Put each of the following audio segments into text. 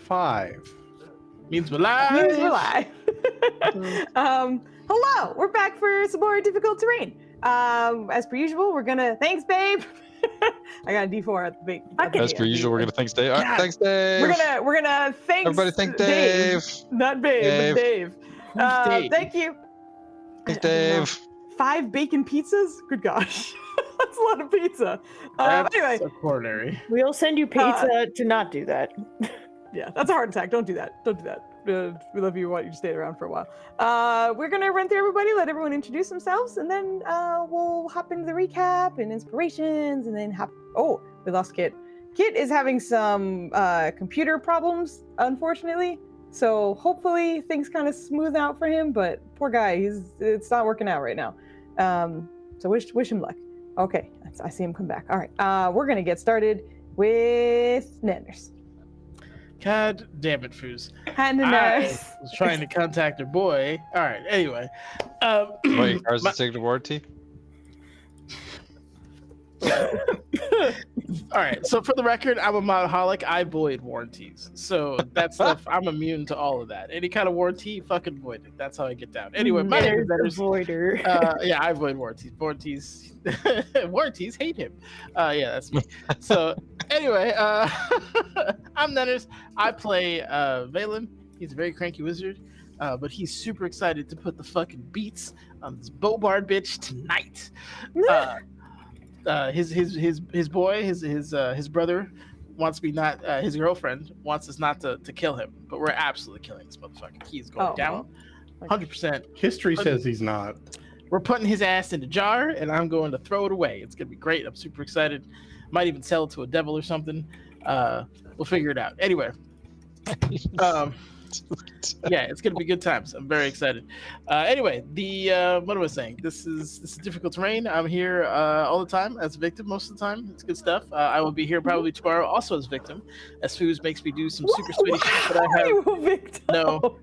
5. Means we're live. Means we're live. Hello, we're back for some more difficult terrain. As per usual, we're gonna thanks, babe. I got a D4 at the big. As per usual, we're gonna thanks Dave. All right, thanks, Dave. We're gonna thanks Everybody thank Dave. Not babe, but Dave. Who's Dave? Thank you. Thanks, Dave. 5 bacon pizzas? Good gosh. That's a lot of pizza. That's Anyway. so coordinary. We'll send you pizza to not do that. Yeah, that's a heart attack. Don't do that. Don't do that. We love you. We want you to stay around for a while. We're going to run through everybody, let everyone introduce themselves, and then we'll hop into the recap and inspirations, and then oh, we lost Kit. Kit is having some computer problems, unfortunately. So hopefully things kind of smooth out for him, but poor guy, it's not working out right now. So wish him luck. Okay, I see him come back. All right, we're going to get started with Nanners. God damn it, Foos. Hand in I there. was trying to contact her boy. All right, anyway. Wait, car's the signature warranty? All right, so for the record, I'm a modaholic. I void warranties. So that stuff, I'm immune to all of that. Any kind of warranty, fucking void it. That's how I get down. Anyway, my name is There's a voider. yeah, I avoid warranties. Warranties hate him. Yeah, that's me. So anyway, I'm Nenners. I play Valen. He's a very cranky wizard, but he's super excited to put the fucking beats on this Bobard bitch tonight. His boy, his brother wants me not, his girlfriend wants us not to kill him, but we're absolutely killing this motherfucker. He's going down, 100%. History says he's not. We're putting his ass in a jar, and I'm going to throw it away. It's gonna be great. I'm super excited. Might even sell it to a devil or something. We'll figure it out. Anyway, yeah, it's gonna be good times. I'm very excited. Anyway, what am I saying? This is difficult terrain. I'm here all the time as a victim most of the time. It's good stuff. I will be here probably tomorrow also as victim, as Foos makes me do some super sweaty shit that I have. You a victim? No,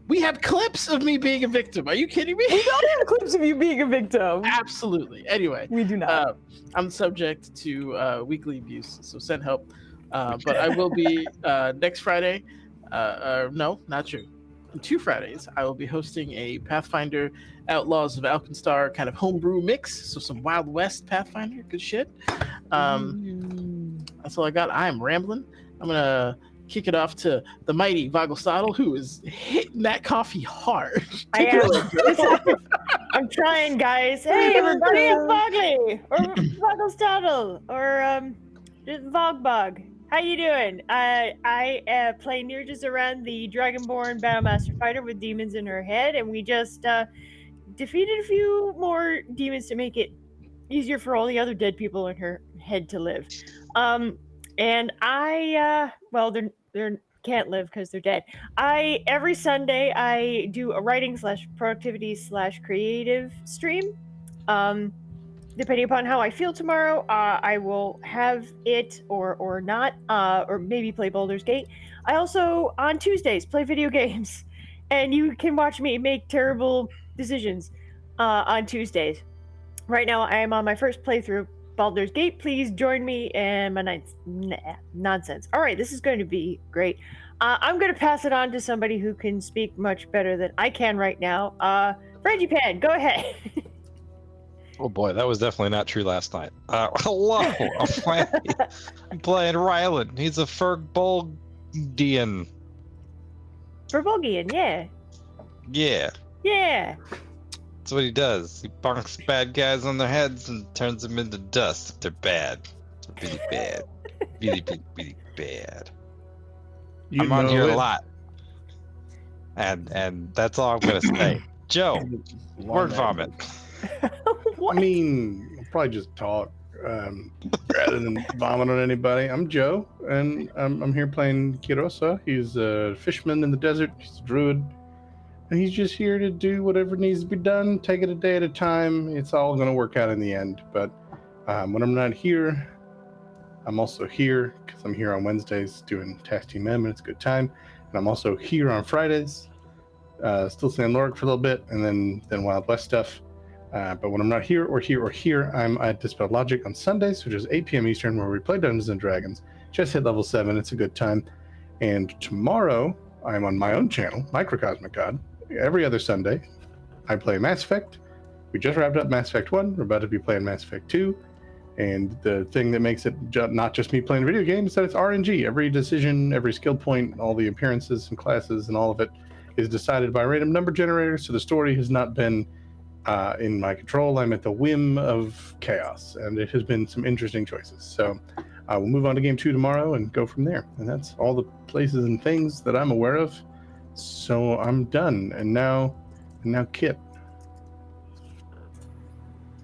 we have clips of me being a victim. Are you kidding me? We don't have clips of you being a victim. Absolutely. Anyway, We do not. I'm subject to weekly abuse, so send help. But I will be next Friday. No, not true. In 2 Fridays, I will be hosting a Pathfinder Outlaws of Alkenstar kind of homebrew mix. So some Wild West Pathfinder, good shit. That's all I got. I am rambling. I'm gonna kick it off to the mighty Vogelstadel, who is hitting that coffee hard. I am. I'm trying, guys. Hey, everybody, it's Bogley, or Vogelstadel, or Vogbog. How you doing? I play Nirjas around the Dragonborn Battlemaster Fighter with demons in her head, and we just defeated a few more demons to make it easier for all the other dead people in her head to live. And I, well, they can't live because they're dead. Every Sunday I do a writing / productivity / creative stream. Depending upon how I feel tomorrow, I will have it or not, or maybe play Baldur's Gate. I also, on Tuesdays, play video games, and you can watch me make terrible decisions on Tuesdays. Right now, I am on my first playthrough of Baldur's Gate. Please join me in my nonsense. All right, this is going to be great. I'm going to pass it on to somebody who can speak much better than I can right now. Frangipane, go ahead. Oh boy, that was definitely not true last night. Hello, I'm playing Rylan. He's a Furbolgian. Furbolgian, yeah. Yeah, Yeah. that's what he does. He bonks bad guys on their heads and turns them into dust if they're bad. They're really bad. Really, really, really bad. I'm on here a lot. And that's all I'm gonna say. Joe, word vomit. I mean, I'll probably just talk rather than vomit on anybody. I'm Joe, and I'm here playing Kirosa. He's a fisherman in the desert. He's a druid. And he's just here to do whatever needs to be done, take it a day at a time. It's all going to work out in the end. But when I'm not here, I'm also here because I'm here on Wednesdays doing Task Team M, and it's a good time. And I'm also here on Fridays, still saying Lorg for a little bit, and then Wild West stuff. But when I'm not here, I'm at Dispel Logic on Sundays, which is 8 p.m. Eastern, where we play Dungeons & Dragons. Just hit level 7. It's a good time. And tomorrow, I'm on my own channel, Microcosmic God. Every other Sunday, I play Mass Effect. We just wrapped up Mass Effect 1. We're about to be playing Mass Effect 2. And the thing that makes it not just me playing video games is that it's RNG. Every decision, every skill point, all the appearances and classes and all of it is decided by a random number generator. So the story has not been in my control. I'm at the whim of chaos. And it has been some interesting choices. So we'll move on to game 2 tomorrow and go from there. And that's all the places and things that I'm aware of. So I'm done. And now Kit.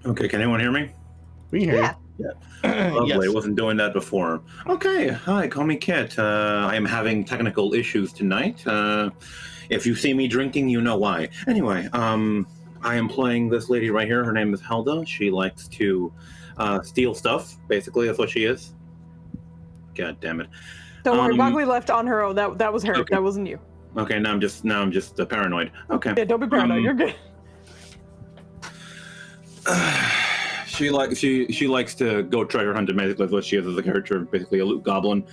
Okay, can anyone hear me? We can hear you. Lovely. Yes. Wasn't doing that before. Okay. Hi, call me Kit. I am having technical issues tonight. If you see me drinking, you know why. Anyway, I am playing this lady right here. Her name is Helda. She likes to steal stuff. Basically, that's what she is. God damn it. Don't worry, Bogley left on her own. That was her. Okay. That wasn't you. Okay, now I'm just paranoid. Okay. Yeah, don't be paranoid. You're good. She likes to go treasure hunting. Basically, that's what she is as a character. Basically, a loot goblin.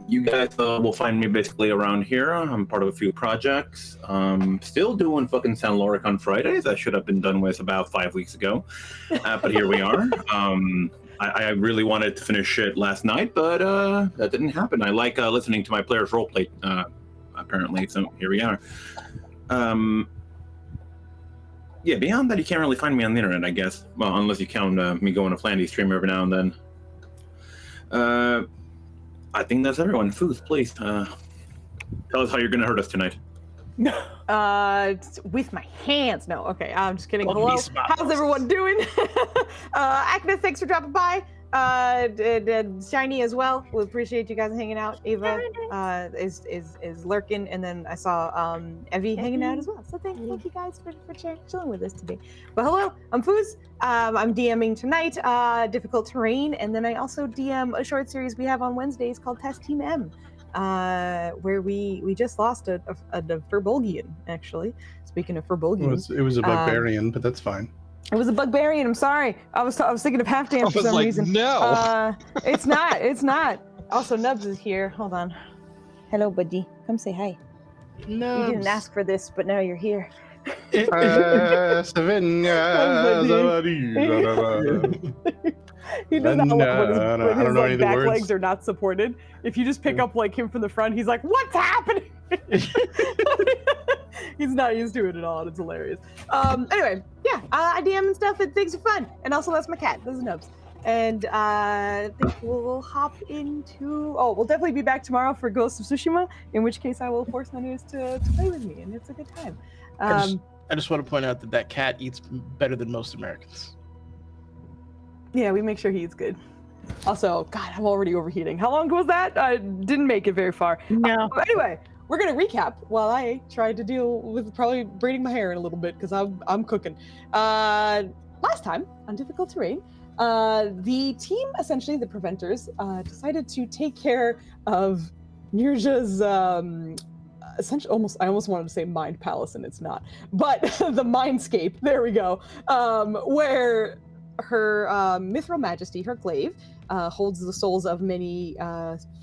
You guys will find me basically around here. I'm part of a few projects. Still doing fucking San Loric on Fridays. I should have been done with about 5 weeks ago, but here we are. I really wanted to finish it last night, but that didn't happen. I like listening to my players roleplay. Apparently, so here we are. Yeah, beyond that, you can't really find me on the internet, I guess. Well, unless you count me going to Flandy stream every now and then. I think that's everyone. Foos, please. Tell us how you're going to hurt us tonight. With my hands. No, okay, I'm just kidding. Con Hello, mis manos. how's everyone doing? Agnes, thanks for dropping by. Shiny as well. We appreciate you guys hanging out. Ava is lurking, and then I saw Evie hanging out as well. So thank you guys for chilling with us today. But hello, I'm Foos. I'm DMing tonight, Difficult Terrain, and then I also DM a short series we have on Wednesdays called Test Team M, where we just lost a Furbolgian, actually. Speaking of Furbolgians. It was a barbarian, but that's fine. It was a barbarian. I'm sorry. I was thinking of half dance for some reason. No. It's not. It's not. Also, Nubs is here. Hold on. Hello, buddy. Come say hi. No. You didn't ask for this, but now you're here. He does not love when his like, back legs are not supported. If you just pick up like him from the front, he's like, "What's happening?" He's not used to it at all, and it's hilarious. Anyway, yeah, I DM and stuff, and things are fun. And also, that's my cat. This is Nubs. And I think we'll hop into. Oh, we'll definitely be back tomorrow for Ghost of Tsushima. In which case, I will force my news to play with me, and it's a good time. I just want to point out that cat eats better than most Americans. Yeah, we make sure he eats good. Also, God, I'm already overheating. How long was that? I didn't make it very far. No. Anyway, we're gonna recap while I try to deal with probably braiding my hair in a little bit because I'm cooking. Last time on Difficult Terrain, the team, essentially the Preventers, decided to take care of Nirja's essentially I almost wanted to say Mind Palace, and it's not, but the Mindscape. There we go. Where her Mithril Majesty, her glaive, holds the souls of many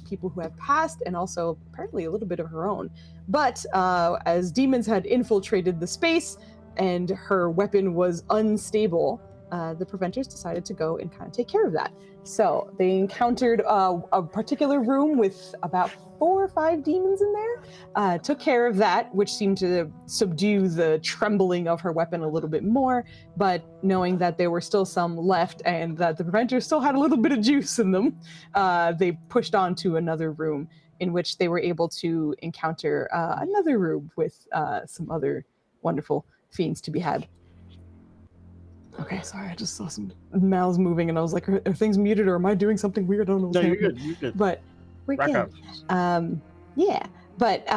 people who have passed, and also apparently a little bit of her own. But as demons had infiltrated the space and her weapon was unstable, the Preventers decided to go and kind of take care of that. So they encountered a particular room with about 4 or 5 demons in there, took care of that, which seemed to subdue the trembling of her weapon a little bit more, but knowing that there were still some left and that the Preventers still had a little bit of juice in them, they pushed on to another room in which they were able to encounter another room with some other wonderful fiends to be had. Okay, sorry, I just saw some mouths moving and I was like, are things muted or am I doing something weird? I don't know what's happening. You're good. But we're Rock good. on. Yeah, but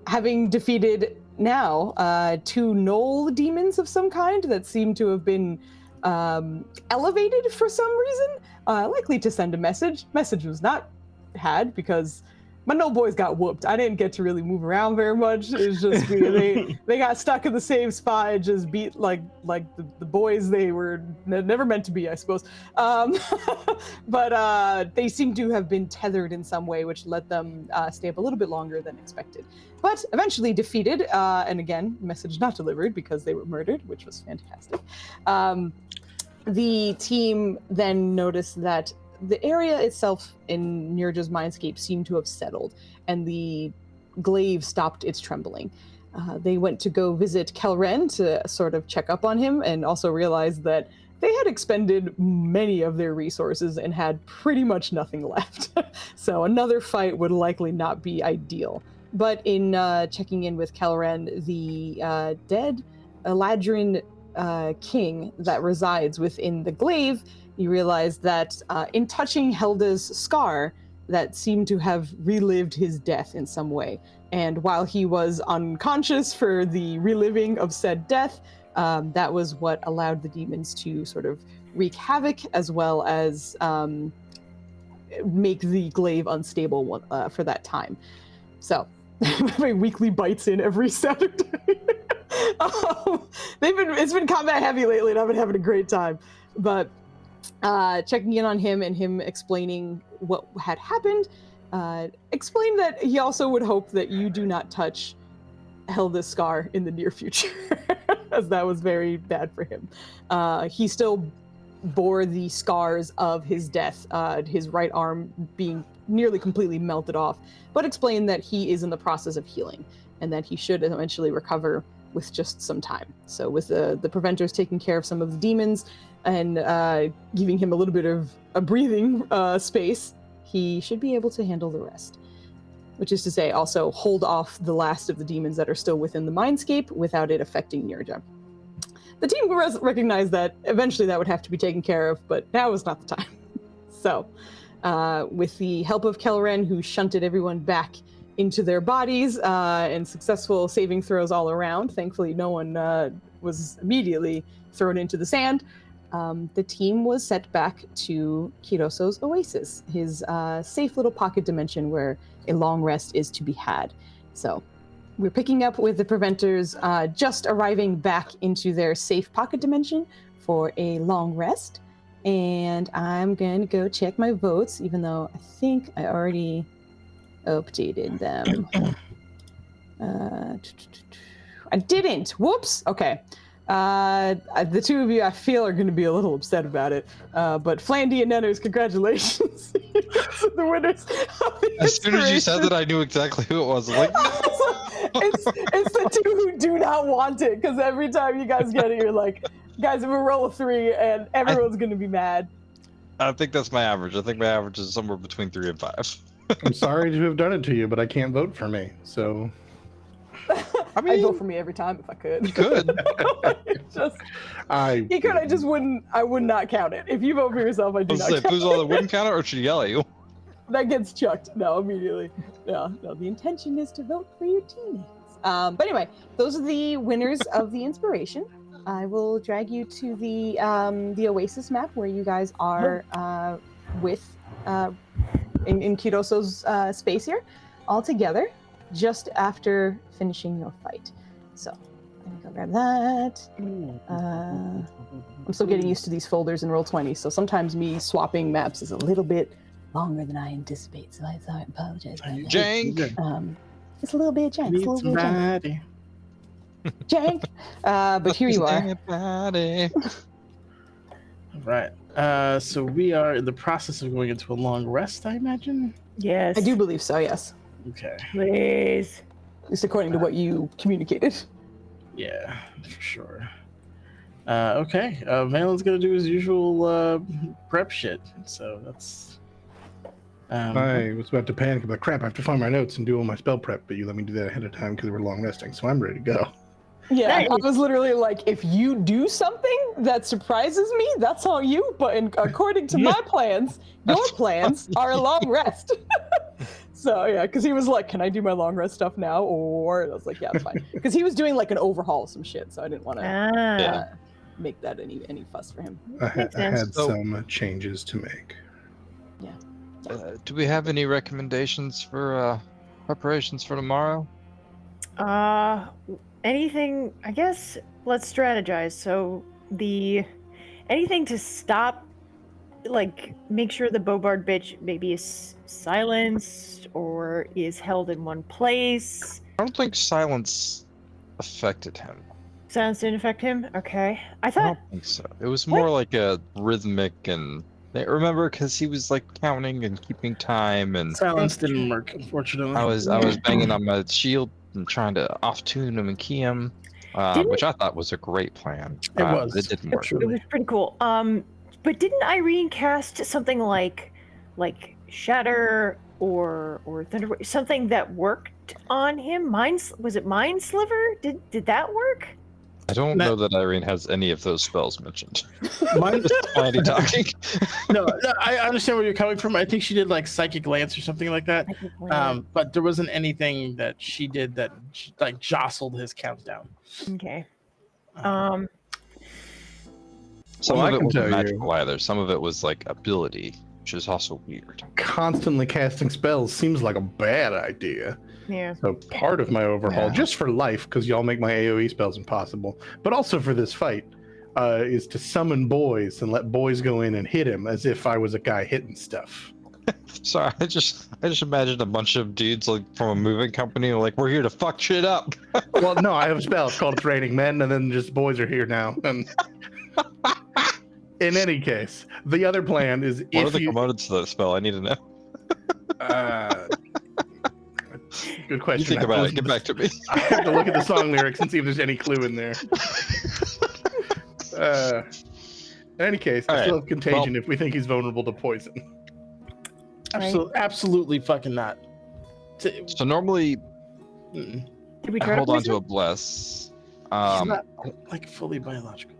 having defeated now 2 Knoll demons of some kind that seem to have been elevated for some reason, likely to send a message. Message was not had because my no boys got whooped. I didn't get to really move around very much. It was just they got stuck in the same spot and just beat like the boys they were never meant to be, I suppose. But they seem to have been tethered in some way, which let them stay up a little bit longer than expected. But eventually defeated, and again, message not delivered because they were murdered, which was fantastic. The team then noticed that the area itself in Nirja's mindscape seemed to have settled, and the glaive stopped its trembling. They went to go visit Kelren to sort of check up on him, and also realized that they had expended many of their resources and had pretty much nothing left. So another fight would likely not be ideal. But in checking in with Kelren, the dead Eladrin king that resides within the glaive, you realize that in touching Helda's scar, that seemed to have relived his death in some way. And while he was unconscious for the reliving of said death, that was what allowed the demons to sort of wreak havoc, as well as make the glaive unstable for that time. So, my weekly bites in every Saturday. It's been combat heavy lately, and I've been having a great time. But checking in on him and him explaining what had happened, explained that he also would hope that you do not touch Helda's scar in the near future, as that was very bad for him. He still bore the scars of his death, his right arm being nearly completely melted off, but explained that he is in the process of healing and that he should eventually recover with just some time. So with the preventers taking care of some of the demons and giving him a little bit of a breathing space, he should be able to handle the rest. Which is to say, also hold off the last of the demons that are still within the mindscape without it affecting Nirja. The team recognized that eventually that would have to be taken care of, but now is not the time. So, with the help of Kelren, who shunted everyone back into their bodies and successful saving throws all around, thankfully no one was immediately thrown into the sand, the team was sent back to Kiroso's oasis, his safe little pocket dimension where a long rest is to be had. So we're picking up with the preventers just arriving back into their safe pocket dimension for a long rest. And I'm going to go check my votes, even though I think I already updated them. I didn't. Whoops. Okay. The two of you, I feel, are going to be a little upset about it. But Flandy and Nenners, congratulations. The winners of the As soon as you said that, I knew exactly who it was. I was like, it's the two who do not want it, because every time you guys get it, you're like, guys, if we roll a 3, and everyone's going to be mad. I think that's my average. I think my average is somewhere between 3 and 5. I'm sorry to have done it to you, but I can't vote for me, so... I mean, I'd vote for me every time if I could. You could. I would not count it. If you vote for yourself, I do not count it. All wouldn't count it, or should yell at you? That gets chucked. No, immediately. Yeah, no, the intention is to vote for your teammates. But anyway, those are the winners of the inspiration. I will drag you to the Oasis map where you guys are in Kiroso's space here, all together, just after finishing your fight. So I'm gonna go grab that. I'm still getting used to these folders in Roll20, so sometimes me swapping maps is a little bit longer than I anticipate, so I apologize. Jank! It's a little bit jank. It's a little bit jank. But here you are. All right. So we are in the process of going into a long rest, I imagine? Yes. I do believe so, yes. Okay. Please. At least according to what you communicated. Yeah, for sure. Okay. Malin's gonna do his usual prep shit. So that's. I was about to panic about crap. I have to find my notes and do all my spell prep, but you let me do that ahead of time because we're long resting, so I'm ready to go. Yeah, I was literally like, if you do something that surprises me, that's all you. But according to my plans, your plans are a long rest. So yeah, because he was like, "Can I do my long rest stuff now?" Or I was like, "Yeah, it's fine." Because he was doing like an overhaul of some shit, so I didn't want to make that any fuss for him. I had some changes to make. Yeah. Do we have any recommendations for preparations for tomorrow? Anything? I guess let's strategize. So anything to stop, like make sure the Bobard bitch maybe is silenced or is held in one place. I don't think silence affected him. Silence didn't affect him. Okay, I I thought. don't think so. It was more like a rhythmic and remember because he was like counting and keeping time and Silence didn't work, unfortunately. I was banging on my shield and trying to off tune him and key him, which I thought was a great plan. It was. But it didn't work. It was pretty cool. But didn't Irene cast something like Shatter or Thunder, something that worked on him? Was it Mind Sliver? Did that work? I don't know that Irene has any of those spells mentioned. Mine, Already talking. no, I understand where you're coming from. I think she did like Psychic Lance or something like that. But there wasn't anything that she did that like jostled his countdown. Okay. Some Well, I of it can wasn't tell magical either. Some of it was like ability, which is also weird. Constantly casting spells seems like a bad idea. Yeah. So part of my overhaul, Yeah. just for life, because y'all make my AoE spells impossible, but also for this fight, is to summon boys and let boys go in and hit him as if I was a guy hitting stuff. Sorry, I just imagined a bunch of dudes like from a moving company like we're here to fuck shit up. Well, no, I have a spell. It's called It's Raining Men, and then just boys are here now. And in any case, the other plan is What are if the you. components to that spell? I need to know. Good You question. think I have to about it. listen Get to back to me. I have to look at the song lyrics and see if there's any clue in there. In any case, I All still right. have contagion if we think he's vulnerable to poison. Absolutely fucking not. So normally Mm-mm. Did we I try hold to on to poison a bless. He's not like fully biological.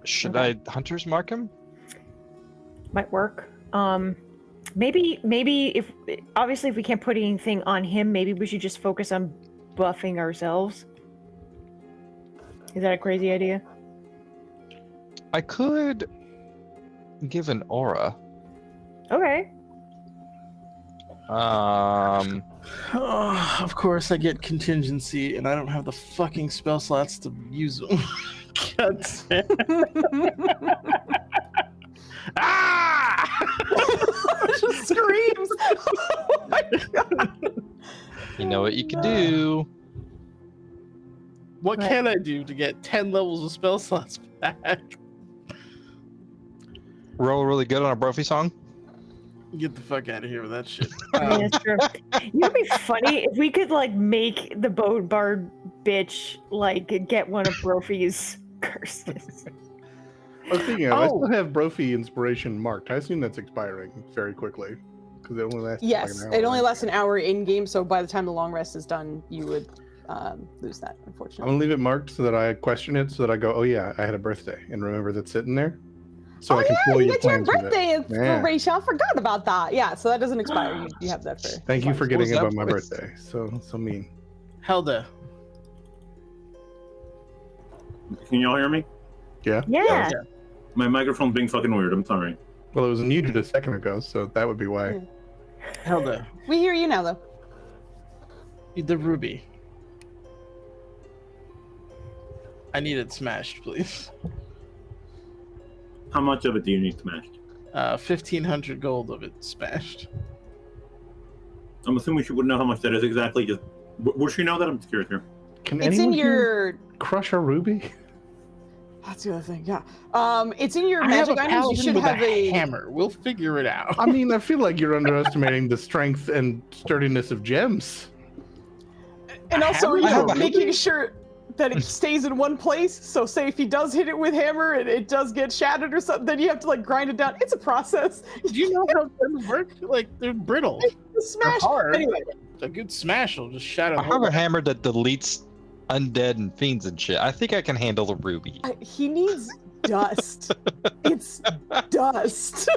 Should Okay. I Hunter's Mark him? Might work. Maybe if obviously if we can't put anything on him, maybe we should just focus on buffing ourselves. Is that a crazy idea? I could give an aura. Okay. Oh, of course, I get contingency, and I don't have the fucking spell slots to use them. God damn. Ah! Just screams. Oh my god. You know what you can do. What can I do to get 10 levels of spell slots back? Roll really good on a Brophy song. Get the fuck out of here with that shit. I mean, that's true. You know, it'd be funny if we could like make the Bobard bitch like get one of Brophy's curses. Well, speaking of, I still have Brophy Inspiration marked. I assume that's expiring very quickly because it only lasts. Yes, like an hour, it only right? lasts an hour in game, so by the time the long rest is done, you would lose that, I'm unfortunately. gonna leave it marked so that I question it, so that I go, oh yeah, I had a birthday, and remember that's sitting there. So I can yeah, follow you your get your plans with it. birthday Yeah. inspiration. I forgot about that. Yeah, so that doesn't expire. You have that for. Thank you for What was getting that about my voice? birthday. So mean. Helda. Can y'all hear me? Yeah. Yeah. My microphone's being fucking weird. I'm sorry. Well, it was muted a second ago, so that would be why. Helda. We hear you now, though. The ruby. I need it smashed, please. How much of it do you need smashed? 1,500 gold of it smashed. I'm assuming she would know how much that is exactly. Just would she know that? I'm just curious here. Can It's anyone in here your. crush a ruby? That's the other thing. Yeah. It's in your I have magic a items. You paladin should with have a a. hammer. We'll figure it out. I mean, I feel like you're underestimating the strength and sturdiness of gems. And also, hammer? you know, I have a making ruby? sure that it stays in one place. So, say if he does hit it with hammer and it does get shattered or something, then you have to like grind it down. It's a process. Do you know how gems work? Like, they're brittle. Smash. hard. Anyway, A good smash will just shatter the I have whole a hammer that deletes undead and fiends and shit. I think I can handle the ruby. he needs dust. It's dust.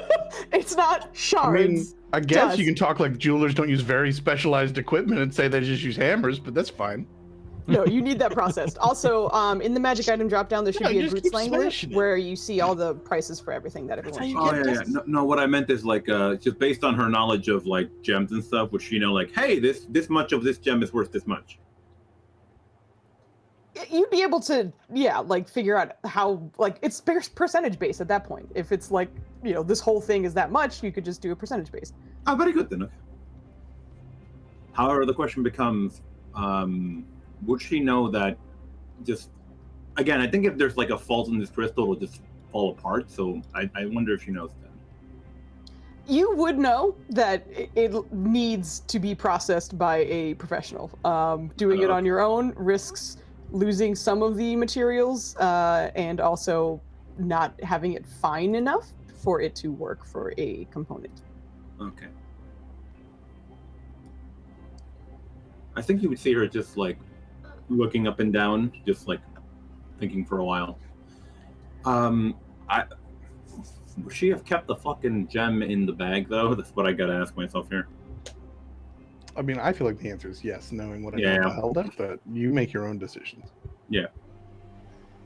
It's not I shards. mean, I guess you Dust. can talk like jewelers don't use very specialized equipment and say they just use hammers, but that's fine. No, you need that processed. Also, in the magic item drop down, there should be a just Brute keep Slangler smashing it. where you see all the prices for everything that everyone how you should get get. No, what I meant is like just based on her knowledge of like gems and stuff, would she know like, hey, this much of this gem is worth this much? You'd be able to, like figure out how, like it's percentage based at that point. If it's like, this whole thing is that much, you could just do a percentage based. Oh, very good then. Okay. However, the question becomes, would she know that just, again, I think if there's like a fault in this crystal, it'll just fall apart. So I wonder if she knows that. You would know that it needs to be processed by a professional. Doing it on your own risks losing some of the materials and also not having it fine enough for it to work for a component. Okay. I think you would see her just like looking up and down, just like thinking for a while. Would she have kept the fucking gem in the bag though? That's what I gotta ask myself here. I mean, I feel like the answer is yes, knowing what I know about Helda, but you make your own decisions. Yeah.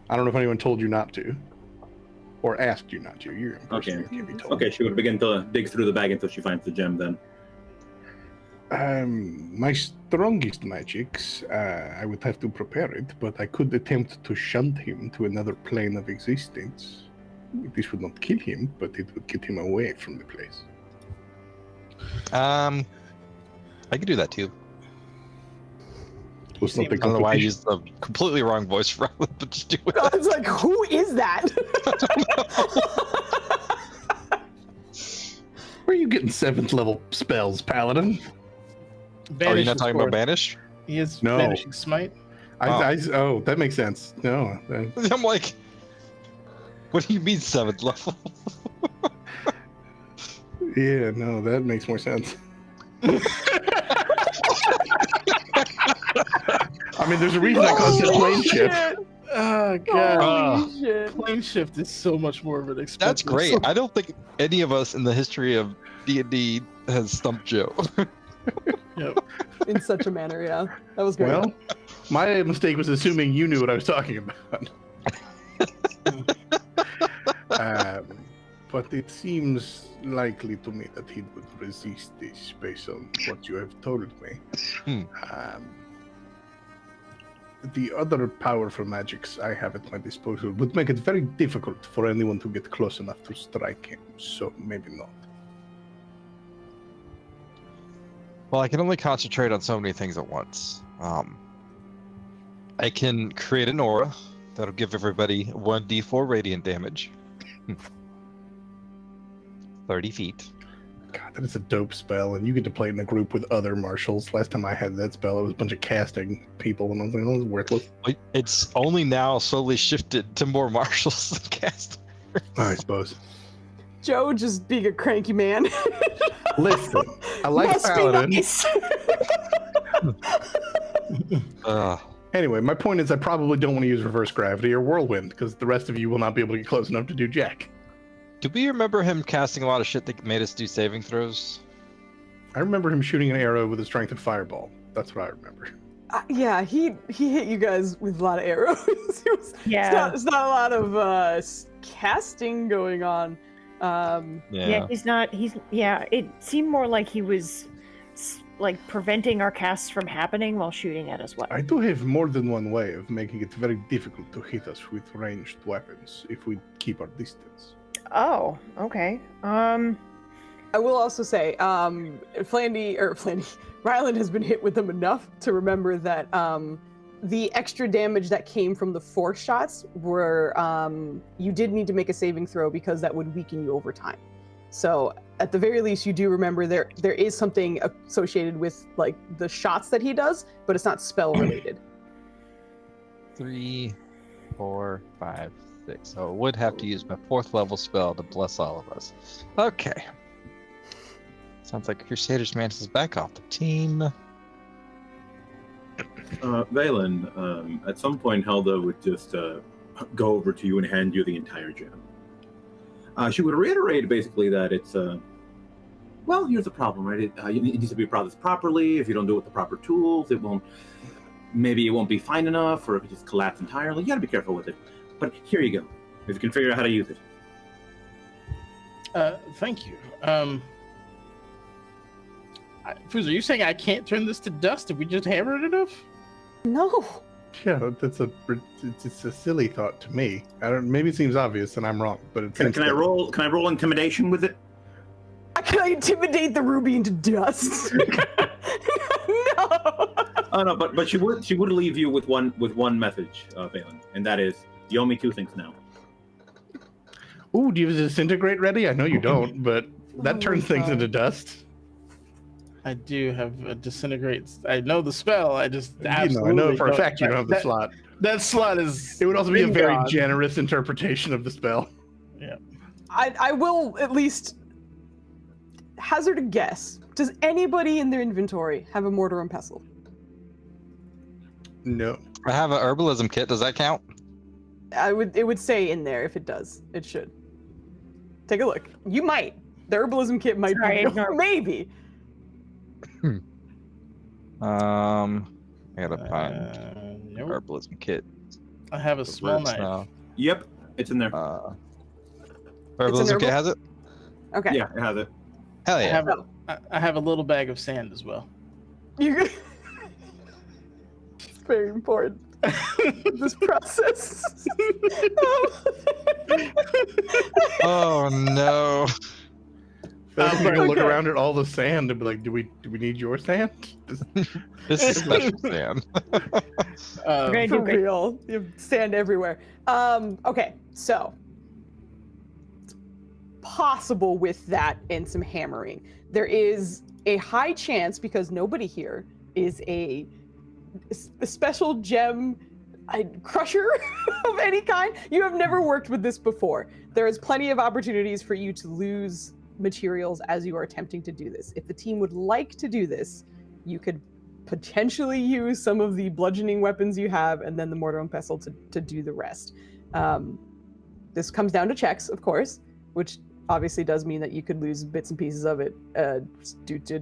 I don't know if anyone told you not to, or asked you not to. You're okay. Can't be told. Okay, she would begin to dig through the bag until she finds the gem then. My strongest magics, I would have to prepare it, but I could attempt to shunt him to another plane of existence. This would not kill him, but it would get him away from the place. I could do that too. I don't know why I used the completely wrong voice for it, but just do it. I was like, who is that? Where are you getting 7th level spells, Paladin? Oh, you're not talking about Banish? He is No. Banishing Smite. Oh, that makes sense. No. I'm like, what do you mean 7th level? Yeah, no, that makes more sense. I mean, there's a reason I call it plane shift. Oh god. Holy shit. Plane shift is so much more of an expensive. That's great. I don't think any of us in the history of D&D has stumped Joe. Yep. In such a manner, yeah. That was great. Well, my mistake was assuming you knew what I was talking about. But it seems likely to me that he would resist this based on what you have told me. The other powerful magics I have at my disposal would make it very difficult for anyone to get close enough to strike him, so maybe not. Well, I can only concentrate on so many things at once. I can create an aura that'll give everybody 1d4 radiant damage. 30 feet. God, that is a dope spell, and you get to play it in a group with other marshals. Last time I had that spell, it was a bunch of casting people, and I was like, oh, it was worthless. It's only now slowly shifted to more marshals than casters. I suppose. Joe just being a cranky man. Listen, I like Must Paladin. be nice. Anyway, my point is I probably don't want to use reverse gravity or whirlwind, because the rest of you will not be able to get close enough to do jack. Do we remember him casting a lot of shit that made us do saving throws? I remember him shooting an arrow with a strength of fireball. That's what I remember. Yeah, he hit you guys with a lot of arrows. It's not a lot of casting going on. It seemed more like he was like preventing our casts from happening while shooting at us. I do have more than one way of making it very difficult to hit us with ranged weapons if we keep our distance. Oh, okay. I will also say, Ryland has been hit with them enough to remember that the extra damage that came from the force shots were, you did need to make a saving throw because that would weaken you over time. So at the very least, you do remember there is something associated with like the shots that he does, but it's not spell related. 3, 4, 5, 6. So I would have to use my 4th level spell to bless all of us. Okay. Sounds like Crusader's Mantle's back off the team. Valen, at some point, Helda would just go over to you and hand you the entire gem. She would reiterate basically that it's, well, here's the problem, right? It needs to be processed properly. If you don't do it with the proper tools, it won't. maybe it won't be fine enough, or if it just collapse entirely. You gotta be careful with it. But here you go. If you can figure out how to use it. Thank you. Foozca, are you saying I can't turn this to dust if we just hammer it enough? No. Yeah, it's a silly thought to me. I don't. Maybe it seems obvious and I'm wrong, but it Can seems. I roll? Can I roll intimidation with it? Can I intimidate the ruby into dust? No. Oh no, but she would leave you with one message, Valen, and that is you owe me 2 things now. Ooh, do you have a disintegrate ready? I know you don't, but that Oh turns my things God. into dust. I do have a disintegrate. I know the spell. I just I know for a fact you don't have the that, slot. That slot is. It would also be a been very gone. generous interpretation of the spell. I will at least hazard a guess. Does anybody in their inventory have a mortar and pestle? No. I have an herbalism kit. Does that count? It would say in there if it does. It should. Take a look. You might. The herbalism kit might Sorry, be ignore- maybe. I gotta find Nope. herbalism kit. I have a The small words knife. now. Yep, it's in there. Herbalism herbal? kit has it? Okay. Yeah, it has it. Hell I yeah. have I have a little bag of sand as well. You. It's very important. This process. Oh no. I'm gonna look Okay. around at all the sand and be like, do we need your sand? This is special sand. We're gonna For do it. real. You have sand everywhere. Okay, so it's possible with that and some hammering. There is a high chance, because nobody here is a special gem crusher of any kind. You have never worked with this before. There is plenty of opportunities for you to lose materials as you are attempting to do this. If the team would like to do this, you could potentially use some of the bludgeoning weapons you have and then the mortar and pestle to do the rest. This comes down to checks, of course, which obviously does mean that you could lose bits and pieces of it due to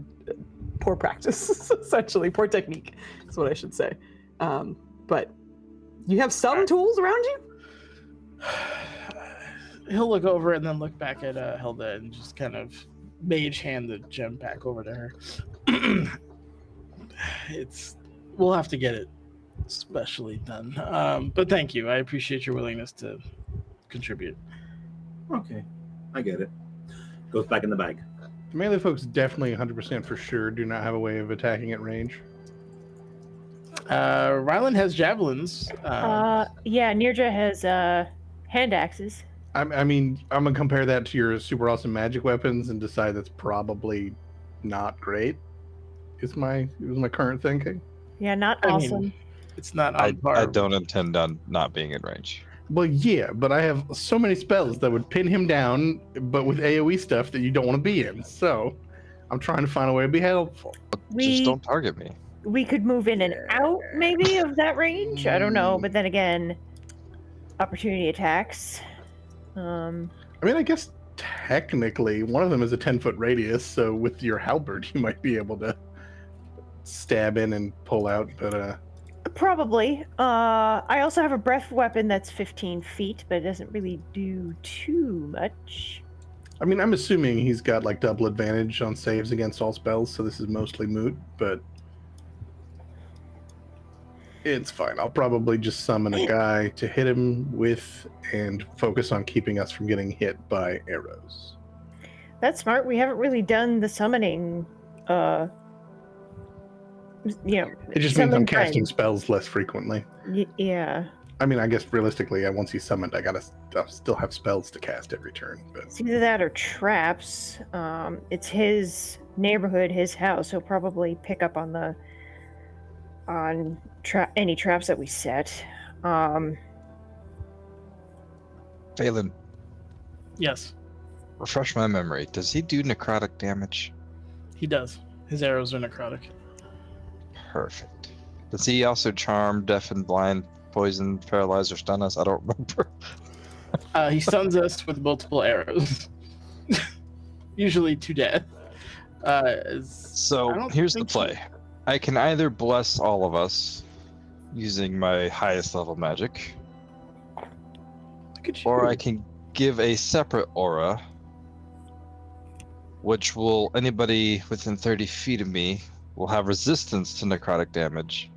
poor practice, essentially. Poor technique is what I should say. But you have some tools around you? He'll look over and then look back at Hilda and just kind of mage hand the gem back over to her. We'll have to get it specially done. But thank you. I appreciate your willingness to contribute. Okay, I get it. Goes back in the bag. The melee folks definitely 100% for sure do not have a way of attacking at range. Ryland has javelins. Yeah, Nirja has hand axes. I mean, I'm gonna compare that to your super awesome magic weapons and decide that's probably not great. Is my current thinking. Yeah, not I mean, awesome. it's not I on par. don't intend on not being in range. Well, yeah, but I have so many spells that would pin him down, but with AoE stuff that you don't want to be in. So, I'm trying to find a way to be helpful. Just don't target me. We could move in and out maybe of that range. I don't know, but then again, opportunity attacks. I mean, I guess technically one of them is a 10-foot radius, so with your halberd you might be able to stab in and pull out, but Probably. I also have a breath weapon that's 15 feet, but it doesn't really do too much. I mean, I'm assuming he's got like double advantage on saves against all spells, so this is mostly moot, but it's fine. I'll probably just summon a guy to hit him with and focus on keeping us from getting hit by arrows. That's smart. We haven't really done the summoning. It just means I'm summon casting friends. spells less frequently. Yeah. I mean, I guess realistically, once he's summoned, I'll still have spells to cast every turn. But It's either that or traps. It's his neighborhood, his house. He'll probably pick up on any traps that we set. Phelan, Yes, refresh my memory. Does he do necrotic damage? he does. His arrows are necrotic. Perfect. Does he also charm, deafen, blind, poison, paralyze, or stun us? I don't remember. He stuns us with multiple arrows, usually to death. I So don't here's the think play. I can either bless all of us, using my highest level magic, Look at you. or I can give a separate aura, which will anybody within 30 feet of me will have resistance to necrotic damage.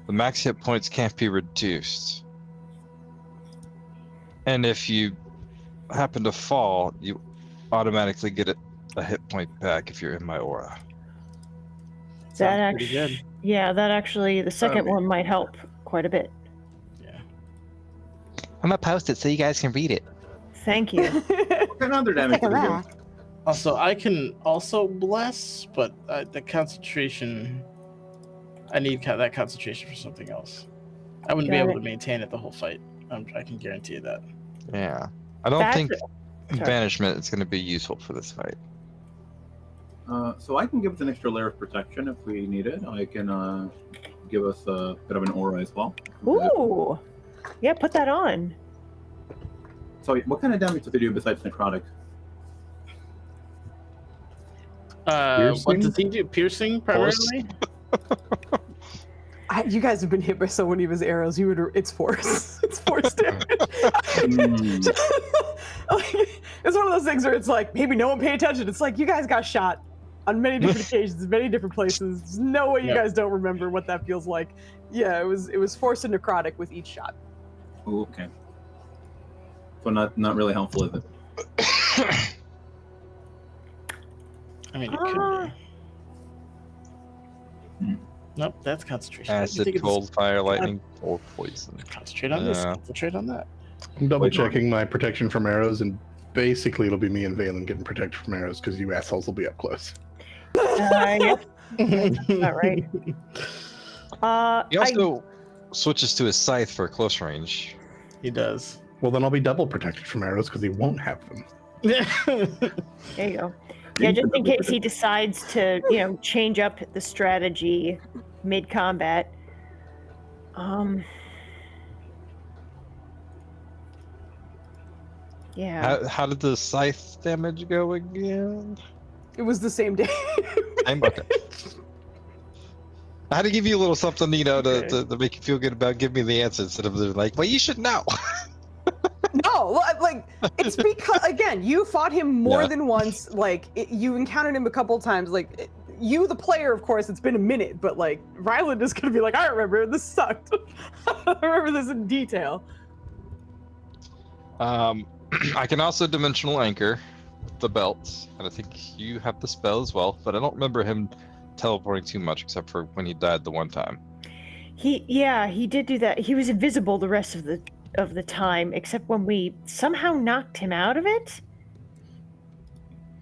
The max hit points can't be reduced. And if you happen to fall, you automatically get a hit point back if you're in my aura. Sounds pretty good. Yeah, that actually, the second me. one might help quite a bit. Yeah. I'm gonna post it so you guys can read it. Thank you. What kind of other damage Take a do they do? look. Also, I can also bless, but the concentration, I need that concentration for something else. I wouldn't be Got able it. to maintain it the whole fight. I can guarantee you that. Yeah. I don't That's- think Sorry. banishment is gonna be useful for this fight. So I can give us an extra layer of protection if we need it. I can give us a bit of an aura as well. Ooh. Yeah, put that on. So what kind of damage do they do besides necrotic? What does he do? Piercing primarily? You guys have been hit by so many of his arrows. It's force. It's force damage. Like, it's one of those things where it's like maybe no one paid attention. It's like you guys got shot on many different occasions, many different places. There's no way you guys don't remember what that feels like. Yeah, it was force and necrotic with each shot. Ooh, okay. So not really helpful, is it? I mean, it could be. Nope, that's concentration. You think Acid, it's- cold, fire, lightning, or poison. Concentrate on this. Yeah. Concentrate on that. I'm double checking my protection from arrows, and basically it'll be me and Valen getting protection from arrows because you assholes will be up close. Yep. Not right. He also switches to his scythe for close range. He does. Well, then I'll be double protected from arrows because he won't have them. There you go. Yeah, just in case he decides to, change up the strategy mid-combat. Yeah. How did the scythe damage go again? It was the same day. Okay. I had to give you a little something, to make you feel good about giving me the answer instead of like, well, you should know. No, like it's because again, you fought him more than once. Like you encountered him a couple times. Like you, the player, of course, it's been a minute, but like Ryland is gonna be like, I remember this sucked. I remember this in detail. I can also dimensional anchor the belt, and I think you have the spell as well. But I don't remember him teleporting too much, except for when he died the one time. He did do that. He was invisible the rest of the time, except when we somehow knocked him out of it.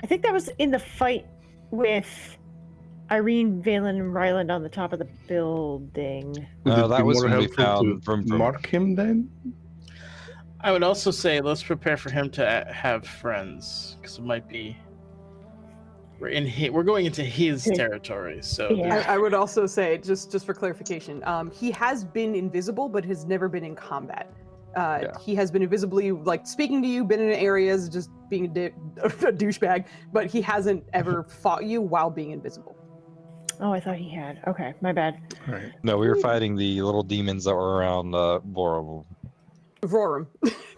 I think that was in the fight with Irene, Valen, and Ryland on the top of the building. No, Would it that be was more when we helpful found to Vroom Vroom. mark him then? I would also say let's prepare for him to have friends, because it might be we're going into his territory. So Yeah. I would also say, just for clarification, he has been invisible, but has never been in combat. He has been invisibly, like, speaking to you, been in areas, just being a douchebag, but he hasn't ever fought you while being invisible. Oh, I thought he had. Okay, my bad. Right. No, we were fighting the little demons that were around Borum. Vrorum.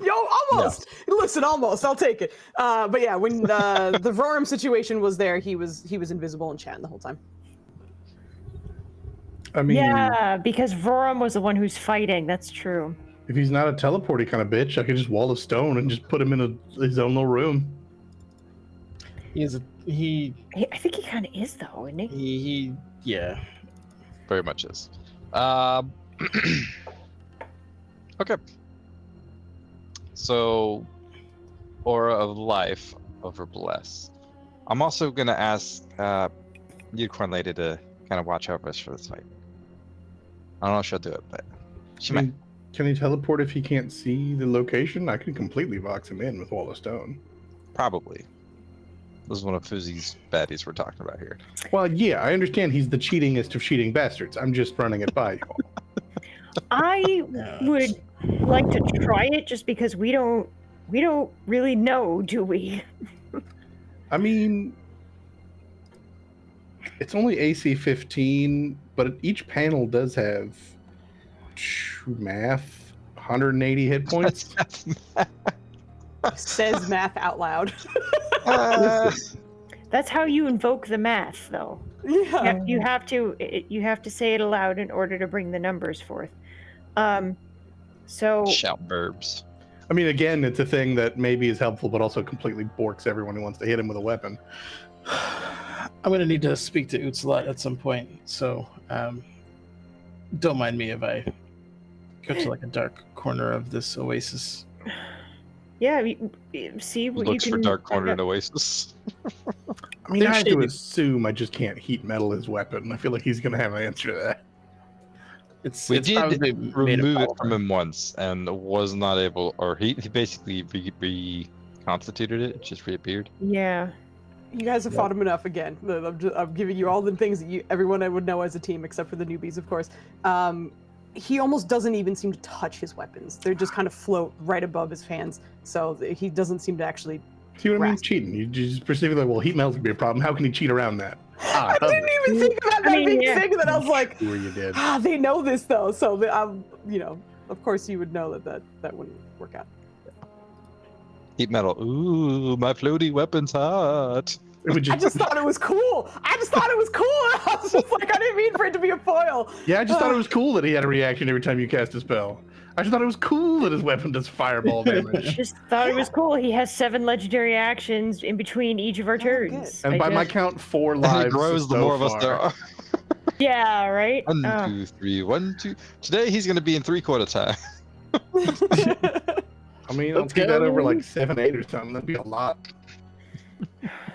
Yo, almost. Listen, almost. I'll take it. But yeah, when the Vrorum situation was there, he was invisible and chatting the whole time. I mean, Yeah, because Vorum was the one who's fighting. That's true. if he's not a teleporty kind of bitch, I could just wall of stone and just put him in his own little room. he I think he kind of is, though, isn't he? yeah. Very much is. Okay. So, Aura of Life over Bless. I'm also going to ask Unicorn Lady to kind of watch over us for this fight. I don't know if she'll do it, but she I might. mean, can he teleport if he can't see the location? I can completely box him in with wall of stone. Probably. This is one of Foozie's baddies we're talking about here. Well, yeah, I understand he's the cheatingest of cheating bastards. I'm just running it by you all. I would like to try it just because we don't really know, do we? I mean, it's only AC 15, but each panel does have Math. 180 hit points. Says math out loud. That's how you invoke the math, though. Yeah. You have to say it aloud in order to bring the numbers forth. So Shout verbs. I mean, again, it's a thing that maybe is helpful, but also completely borks everyone who wants to hit him with a weapon. I'm gonna need to speak to Utsalat at some point, so don't mind me if I go to like a dark corner of this oasis. yeah, see what you Looks can for dark corner and oasis. I mean, I have to shady. assume I just can't heat metal his weapon. I feel like he's going to have an answer to that. We It's did probably made of remove it polymer. from him once and was not able, or he basically reconstituted it. It just reappeared. Yeah. You guys have fought him enough again. I'm giving you all the things that everyone I would know as a team, except for the newbies, of course. He almost doesn't even seem to touch his weapons. They just kind of float right above his hands. So he doesn't seem to actually. See what I mean? grasp. Cheating. You just perceive it like, well, heat metal's going to be a problem. How can he cheat around that? I didn't even think about that being yeah. thing. That I was like, Sure you did. they know this though. So of course you would know that wouldn't work out. Heat metal. Ooh, my floaty weapon's hot. It would I just thought it was cool. I was just like, I didn't mean for it to be a foil. Yeah, I just thought it was cool that he had a reaction every time you cast a spell. I just thought it was cool that his weapon does fireball damage. Just thought it was cool. He has 7 legendary actions in between each of our turns. And by my count, 4 And it lives. grows the so more of us far. there are. Yeah, right? 1, 2, 3, 1, 2. Today he's going to be in 3/4 time. I mean, I'll Let's take that go. over like 7, 8 or something. That'd be a lot.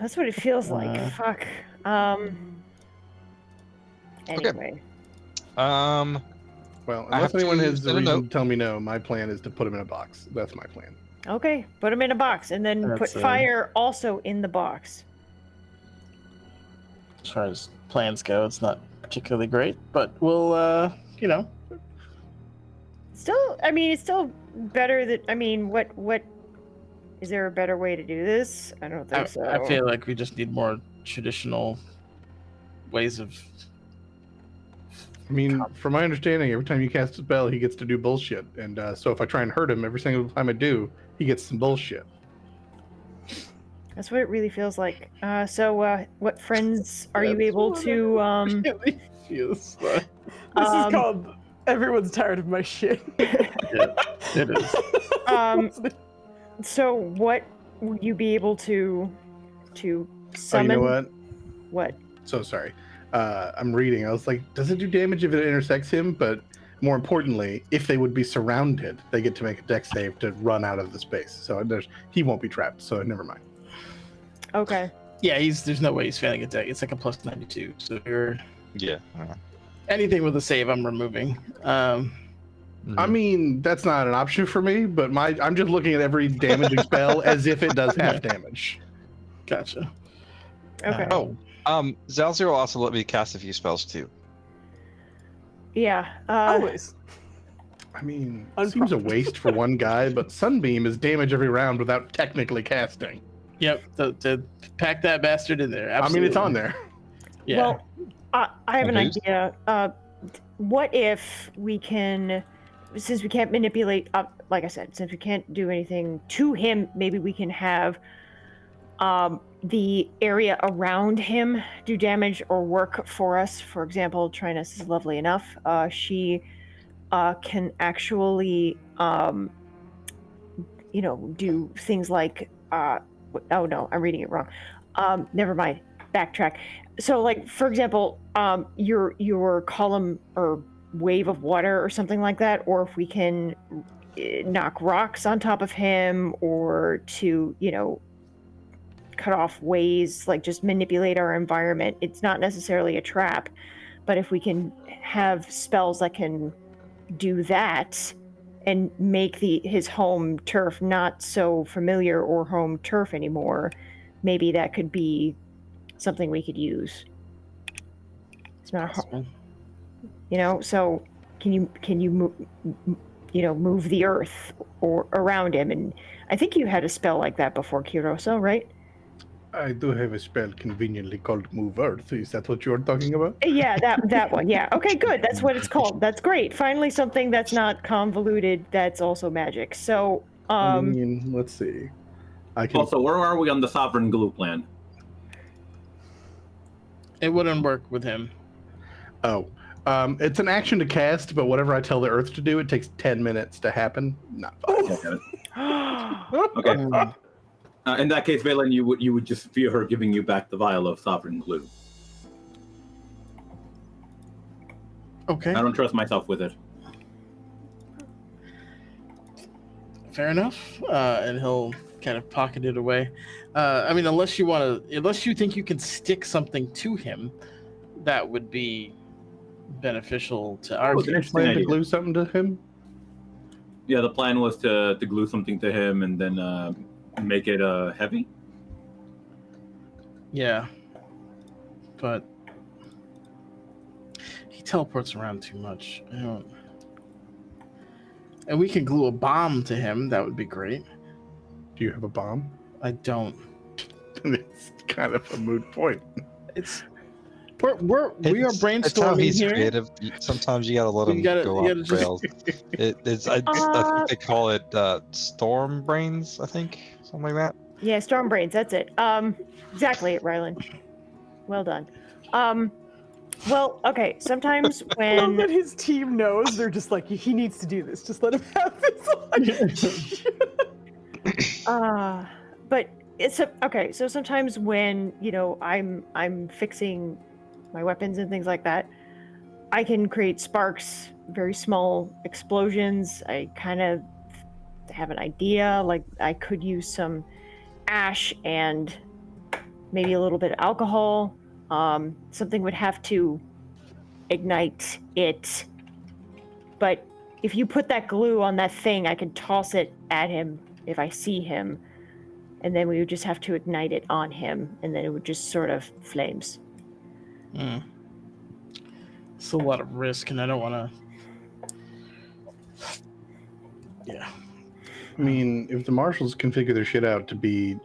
That's what it feels like. Fuck. Anyway. Well, I unless have anyone to has the send a reason note. to tell me no, my plan is to put him in a box. That's my plan. Okay, put him in a box and then put That's, fire also in the box. As far as plans go, it's not particularly great, but we'll Still, I mean, it's still better that, I mean, what is there a better way to do this? I don't think so. I feel like we just need more traditional ways of. I mean, from my understanding, every time you cast a spell, he gets to do bullshit. And so if I try and hurt him, every single time I do, he gets some bullshit. That's what it really feels like. So, what friends are you able to, Yes, This is called Everyone's Tired of My Shit. it is. So what would you be able to summon? Oh, you know what? What? So sorry. I'm reading. I was like, does it do damage if it intersects him? But more importantly, if they would be surrounded, they get to make a dex save to run out of the space. So he won't be trapped. So never mind. Okay. Yeah, there's no way he's failing a deck. It's like a plus 92. So you're Yeah. anything with a save, I'm removing. I mean, that's not an option for me, but I'm just looking at every damaging spell as if it does half damage. Gotcha. Okay. Zalzir will also let me cast a few spells too. Yeah. Always. I mean, it seems a waste for one guy, but Sunbeam is damage every round without technically casting. Yep. To pack that bastard in there. I mean, it's Absolutely. on there. Yeah. Well, I have an Okay. idea. What if we can, since we can't manipulate, like I said, since we can't do anything to him, maybe we can have the area around him do damage or work for us. For example, Trinus is lovely enough. She can actually, do things like, oh no, I'm reading it wrong. Never mind. Backtrack. So, like, for example, your column or wave of water or something like that, or if we can knock rocks on top of him, or to, cut off ways, like just manipulate our environment. It's not necessarily a trap, but if we can have spells that can do that and make his home turf not so familiar or home turf anymore, maybe that could be something we could use. It's not hard, so can you move the earth or around him? And I think you had a spell like that before, Kiroso, right? I do have a spell conveniently called Move Earth. Is that what you're talking about? Yeah, that one. Yeah. Okay, good. That's what it's called. That's great. Finally, something that's not convoluted. That's also magic. So, I mean, let's see. I can. Also, where are we on the Sovereign Glue plan? It wouldn't work with him. Oh, it's an action to cast, but whatever I tell the Earth to do, it takes 10 minutes to happen. Not 5. Okay. In that case, Valen, you would just feel her giving you back the vial of Sovereign Glue. Okay. I don't trust myself with it. Fair enough. And he'll kind of pocket it away. I mean, unless you think you can stick something to him, that would be beneficial to our it's an game. interesting Plan to idea. glue something to him? Yeah, the plan was to glue something to him and then make it heavy. Yeah. But he teleports around too much. I don't... And we can glue a bomb to him. That would be great. Do you have a bomb? I don't. It's kind of a moot point. It's we are brainstorming It's how he's here. creative. Sometimes you gotta let him go off the rails. I think they call it storm brains. I think something like that. Yeah, storm brains. That's it. Exactly it, Rylan. Well done. Well, okay. Sometimes I love when that his team knows. They're just like, he needs to do this. Just let him have this. but it's okay. So sometimes when I'm fixing my weapons and things like that, I can create sparks, very small explosions. I kind of have an idea. Like I could use some ash and maybe a little bit of alcohol. Something would have to ignite it. But if you put that glue on that thing, I can toss it at him if I see him. And then we would just have to ignite it on him. And then it would just sort of flames. It's a lot of risk, and I don't want to... Yeah. I mean, if the marshals configure their shit out to be,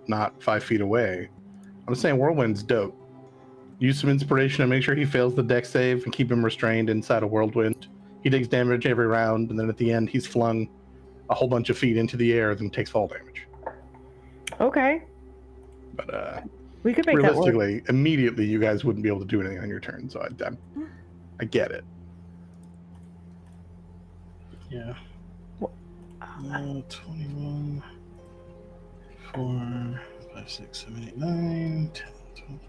not 5 feet away, I'm saying Whirlwind's dope. Use some inspiration and make sure he fails the deck save and keep him restrained inside a Whirlwind. He takes damage every round, and then at the end, he's flung a whole bunch of feet into the air, then takes fall damage. Okay. But we could make that work. realistically, immediately, you guys wouldn't be able to do anything on your turn, so I get it. Yeah. 21, 4, 5, 6, 7, 8, 9, 10, 12,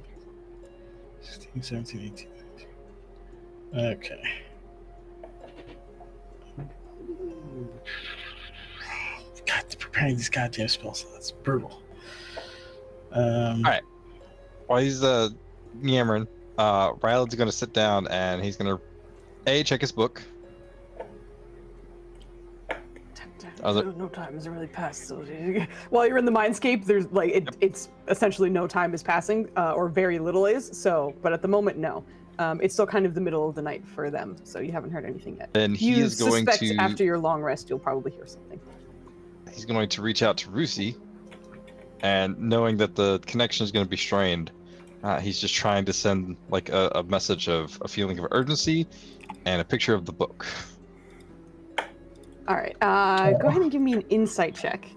16, 17, 18, 19. Okay. God, preparing these goddamn spells, that's brutal. All right. While he's yammering, Ryland's gonna sit down and he's gonna check his book. No time has really passed. So while you're in the mindscape, there's it's essentially no time is passing, or very little is. So, but at the moment, no. It's still kind of the middle of the night for them, so you haven't heard anything yet. Then he you is going suspect to. after your long rest, you'll probably hear something. He's going to reach out to Rusi, and knowing that the connection is going to be strained, he's just trying to send like a message of a feeling of urgency and a picture of the book. All right. Go ahead and give me an insight check.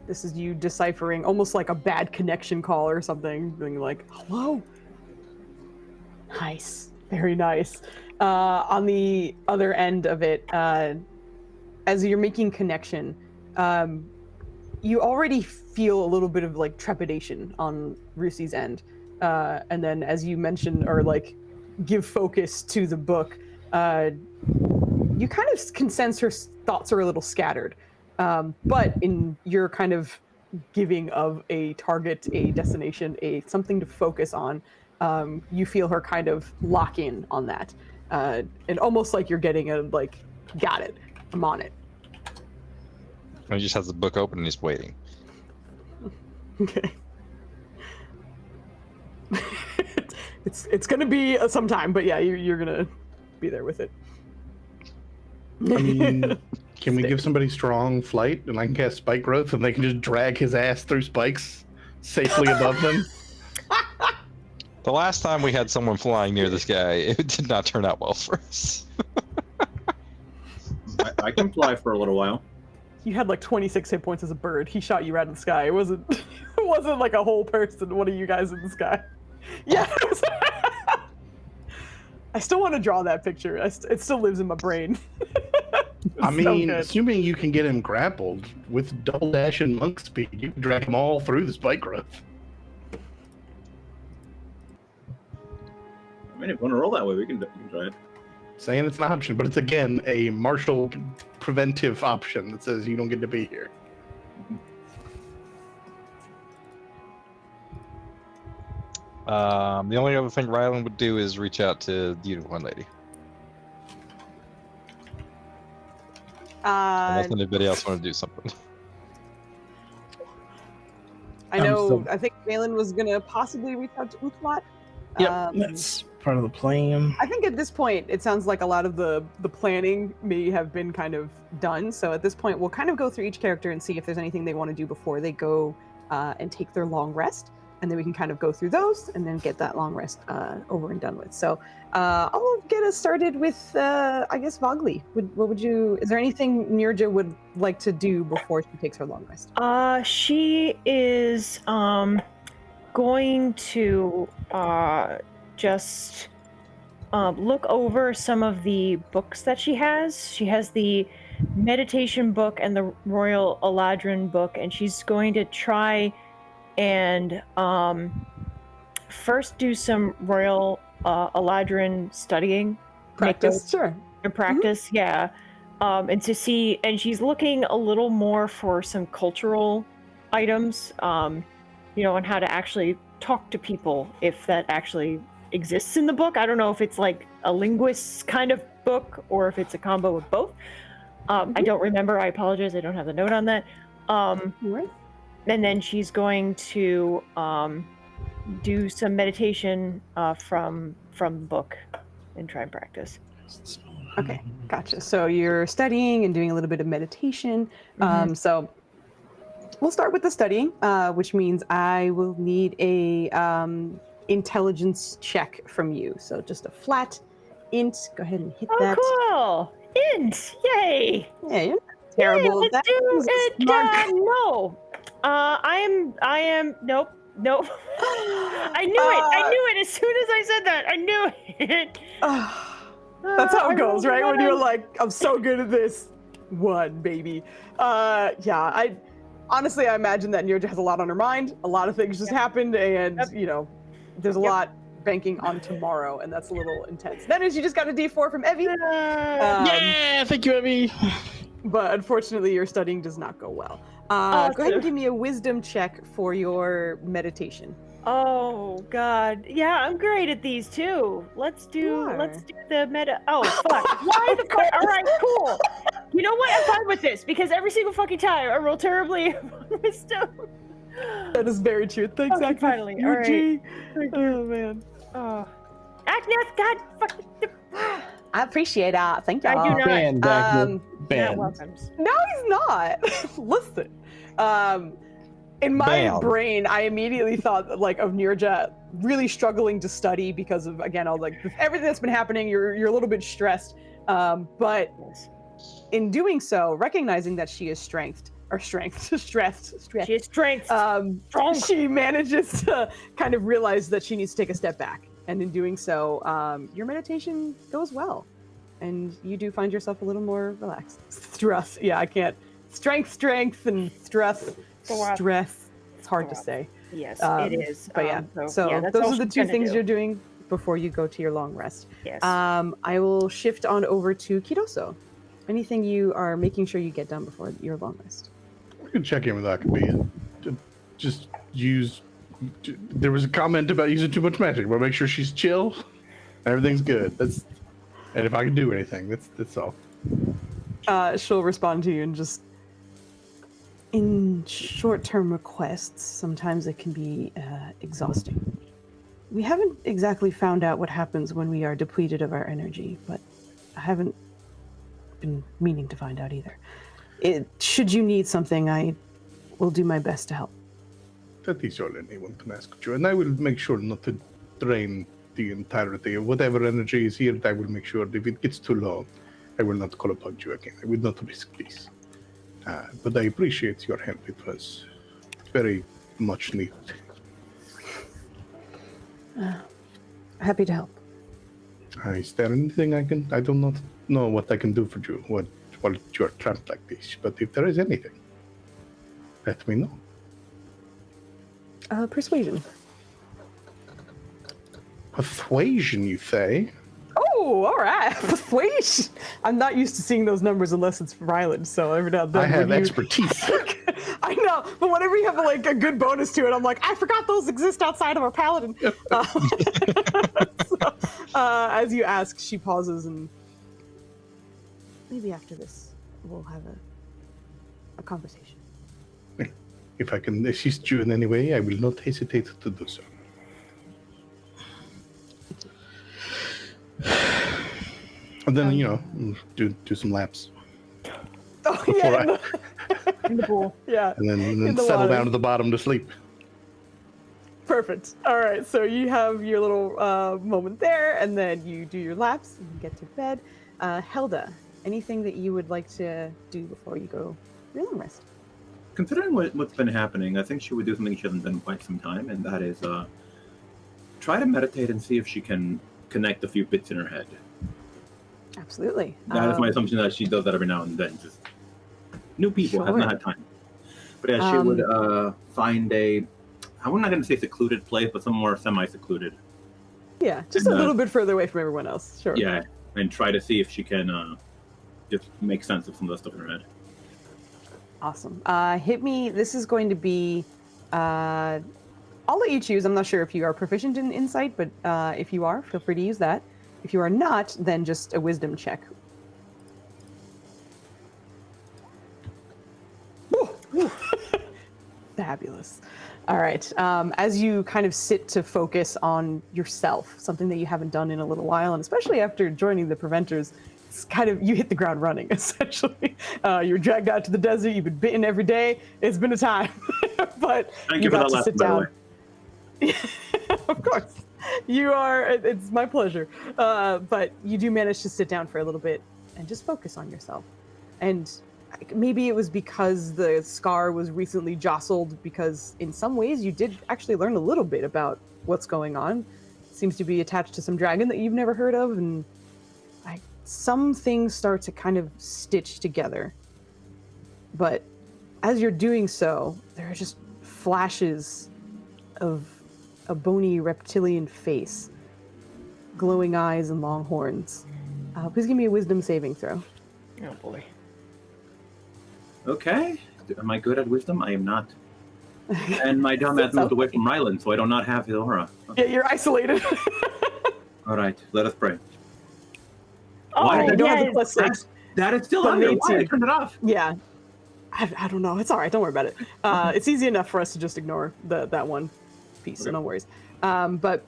This is you deciphering almost like a bad connection call or something, being like, "Hello." Nice, very nice. On the other end of it, as you're making connection, you already feel a little bit of like trepidation on Rusi's end, and then as you mention or like give focus to the book, you kind of can sense her thoughts are a little scattered, but in your kind of giving of a target, a destination, something to focus on, you feel her kind of lock in on that, and almost like you're getting a like, got it, I'm on it. And he just has the book open and he's waiting. Okay. it's gonna be some time, but yeah, you're gonna be there with it. I mean, Can we give somebody strong flight and I can cast spike growth and they can just drag his ass through spikes safely above them? The last time we had someone flying near this guy, it did not turn out well for us. I can fly for a little while. You had like 26 hit points as a bird. He shot you right in the sky. It wasn't. It wasn't like a whole person. One of you guys in the sky. Yeah. It was, I still want to draw that picture. It still lives in my brain. I mean, assuming you can get him grappled with double dash and monk speed, you can drag him all through the spike growth. I mean, if you want to roll that way, we can try it. Saying it's an option, but it's again a martial preventive option that says you don't get to be here. The only other thing Rylan would do is reach out to the unicorn lady. Unless anybody else want to do something. I know. I think Valen was gonna possibly reach out to Uthmat. Yep, that's part of the plan. I think at this point, it sounds like a lot of the planning may have been kind of done. So at this point, we'll kind of go through each character and see if there's anything they want to do before they go and take their long rest. And then we can kind of go through those and then get that long rest over and done with. So I'll get us started with, I guess, Vogli. Is there anything Nirja would like to do before she takes her long rest? She is going to just look over some of the books that she has. She has the meditation book and the Royal Eladrin book, and she's going to try and first do some Royal Eladrin studying. Practice, sure. And practice, yeah. And to see, and she's looking a little more for some cultural items, on how to actually talk to people, if that actually exists in the book. I don't know if it's like a linguist kind of book or if it's a combo of both. I don't remember. I apologize. I don't have the note on that. And then she's going to do some meditation from the book and try and practice. Okay, gotcha. So you're studying and doing a little bit of meditation. So we'll start with the studying, which means I will need a intelligence check from you. So just a flat int. Go ahead and hit that. Oh, cool! Int! Yay! Yeah, you're not terrible. Yay, let's do it. No. I am. Nope. I knew it as soon as I said that. I knew it. That's how it goes, right? When you're like, I'm so good at this. One, baby. I honestly, I imagine that Nirja has a lot on her mind. A lot of things just happened, and there's a lot banking on tomorrow, and that's a little intense. That is, you just got a D4 from Evie. Yeah, thank you, Evie. But unfortunately, your studying does not go well. Go ahead and give me a wisdom check for your meditation. Oh God, yeah, I'm great at these too. Let's do the meta. Oh fuck! Why the fuck? All right, cool. You know what? I'm fine with this because every single fucking time I roll terribly on wisdom. That is very true. Thanks, okay, Agnes. finally. All right. Oh man. Oh, Agnes, God, fuck. I appreciate that. Thank you. I do not. Banned, Agnes. Banned. No, he's not. Listen. In my brain, I immediately thought of Nirja really struggling to study because of, again, everything that's been happening. You're a little bit stressed, but in doing so, recognizing that she is stressed. She is strength. She manages to kind of realize that she needs to take a step back, and in doing so, your meditation goes well, and you do find yourself a little more relaxed. Stress, yeah, I can't. Strength, and stress. Stress. It's hard to say. Yes, it is. But yeah, those are the two things you're doing before you go to your long rest. Yes. I will shift on over to Kidoso. Anything you are making sure you get done before your long rest? We can check in with Akabia. Just use. There was a comment about using too much magic. We'll make sure she's chill. Everything's good. And if I can do anything, that's all. She'll respond to you and just. In short-term requests, sometimes it can be exhausting. We haven't exactly found out what happens when we are depleted of our energy, but I haven't been meaning to find out either. Should you need something, I will do my best to help. That is all anyone can ask you, and I will make sure not to drain the entirety of whatever energy is here. I will make sure that if it gets too low, I will not call upon you again. I will not risk this. But I appreciate your help. It was very much needed. Happy to help. Is there anything I do not know what I can do for you while you are trapped like this, but if there is anything, let me know. Persuasion. Persuasion, you say? Oh, all right. Persuasion. I'm not used to seeing those numbers unless it's Ryland, so every now and then I have expertise. I know, but whenever you have like a good bonus to it, I'm like, I forgot those exist outside of our paladin. As you ask, she pauses, and maybe after this, we'll have a conversation. If I can assist you in any way, I will not hesitate to do so. And then, do some laps. Oh, yeah. In the pool. Yeah. And then settle down to the bottom to sleep. Perfect. All right. So you have your little moment there, and then you do your laps and you get to bed. Helda, anything that you would like to do before you go your long rest? Considering what's been happening, I think she would do something she hasn't done in quite some time, and that is try to meditate and see if she can connect a few bits in her head. Absolutely. That is my assumption, that she does that every now and then. Just new people have not had time. But she would find I'm not going to say secluded place, but somewhere semi-secluded. Yeah, just a little bit further away from everyone else. Sure. Yeah, and try to see if she can just make sense of some of the stuff in her head. Awesome. Hit me. This is going to be. I'll let you choose. I'm not sure if you are proficient in insight, but if you are, feel free to use that. If you are not, then just a wisdom check. Fabulous. All right. As you kind of sit to focus on yourself, something that you haven't done in a little while, and especially after joining the Preventers, it's kind of, you hit the ground running, essentially. You're dragged out to the desert. You've been bitten every day. It's been a time. But Thank you for got that to sit lesson, down. Of course. You are, it's my pleasure. But you do manage to sit down for a little bit and just focus on yourself. And maybe it was because the scar was recently jostled, because in some ways you did actually learn a little bit about what's going on. It seems to be attached to some dragon that you've never heard of, and some things start to kind of stitch together. But as you're doing so, there are just flashes of a bony reptilian face, glowing eyes and long horns. Please give me a wisdom saving throw. Oh boy. Okay. Am I good at wisdom? I am not. And my dumbass moved away from Ryland, so I do not have his aura. Yeah, you're isolated. All right, let us pray. Oh, you don't have the plus 6. That is still on there. Why? I turned it off. Yeah. I don't know. It's all right. Don't worry about it. It's easy enough for us to just ignore that one piece, so no worries. But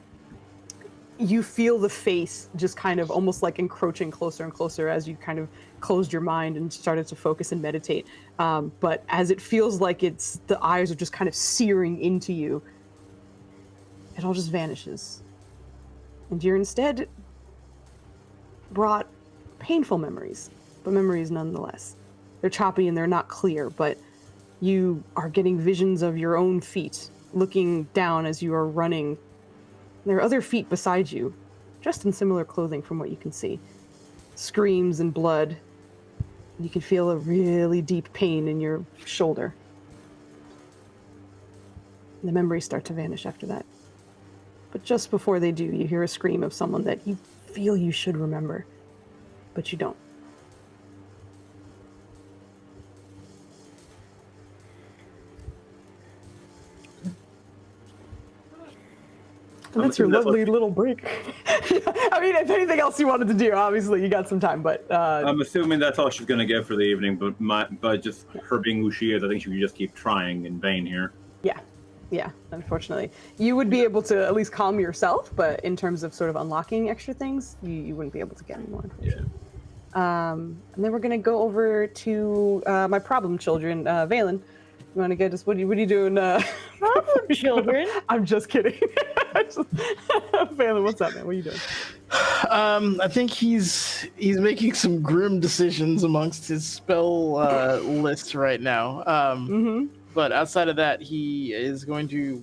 you feel the face just kind of almost like encroaching closer and closer as you kind of closed your mind and started to focus and meditate. But as it feels like the eyes are just kind of searing into you, it all just vanishes. And you're instead brought painful memories, but memories nonetheless. They're choppy and they're not clear, but you are getting visions of your own feet looking down as you are running. There are other feet beside you, dressed in similar clothing from what you can see. Screams and blood. You can feel a really deep pain in your shoulder. The memories start to vanish after that. But just before they do, you hear a scream of someone that you feel you should remember, but you don't. And that's your lovely little break. I mean, if anything else you wanted to do, obviously you got some time, but... I'm assuming that's all she's going to get for the evening, but just her being who she is, I think she would just keep trying in vain here. Yeah, unfortunately. You would be able to at least calm yourself, but in terms of sort of unlocking extra things, you wouldn't be able to get any more, unfortunately. And then we're gonna go over to my problem children, Valen. You want to get us? What are you doing? Problem children. I'm just kidding. Valen, what's up, man? What are you doing? I think he's making some grim decisions amongst his spell list right now. But outside of that, he is going to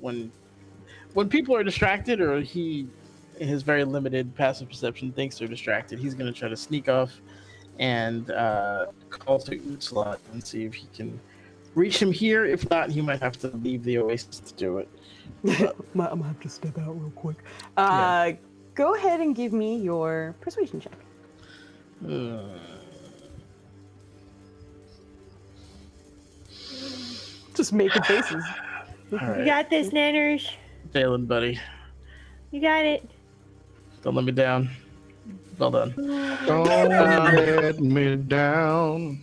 when people are distracted or his very limited passive perception thinks they're distracted, he's going to try to sneak off and call to Utslat and see if he can reach him here. If not, he might have to leave the oasis to do it. I'm gonna have to step out real quick. Go ahead and give me your persuasion check. Just making faces. Right. You got this, Nanners. Valen, buddy. You got it. Don't let me down. Well done. Don't let me down.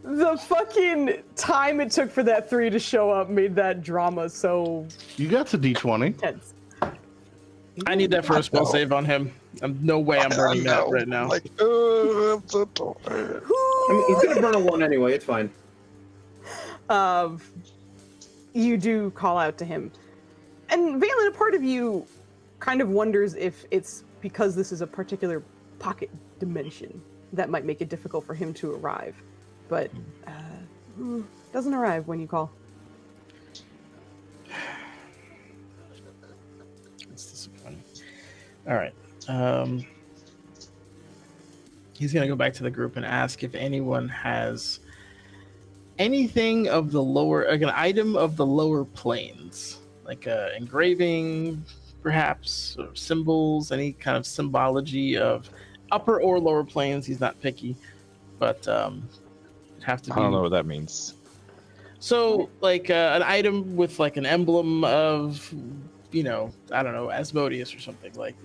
The fucking time it took for that 3 to show up made that drama so You got the D20. tense. I need that for a spell save on him. No way I'm burning that right now. Like, I'm so tired. I mean, he's gonna burn a 1 anyway. It's fine. You do call out to him. And Valen, a part of you kind of wonders if it's because this is a particular pocket dimension that might make it difficult for him to arrive. But doesn't arrive when you call. It's disappointing. All right. He's going to go back to the group and ask if anyone has anything of the lower, like an item of the lower planes, like engraving, perhaps, or symbols, any kind of symbology of upper or lower planes. He's not picky, but it'd have to be. I don't know what that means. So, like an item with like an emblem of, I don't know, Asmodeus or something like,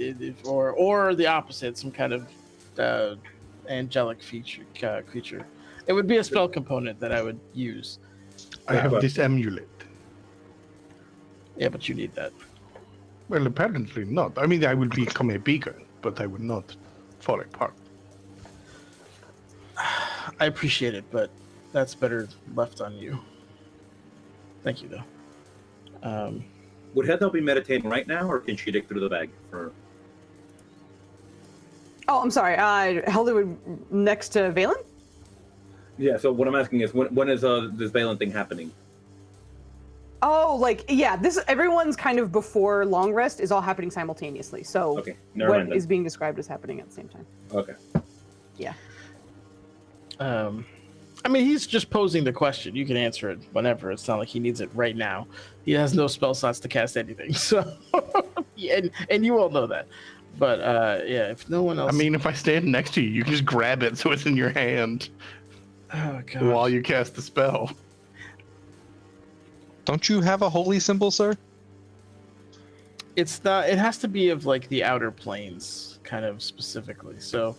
or the opposite, some kind of angelic creature. It would be a spell component that I would use. I have this amulet. Yeah, but you need that. Well, apparently not. I mean, I will become a beacon, but I will not fall apart. I appreciate it, but that's better left on you. Thank you, though. Would Heather be meditating right now, or can she dig through the bag? Oh, I'm sorry. Helder next to Valen? Yeah. So what I'm asking is, when is this Valen thing happening? Oh, everyone's kind of before long rest is all happening simultaneously. So Okay. Never mind then. is being described as happening at the same time. Okay. Yeah. I mean, he's just posing the question. You can answer it whenever. It's not like he needs it right now. He has no spell slots to cast anything. So, and you all know that. But yeah, if no one else. I mean, if I stand next to you, you can just grab it so it's in your hand Oh god. while you cast the spell. Don't you have a holy symbol, sir? It's not. It has to be of like the outer planes, kind of specifically. So,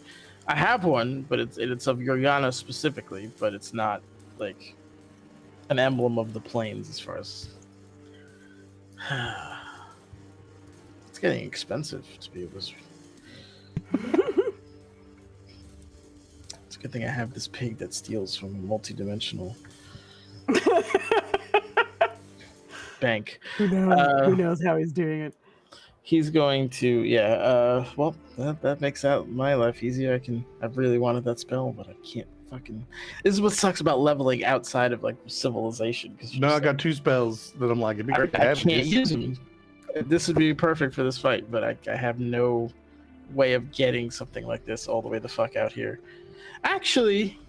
I have one, but it's of Yorgana specifically, but it's not like an emblem of the planes as far as. It's getting expensive to be a wizard. It's a good thing I have this pig that steals from a multi-dimensional bank. Who knows? Who knows how he's doing it? He's going to, well, that makes out my life easier. I've really wanted that spell, but I can't fucking. This is what sucks about leveling outside of like civilization. Because No, I got 2 spells that I'm like, it'd be great to I have can't this. use them. This would be perfect for this fight, but I have no way of getting something like this all the way the fuck out here. Actually,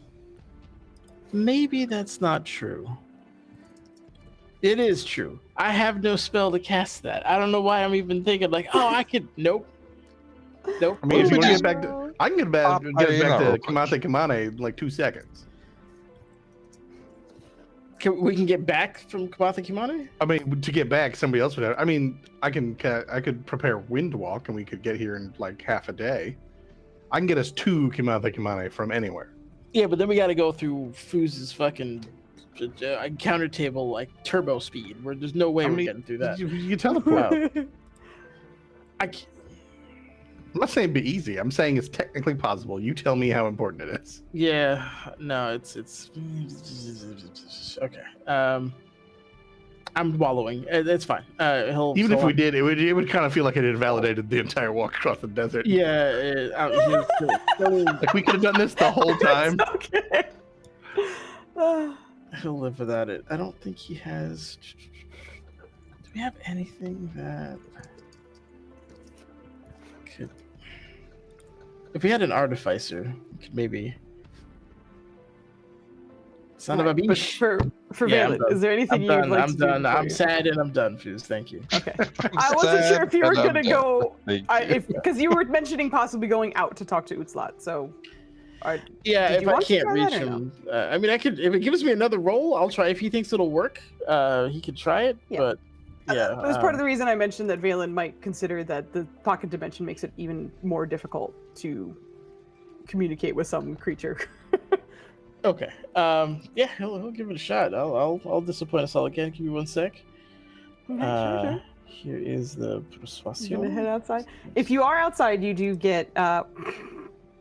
maybe that's not true. It is true. I have no spell to cast that. I don't know why I'm even thinking like, oh, I could. Nope. I mean, if you want to just- get back to, I can get back to Kamate Kamane in like 2 seconds. We can get back from Kamatha Kimane? I mean, to get back, somebody else would have. I mean, I could prepare Windwalk, and we could get here in like half a day. I can get us to Kamate Kamane from anywhere. Yeah, but then we got to go through Fooz's fucking counter table like turbo speed, where there's no way we're getting through that. You teleport. Wow. I'm not saying be easy. I'm saying it's technically possible. You tell me how important it is. Yeah, no, it's okay. I'm wallowing. It's fine. Even if we did, it would kind of feel like it invalidated the entire walk across the desert. Yeah, Like we could have done this the whole time. Okay. he'll live without it. I don't think he has. Do we have anything that could? If we had an artificer, we could maybe. Son of a But bitch. for Yeah, I'm Valen, done. is there anything you'd like I'm to do? done. before I'm you- sad and I'm done, Foos. Thank you. Okay. I wasn't sure if you were gonna go, Thank you. because you were mentioning possibly going out to talk to Utslat. So, Yeah, Did if you I want to can't try reach that or him, I mean, I could. If it gives me another roll, I'll try. If he thinks it'll work, he could try it. Yeah. But yeah, that was part of the reason I mentioned that Valen might consider that the pocket dimension makes it even more difficult to communicate with some creature. Okay. Yeah, he'll give it a shot. I'll disappoint us all again. Give me 1 sec. Okay, sure. Here is the You're persuasion. gonna head outside. If you are outside, you do get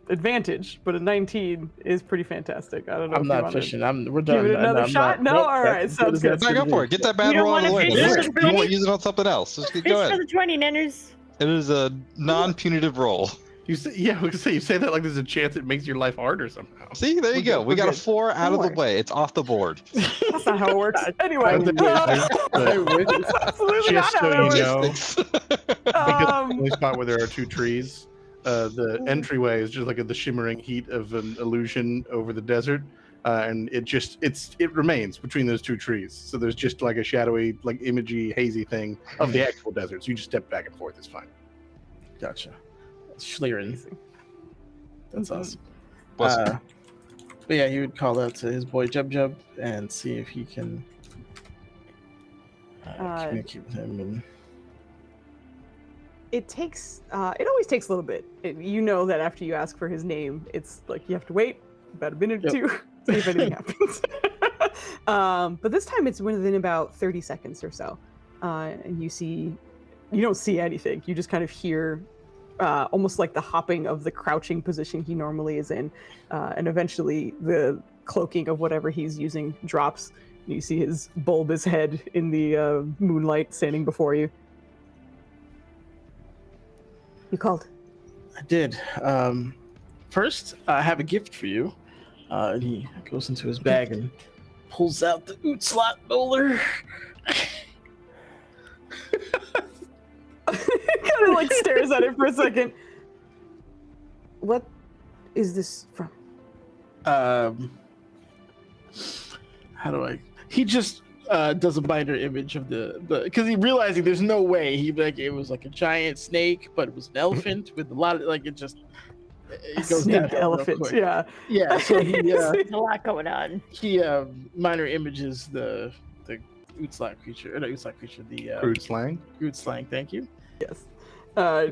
advantage, but a 19 is pretty fantastic. I don't know. I'm if you not wanna fishing. We're done. Give it another I'm shot? not- No? nope, All that's right, as sounds good as good. that's Go gonna for be. it. Get that You bad don't roll out of the wanna way. fish Go for ahead. the You want 20? to use it on something else? Just Fish go for ahead. the 20, Nenners. It is a non-punitive roll. You say, yeah, we say you say that like there's a chance it makes your life harder somehow. See, there you go. We we're got a good. 4 out of the worry. way. It's off the board. That's not how it works. Anyway, I wish. that's absolutely Just not how so it you works. know, because the Um, only spot where there are 2 trees, the entryway is just like the shimmering heat of an illusion over the desert, and it remains between those 2 trees. So there's just like a shadowy, like imagey, hazy thing of the actual desert. So you just step back and forth. It's fine. Gotcha. Schlieren. That's awesome. Bless you. But yeah, he would call out to his boy Jub Jub and see if he can communicate with him. And it always takes a little bit. You know that after you ask for his name, it's like you have to wait about a minute or two, see if anything happens. But this time it's within about 30 seconds or so. And you don't see anything. You just kind of hear almost like the hopping of the crouching position he normally is in. And eventually the cloaking of whatever he's using drops. You see his bulbous head in the moonlight standing before you. You called. I did. First, I have a gift for you. And he goes into his bag and pulls out the Utslat bowler. Kind of like stares at it for a second. What is this from? How do I? He just does a binder image of the because he realizing there's no way it was like a giant snake, but it was an elephant with a lot of it goes Snake down real elephant. quick. Yeah. So he There's a lot going on. he minor images the Utslat creature, or not Utslat creature, the Crude slang. Groot slang. Thank you. Yes.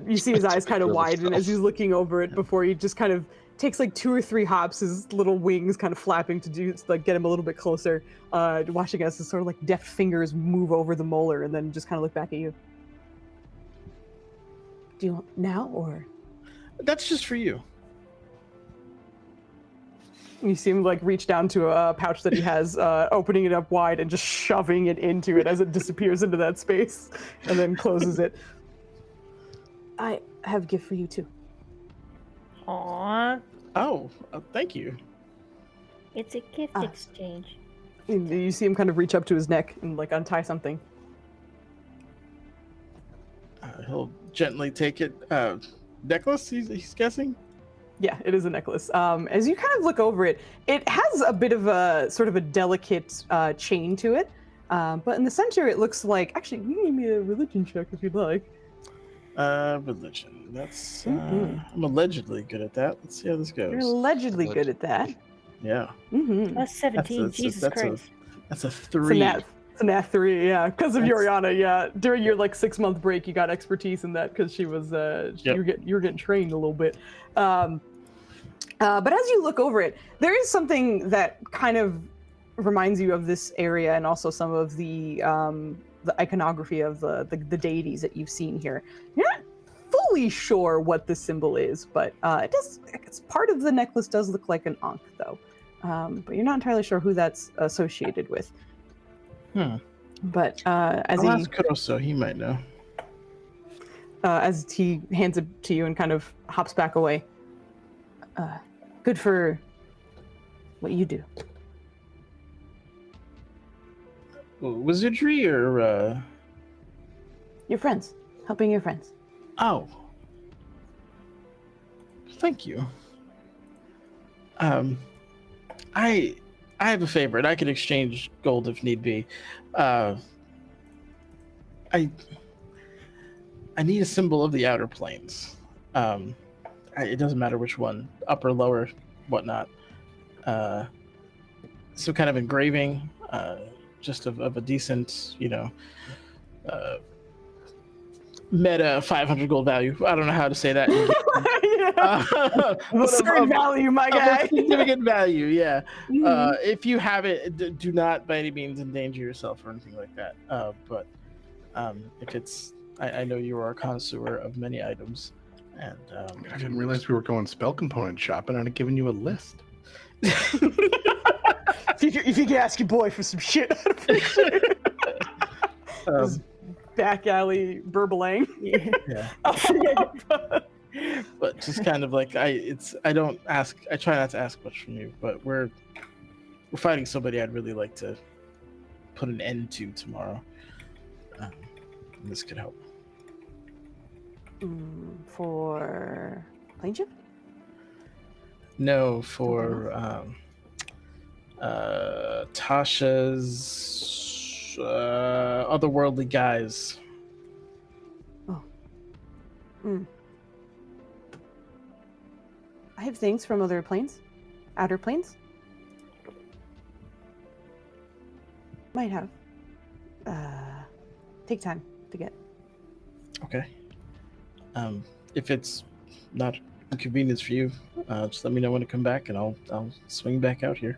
You see his eyes kind of widen as he's looking over it before he just kind of takes like 2 or 3 hops, his little wings kind of flapping to get him a little bit closer, watching as his sort of like deft fingers move over the molar and then just kind of look back at you. Do you want now or? That's just for you. You see him like reach down to a pouch that he has, opening it up wide and just shoving it into it as it disappears into that space and then closes it. I have a gift for you too. Aww. Oh, thank you. It's a gift exchange. And you see him kind of reach up to his neck and like untie something. He'll gently take it. Necklace, he's guessing? Yeah, it is a necklace. As you kind of look over it, it has a bit of a sort of a delicate chain to it. But in the center, it looks like, actually, you can give me a religion check if you'd like. Religion. That's, I'm allegedly good at that. Let's see how this goes. You're allegedly good at that. Yeah. Mm-hmm. That's 17. Jesus Christ. That's a 3. It's a nat 3, yeah. Because of Yoriana, yeah. During your like 6-month break, you got expertise in that because she was, you were getting trained a little bit. But as you look over it, there is something that kind of reminds you of this area and also some of the iconography of the deities that you've seen here. You're not fully sure what the symbol is, but it's part of the necklace does look like an ankh, though. But you're not entirely sure who that's associated with. But as I'll ask Kuroso, he might know. As he hands it to you and kind of hops back away. Good for what you do. Wizardry or Your friends. Helping your friends. Oh. Thank you. I have a favorite. I could exchange gold if need be. I need a symbol of the outer planes. It doesn't matter which one, upper, lower, whatnot. Some kind of engraving, just of a decent, meta 500 gold value. I don't know how to say that. Certain value, my guy. Significant value, yeah. If you have it, do not by any means endanger yourself or anything like that. But if it's, I know you are a connoisseur of many items, and I didn't realize we were going spell component shopping. I'd have given you a list. If you could ask your boy for some shit, I'd appreciate it. Back alley burbling. Yeah. But just kind of like I try not to ask much from you, but we're fighting somebody I'd really like to put an end to tomorrow. And this could help. For plane ship? No, for Tasha's otherworldly guys. Oh. I have things from other planes. Outer planes. Might have. Take time to get. Okay. If it's not inconvenience for you, just let me know when to come back, and I'll swing back out here.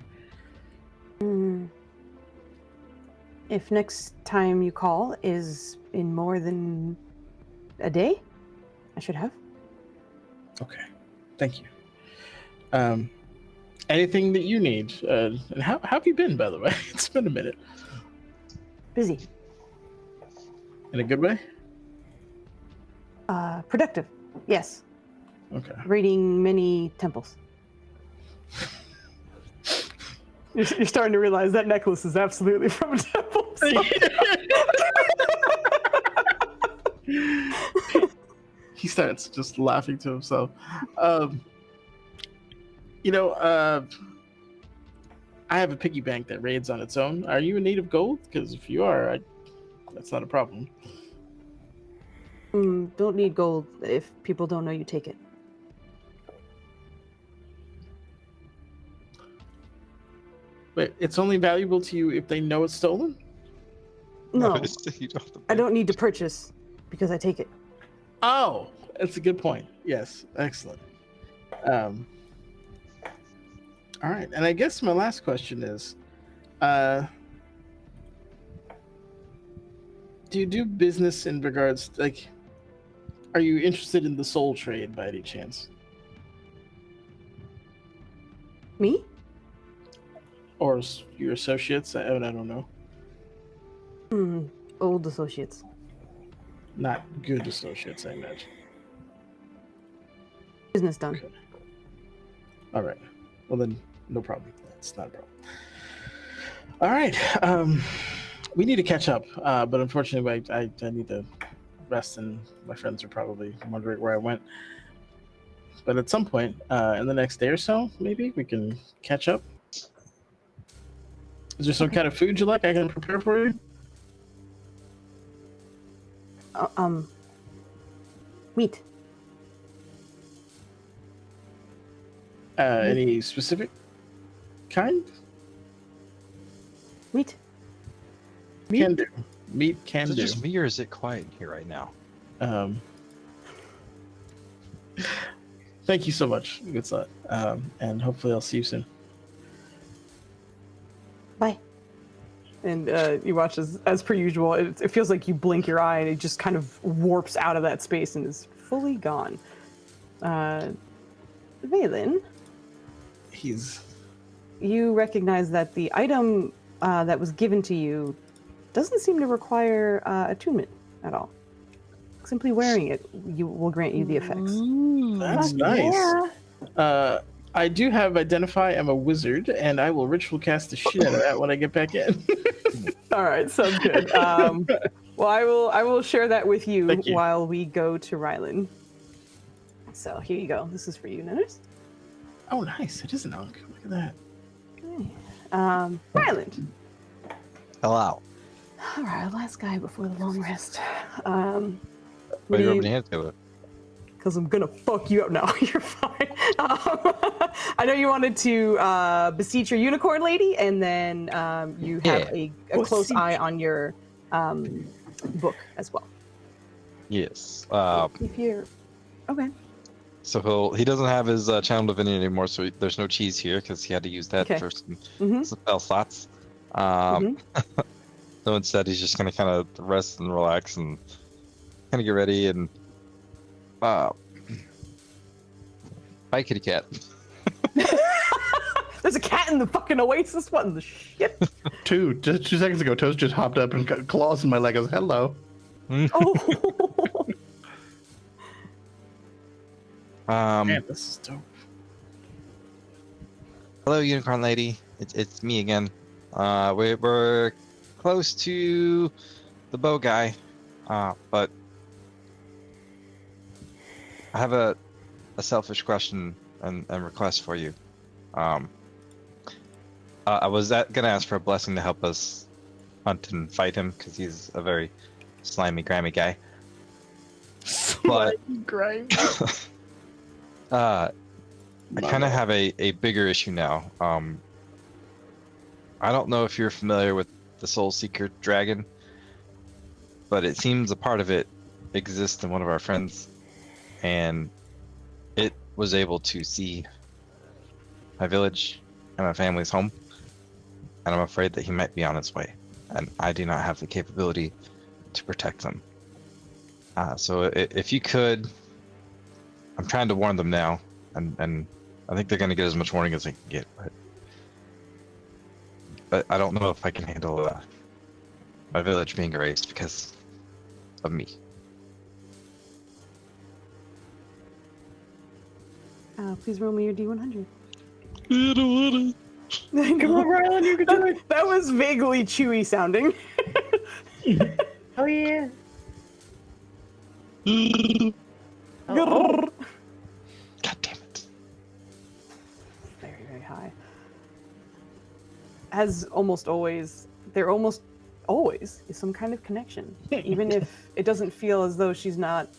If next time you call is in more than a day, I should have. Okay. Thank you. Anything that you need? And how have you been, by the way? It's been a minute. Busy. In a good way? Productive. Yes. Okay. Raiding many temples. You're starting to realize that necklace is absolutely from a temple. He starts just laughing to himself. I have a piggy bank that raids on its own. Are you in need of gold? Because if you are, that's not a problem. Don't need gold. If people don't know you take it. Wait, it's only valuable to you if they know it's stolen? No, I don't need to purchase because I take it. Oh, that's a good point. Yes, excellent. All right, and I guess my last question is, do you do business in regards, like, are you interested in the soul trade by any chance? Me? Or your associates? I don't know. Old associates. Not good associates, I imagine. Business done. Okay. All right. Well then, no problem. That's not a problem. All right. We need to catch up, but unfortunately, I need to rest, and my friends are probably wondering where I went. But at some point, in the next day or so, maybe we can catch up. Is there some kind of food you like I can prepare for you? Meat. Any specific kind? Meat. Can do. Meat can Is it do. just me or is it quiet here right now? Thank you so much, good slut. And hopefully I'll see you soon. Bye. And you watch as per usual, it feels like you blink your eye and it just kind of warps out of that space and is fully gone. Valen, you recognize that the item that was given to you doesn't seem to require attunement at all. Simply wearing it will grant you the effects. That's nice. I do have Identify. I'm a wizard, and I will ritual cast the shit out of that when I get back in. All right, sounds good. Well, I will share that with you while we go to Rylan. So here you go. This is for you, Niners. Oh, nice. It is an Ankh. Look at that. Ryland. Hello. All right, last guy before the long rest. What are you rubbing your hands together? Because I'm gonna fuck you up now. You're fine. I know you wanted to beseech your unicorn lady, and then you have a close eye on your book as well. Yes. If you're okay. So he doesn't have his channel divinity anymore, so there's no cheese here because he had to use that for some spell slots. So instead, he's just gonna kind of rest and relax and kind of get ready and bye, kitty cat. There's a cat in the fucking oasis. What in the shit? Just 2 seconds ago, Toast just hopped up and got claws in my leg. I was hello. Oh. Man, this is dope. Hello, unicorn lady. It's me again. We're close to the bow guy, but I have a selfish question and request for you. I was gonna ask for a blessing to help us hunt and fight him because he's a very slimy, grimy guy. But grimy. I kind of have a bigger issue now. I don't know if you're familiar with the Soul Seeker dragon, but it seems a part of it exists in one of our friends, and it was able to see my village and my family's home, and I'm afraid that he might be on his way, and I do not have the capability to protect them. So if you could, I'm trying to warn them now, and I think they're going to get as much warning as they can get, but I don't know if I can handle my village being erased because of me. Please roll me your D100. Come on, Rylan, you can do it. That was vaguely Chewy sounding. Oh yeah. God damn it. Very, very high. As almost always, there almost always is some kind of connection. Even if it doesn't feel as though she's not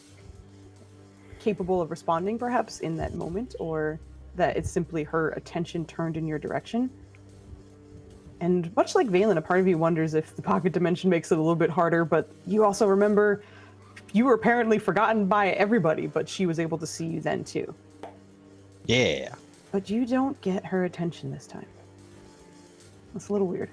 capable of responding perhaps in that moment, or that it's simply her attention turned in your direction. And much like Valen, a part of you wonders if the pocket dimension makes it a little bit harder, but you also remember you were apparently forgotten by everybody, but she was able to see you then too. Yeah. But you don't get her attention this time. That's a little weird.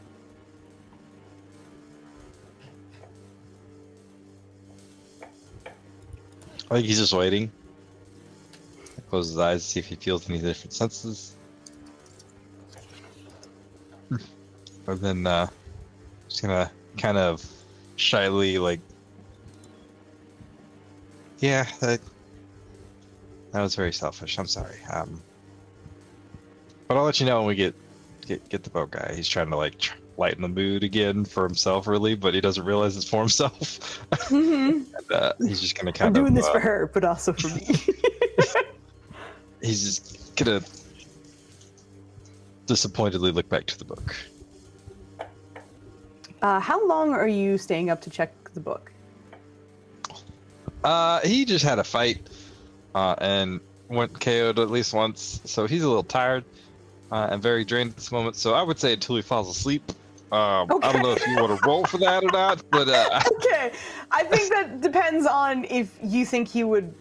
I think he's just waiting. Close his eyes, see if he feels any different senses. And then just gonna kind of shyly yeah, that was very selfish. I'm sorry. But I'll let you know when we get the boat guy. He's trying to lighten the mood again for himself, really, but he doesn't realize it's for himself. And, he's just gonna kind I'm doing this for her, but also for me. He's just gonna disappointedly look back to the book. How long are you staying up to check the book? He just had a fight and went KO'd at least once, so he's a little tired and very drained at this moment. So I would say until he falls asleep. Okay. I don't know if you want to roll for that or not, but okay. I think that depends on if you think he would,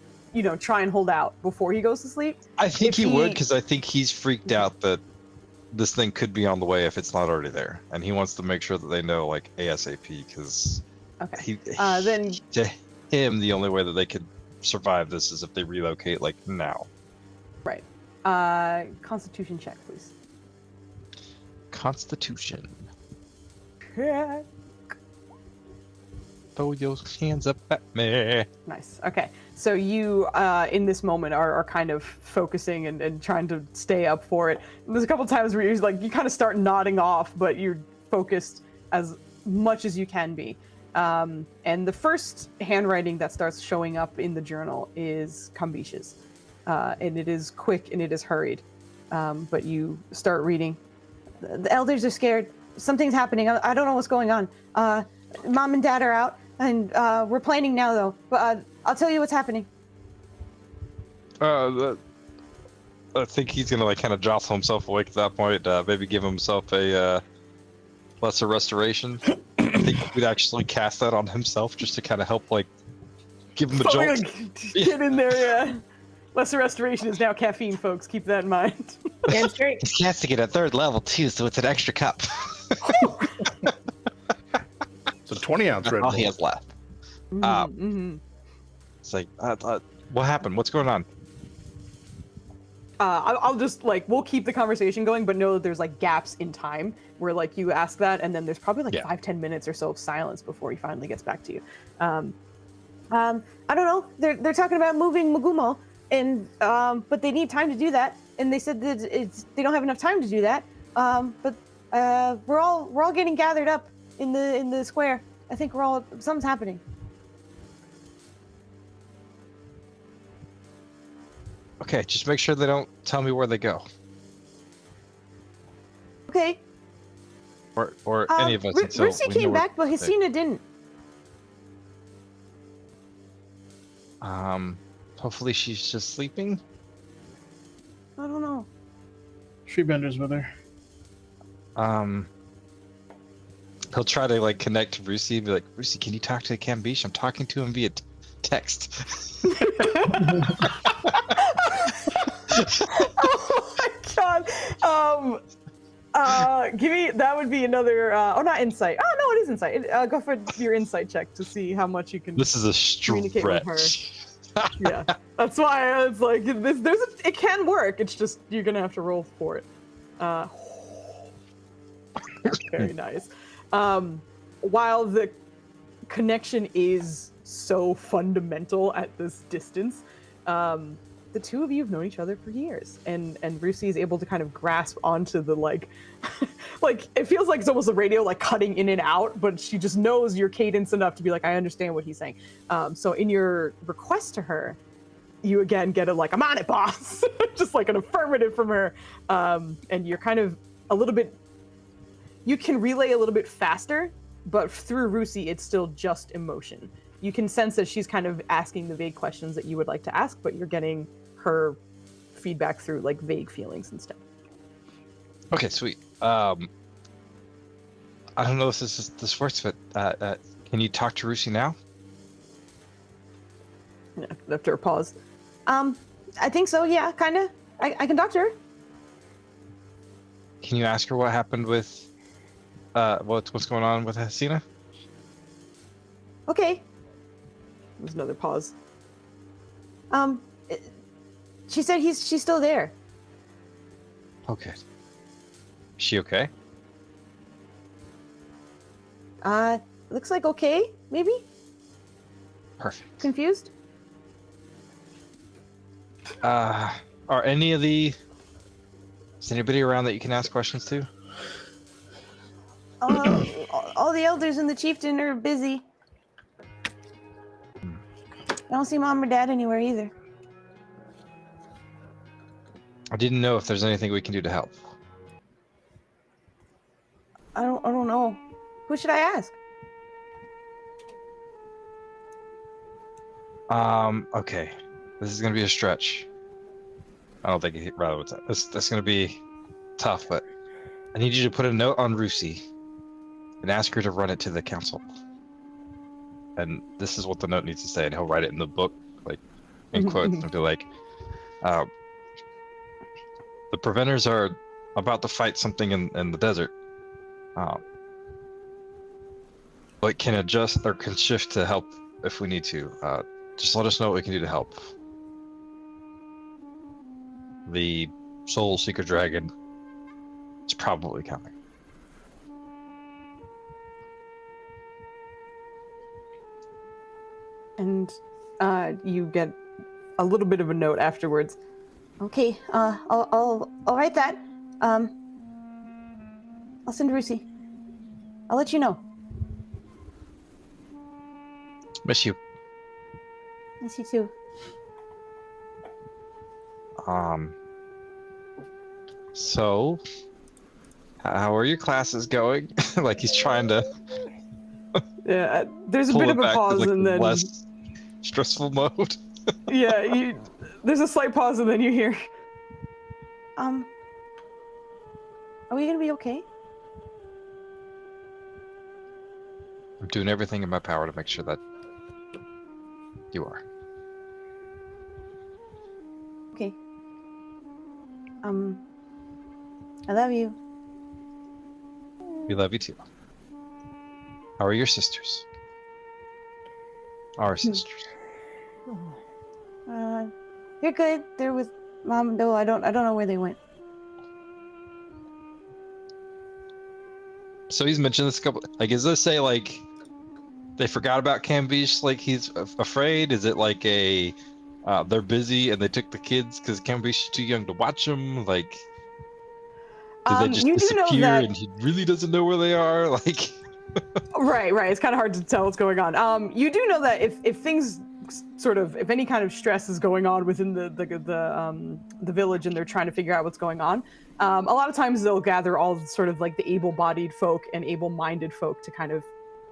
try and hold out before he goes to sleep. I think he would, because I think he's freaked out that this thing could be on the way if it's not already there, and he wants to make sure that they know ASAP, because okay. then to him the only way that they could survive this is if they relocate like now. Right. Constitution check, please. Constitution. Yeah. Throw your hands up at me. Nice. Okay. So you, in this moment, are kind of focusing and trying to stay up for it. There's a couple times where you're like, you kind of start nodding off, but you're focused as much as you can be. And the first handwriting that starts showing up in the journal is Kambish's. And it is quick and it is hurried. But you start reading. The elders are scared. Something's happening. I don't know what's going on. Mom and Dad are out. And we're planning now, though. But I'll tell you what's happening. I think he's gonna like kind of jostle himself awake at that point. Maybe give himself a lesser restoration. I think we'd actually cast that on himself just to kind of help, like, give him a jolt. Get in there, yeah. Lesser restoration is now caffeine, folks. Keep that in mind. Damn straight. He's casting it at 3rd level too, so it's an extra cup. It's a 20-ounce Red All Bull. he has left. It's like, what happened? What's going on? I'll just, like, we'll keep the conversation going, but know that there's, like, gaps in time where, like, you ask that, and then there's probably, like, 5-10 minutes or so of silence before he finally gets back to you. I don't know. They're talking about moving Magumo, and but they need time to do that, and they said that they don't have enough time to do that. But we're all getting gathered up in the square. I think something's happening. Okay, just make sure they don't tell me where they go. Okay. Or any of us. Rusi came back, but Hasina didn't. Hopefully she's just sleeping. I don't know. Treebender's with her. He'll try to like connect to Rusi and be like, Rusi, can you talk to Kambish? I'm talking to him via text. Oh my god. Give me, that would be another, not insight. Oh no, it is insight. Go for your insight check to see how much you can This is a communicate with her. Yeah, that's why it's like, it can work. It's just, you're gonna have to roll for it. Very nice. While the connection is so fundamental at this distance, the two of you have known each other for years, and Rusi is able to kind of grasp onto the like it feels like it's almost a radio like cutting in and out, but she just knows your cadence enough to be like, I understand what he's saying. So in your request to her, you again get a like, I'm on it, boss, just like an affirmative from her, and you're kind of a little bit. You can relay a little bit faster, but through Rusi, it's still just emotion. You can sense that she's kind of asking the vague questions that you would like to ask, but you're getting her feedback through like vague feelings and stuff. Okay, sweet. I don't know if this works, but can you talk to Rusi now? Yeah, after a pause. I think so, yeah, kind of. I can talk to her. Can you ask her what happened with what's going on with Hasina? Okay. There's another pause. She said she's still there. Okay. Is she okay? Looks like okay, maybe? Perfect. Confused? Are is anybody around that you can ask questions to? All the elders and the chieftain are busy. I don't see Mom or Dad anywhere either. I didn't know if there's anything we can do to help. I don't know. Who should I ask? Okay. This is gonna be a stretch. I don't think he'd rather with that. That's gonna be tough, but I need you to put a note on Rusi and ask her to run it to the council. And this is what the note needs to say, and he'll write it in the book, like in quotes, and be like, the preventers are about to fight something in the desert. But can adjust or can shift to help if we need to. Just let us know what we can do to help. The Soul Seeker Dragon is probably coming. And you get a little bit of a note afterwards. Okay, I'll write that. I'll send Rusi. I'll let you know. Miss you. Miss you too. So, how are your classes going? Like he's trying to Yeah, there's a pull bit it of a back to pause like and the then less stressful mode. yeah, there's a slight pause and then you hear, are we gonna be okay? I'm doing everything in my power to make sure that you are. Okay. I love you. We love you too. How are your sisters? Our sisters. You're good. They're with Mom. No, I don't know where they went. So he's mentioned this a couple. Like, is this say like they forgot about Cambiche? Like he's afraid? Is it like a they're busy and they took the kids because Cambiche is too young to watch them? Like, did they just you do know disappear that and he really doesn't know where they are? Like, right. It's kind of hard to tell what's going on. You do know that if things sort of, if any kind of stress is going on within the village and they're trying to figure out what's going on, a lot of times they'll gather all sort of like the able-bodied folk and able-minded folk to kind of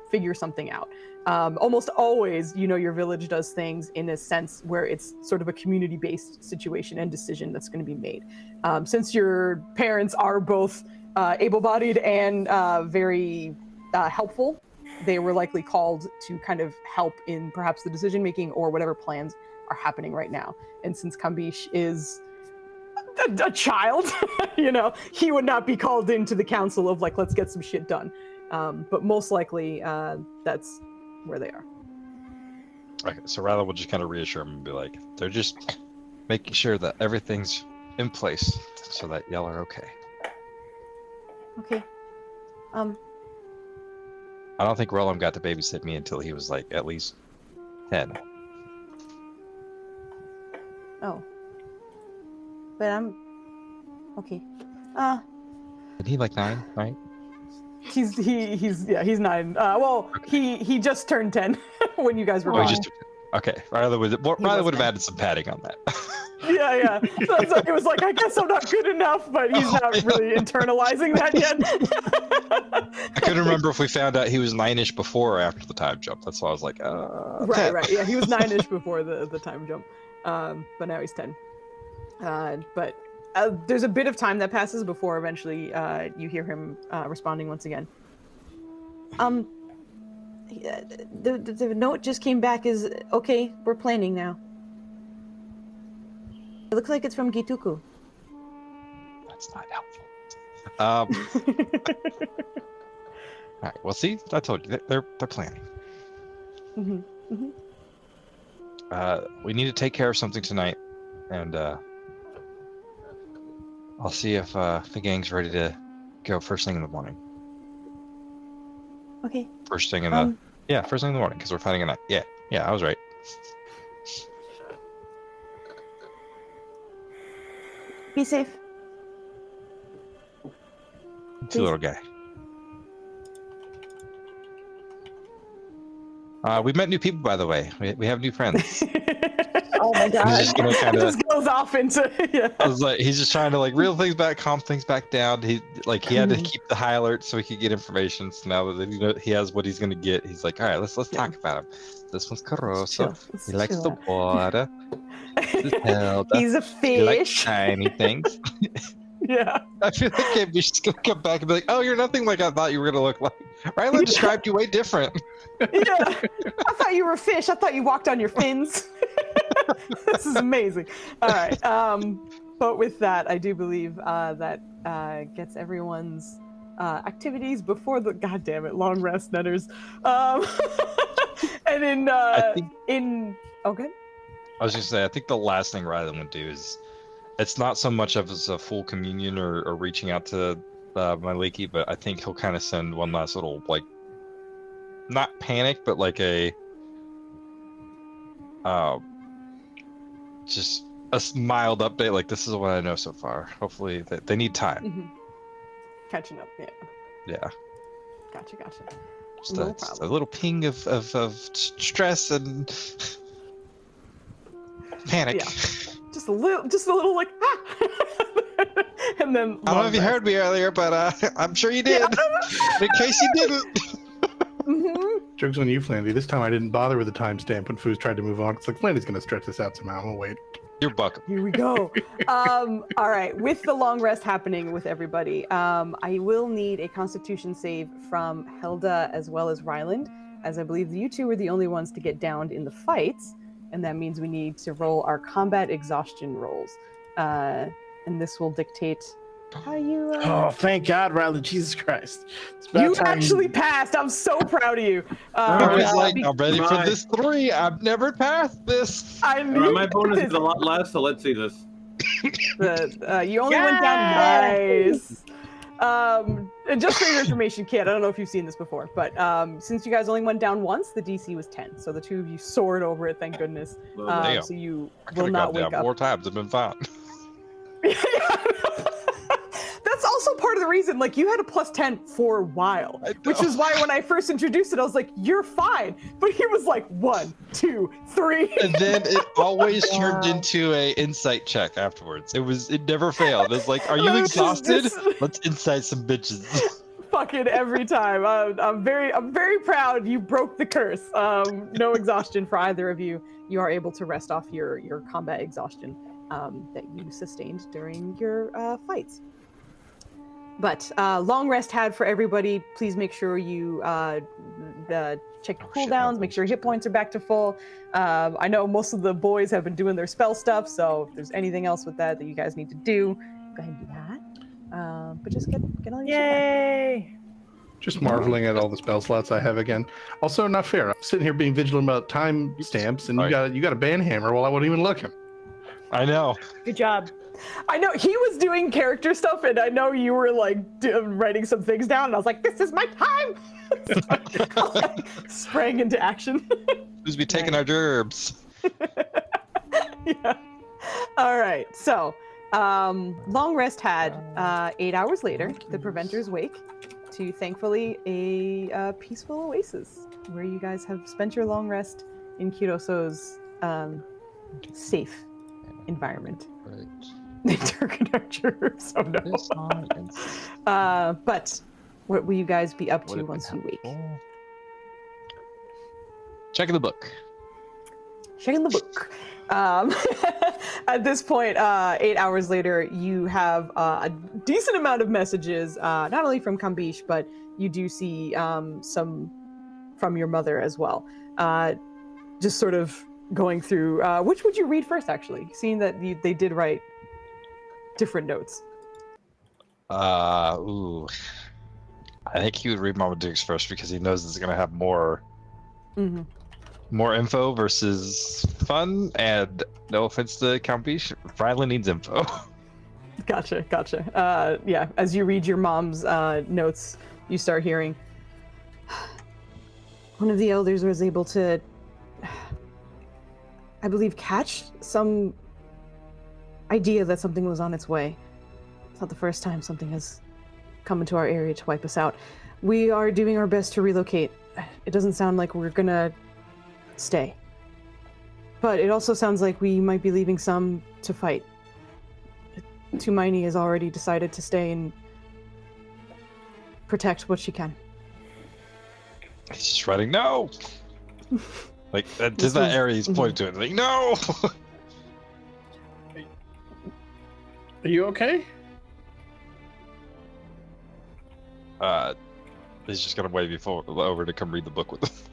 figure something out. Almost always, your village does things in a sense where it's sort of a community-based situation and decision that's going to be made. Since your parents are both able-bodied and very helpful, they were likely called to kind of help in perhaps the decision making or whatever plans are happening right now. And since Cambiche is a child, he would not be called into the council of like, let's get some shit done. But most likely, that's where they are. okay, so Rather will just kind of reassure him and be like, they're just making sure that everything's in place so that y'all are okay. Okay. I don't think Roland got to babysit me until he was like at least 10. Oh. But I'm okay. Isn't he like 9, right? He's 9. Well, he just turned 10 when you guys were born. Okay. Rather would have added some padding on that. Yeah. So it's like, it was like, I guess I'm not good enough, but he's not really internalizing that yet. I couldn't remember if we found out he was 9-ish before or after the time jump. That's why I was like, Right. Yeah, he was 9-ish before the time jump, but now he's 10. But there's a bit of time that passes before eventually you hear him responding once again. The note just came back is okay. We're planning now. It looks like it's from Gituku. That's not helpful. All right. Well, see, I told you they're planning. We need to take care of something tonight, and I'll see if the gang's ready to go first thing in the morning. Okay. First thing in the morning because we're fighting at night. Yeah, I was right. Be safe. It's a little guy. We met new people, by the way. We have new friends. Oh my god! He's just gonna kind of just goes off into. Yeah. I was like, he's just trying to like reel things back, calm things back down. He had to keep the high alert so he could get information. So now that he has what he's gonna get, he's like, all right, let's talk about him. This one's Caroso. He likes the water. He's a fish. He likes shiny things. Yeah. I feel like Cambiche's gonna come back and be like, "Oh, you're nothing like I thought you were gonna look like." Rylan described you way different. Yeah, I thought you were a fish. I thought you walked on your fins. This is amazing. All right. But with that, I do believe that gets everyone's activities before the goddamn it long rest, netters. And in Okay. I was just say, I think the last thing Rylan would do is, it's not so much of as a full communion or reaching out to my Lakey, but I think he'll kind of send one last little, like, not panic, but like a, just a mild update. Like, this is what I know so far. Hopefully, they need time. Mm-hmm. Catching up, yeah. Yeah. Gotcha. Just, No just a problem. little ping of stress and panic. Yeah. Just a little like, ah! And then I don't know if you heard me earlier, but I'm sure you did. In case you didn't. Mm-hmm. Joke's on you, Flandy. This time I didn't bother with the timestamp when Foos tried to move on. It's like, Flandy's going to stretch this out somehow. I'll wait. You're welcome. Here we go. All right. With the long rest happening with everybody, I will need a Constitution save from Helda as well as Ryland, as I believe you two were the only ones to get downed in the fights, and that means we need to roll our combat exhaustion rolls, and this will dictate how you. Oh, thank God, Riley! Jesus Christ! It's about You time. actually passed. I'm so proud of you. I was yeah. like, I'm ready for this 3. I've never passed this. I knew My bonus is a lot less, so let's see this. you only went down nice. And just for your information, kid, I don't know if you've seen this before, but since you guys only went down once, the DC was 10. So the two of you soared over it, thank goodness. Damn. So you I will could have not gone wake down up. 4 times. I've been fine. That's also part of the reason, like, you had a +10 for a while, which is why when I first introduced it, I was like, you're fine. But he was like, 1, 2, 3. And then it always turned into a insight check afterwards. It never failed. It's like, are you exhausted? Let's insight some bitches. Fucking every time. I'm very proud you broke the curse. No exhaustion for either of you. You are able to rest off your combat exhaustion that you sustained during your fights. But long rest had for everybody. Please make sure you check your cooldowns, make sure hit points are back to full. I know most of the boys have been doing their spell stuff, so if there's anything else with that you guys need to do, go ahead and do that. But just get all your shit back. Yay! Just marveling at all the spell slots I have again. Also, not fair. I'm sitting here being vigilant about time stamps, and you got a banhammer while I wasn't even looking. I know. Good job. I know he was doing character stuff, and I know you were like writing some things down, and I was like, "This is my time!" So, like, sprang into action. Who's be taking our gerbs? Yeah. All right. So, long rest had 8 hours later. The preventers wake to thankfully a peaceful oasis where you guys have spent your long rest in Kiroso's safe environment. Right. The Draconic gerbs. Oh no. But what will you guys be up to once you wake? Checking the book. Checking the book. At this point, 8 hours later, you have a decent amount of messages, not only from Kambish, but you do see some from your mother as well. Just sort of going through, which would you read first, actually? Seeing that they did write different notes. Ooh. I think he would read Mama Dukes first because he knows it's gonna have more info versus fun. And no offense to Kambish, Rylan needs info. Gotcha. Yeah, as you read your mom's notes, you start hearing, one of the elders was able to, I believe, catch some idea that something was on its way. It's not the first time something has come into our area to wipe us out. We are doing our best to relocate. It doesn't sound like we're gonna stay. But it also sounds like we might be leaving some to fight. Tumaini has already decided to stay and protect what she can. He's just writing, no! Like, just that area he's pointing to it. Like, no! Are you okay? He's just gonna wave you over to come read the book with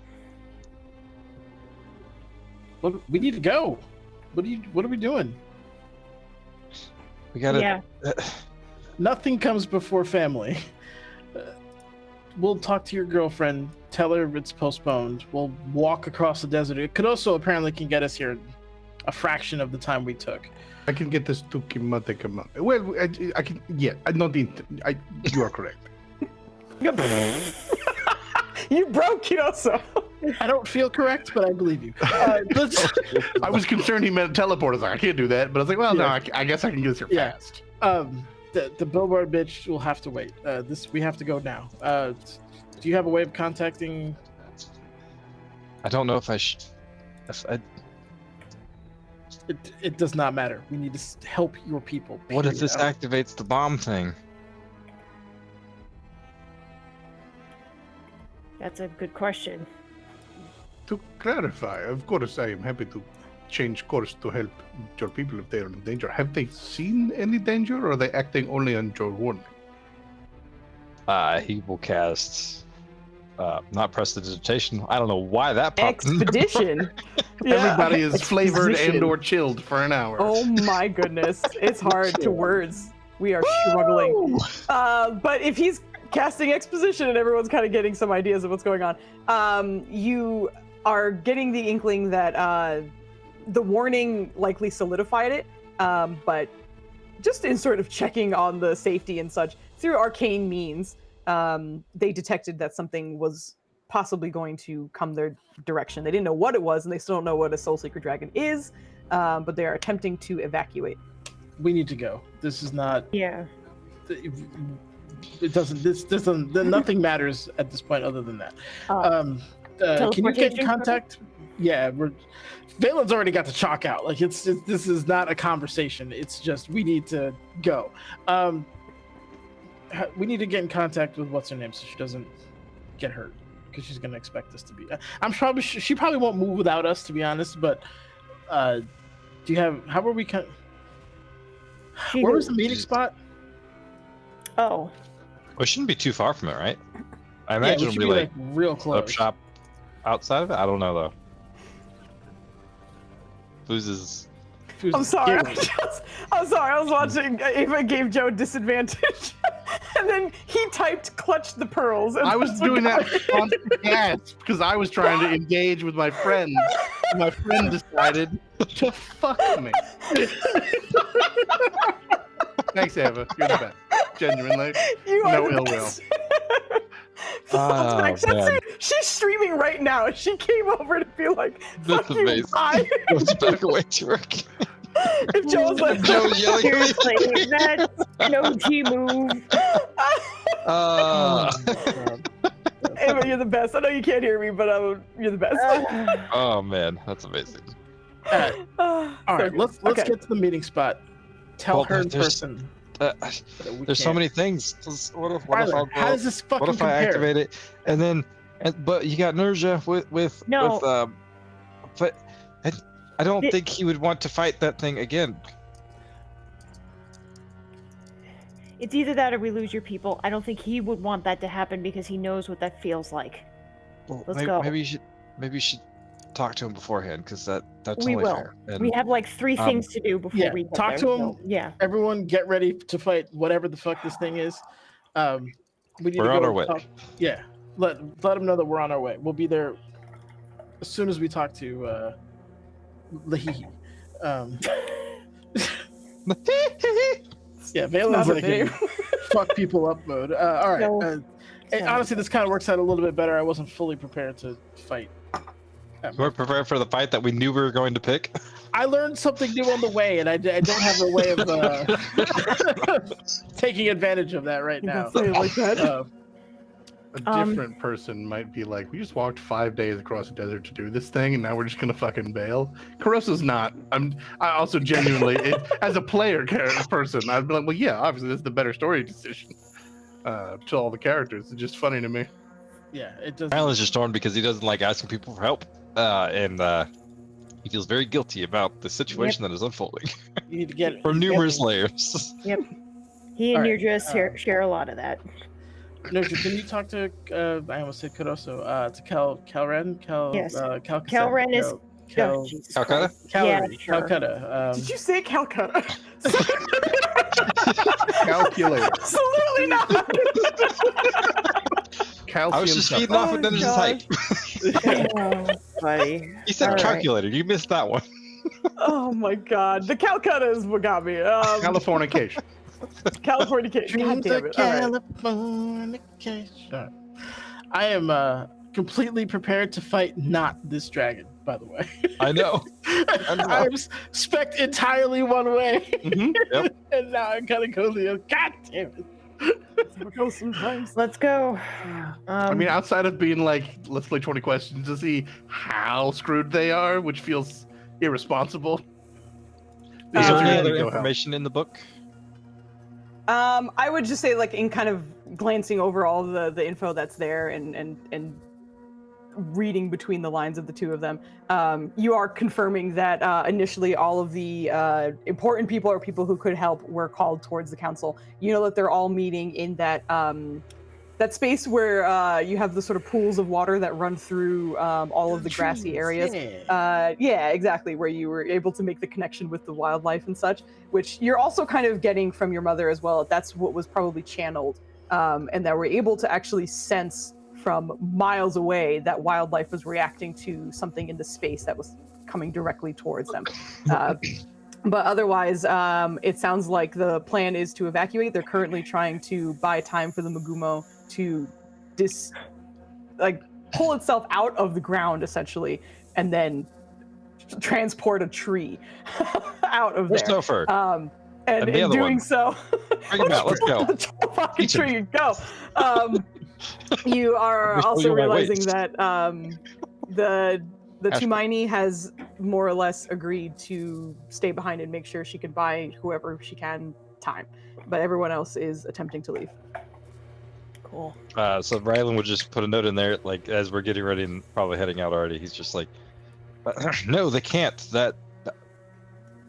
him. We need to go. What are we doing? We gotta. Yeah. Nothing comes before family. we'll talk to your girlfriend. Tell her it's postponed. We'll walk across the desert. It could also apparently can get us here a fraction of the time we took. I can get this to Kimate. Well, I can. Yeah, I not the. You are correct. You broke Kyoso. I don't feel correct, but I believe you. I was concerned he meant teleport. I was like, I can't do that. But I was like, well, no, I guess I can get this here fast. The billboard bitch will have to wait. We have to go now. Do you have a way of contacting? I don't know if It does not matter. We need to help your people. What if this period. activates the bomb thing? That's a good question. To clarify, of course, I am happy to change course to help your people if they are in danger. Have they seen any danger, or are they acting only on your warning? He will cast not prestidigitation. I don't know why that popped in there. Expedition. Yeah. Everybody is flavored Exposition. and or chilled for an hour. Oh my goodness, it's hard to words. We are struggling. But if he's casting exposition and everyone's kind of getting some ideas of what's going on, you are getting the inkling that the warning likely solidified it, but just in sort of checking on the safety and such through arcane means, they detected that something was possibly going to come their direction. They didn't know what it was, and they still don't know what a soul seeker dragon is, but they are attempting to evacuate. We need to go. This is not. Yeah. It doesn't. This doesn't. Nothing matters at this point other than that. Can you get in contact? Yeah, Valen's already got the chalk out. Like this is not a conversation. It's just we need to go. We need to get in contact with what's her name so she doesn't get hurt, because she's gonna expect us to be. She probably won't move without us, to be honest. But do you have? How were we? Where was the meeting spot? Oh. Well, it shouldn't be too far from it, right? I imagine it'll be like real close. up shop outside of it. I don't know though. I'm sorry. I'm sorry. I was watching. Ava gave Joe disadvantage, and then he typed "clutch the pearls." And I was doing that on gas because I was trying to engage with my friends. My friend decided to fuck me. Thanks, Ava. You're the best. Genuinely. You are No the ill will. best. That's it. She's streaming right now. She came over to be like, That's "Fuck you, amazing. bye." Let's back away to work. If Joe was like, Joe yelling. Seriously, that's an OG move. Ava, you're the best. I know you can't hear me, but you're the best. Oh man, that's amazing. All right, let's get to the meeting spot. Tell her in person. There's so many things. What if how does this fucking what if I compare? activate it and then but you got Nurja with but I don't think he would want to fight that thing again. It's either that or we lose your people. I don't think he would want that to happen because he knows what that feels like. Well, Let's go. Maybe you should talk to him beforehand, because that's We only will. fair. And We have like 3 things to do before we get talk there, to him. so, yeah. Everyone, get ready to fight whatever the fuck this thing is. We need We're to go on our way. Yeah, let him know that we're on our way. We'll be there as soon as we talk to Lahihi. Yeah, Valen's like in fuck people up mode. All right. No. Honestly, this kind of works out a little bit better. I wasn't fully prepared to fight. We're prepared for the fight that we knew we were going to pick. I learned something new on the way, and I don't have a way of taking advantage of that right now. Say it like that. A different person might be like, we just walked 5 days across the desert to do this thing, and now we're just gonna fucking bail. Carosa's not. I also genuinely, as a player person, I'd be like, well, yeah, obviously this is the better story decision to all the characters. It's just funny to me. Yeah, it does. Alan's just torn because he doesn't like asking people for help, and he feels very guilty about the situation that is unfolding. You need to get it from numerous layers. Yep. He and All right, Nurja share a lot of that. Nurja, can you talk to I almost said Kuroso, to Calren? Yes. Calren is Jesus Calcutta? Christ. Calgary, Yeah, sure. Calcutta. Did you say Calcutta? Calculate. Absolutely not. calcium. I was just feeding off of Dennis's God. hype. Oh, buddy. He said All right. calculator. You missed that one. Oh my God, the Calcutta is what got me. Californication. Californication. God damn it! All right. Californication. I am completely prepared to fight not this dragon, by the way. I know. I'm spec'd entirely one way. Mhm. Yep. And now I gotta go the other. God damn it. Go sometimes. Let's go. I mean, outside of being like, let's play 20 questions to see how screwed they are, which feels irresponsible. The Is there answer any is other go help. information in the book? I would just say, like, in kind of glancing over all the info that's there and reading between the lines of the two of them, you are confirming that initially all of the important people or people who could help were called towards the council. You know that they're all meeting in that that space where you have the sort of pools of water that run through all of the grassy areas. Yeah, exactly, where you were able to make the connection with the wildlife and such, which you're also kind of getting from your mother as well. That's what was probably channeled, and that we're able to actually sense from miles away that wildlife was reacting to something in the space that was coming directly towards them. But otherwise, it sounds like the plan is to evacuate. They're currently trying to buy time for the Magumo to pull itself out of the ground, essentially, and then transport a tree out of There's there. no fur. And And the in other doing one. so, Bring him out. Let's go. the fucking Teach him. tree, go. You are I'll show also you my realizing waist. that the Ashford. Tumaini has more or less agreed to stay behind and make sure she can buy whoever she can time, but everyone else is attempting to leave. Cool. So Rylan would just put a note in there, like as we're getting ready and probably heading out already. He's just like, "No, they can't. That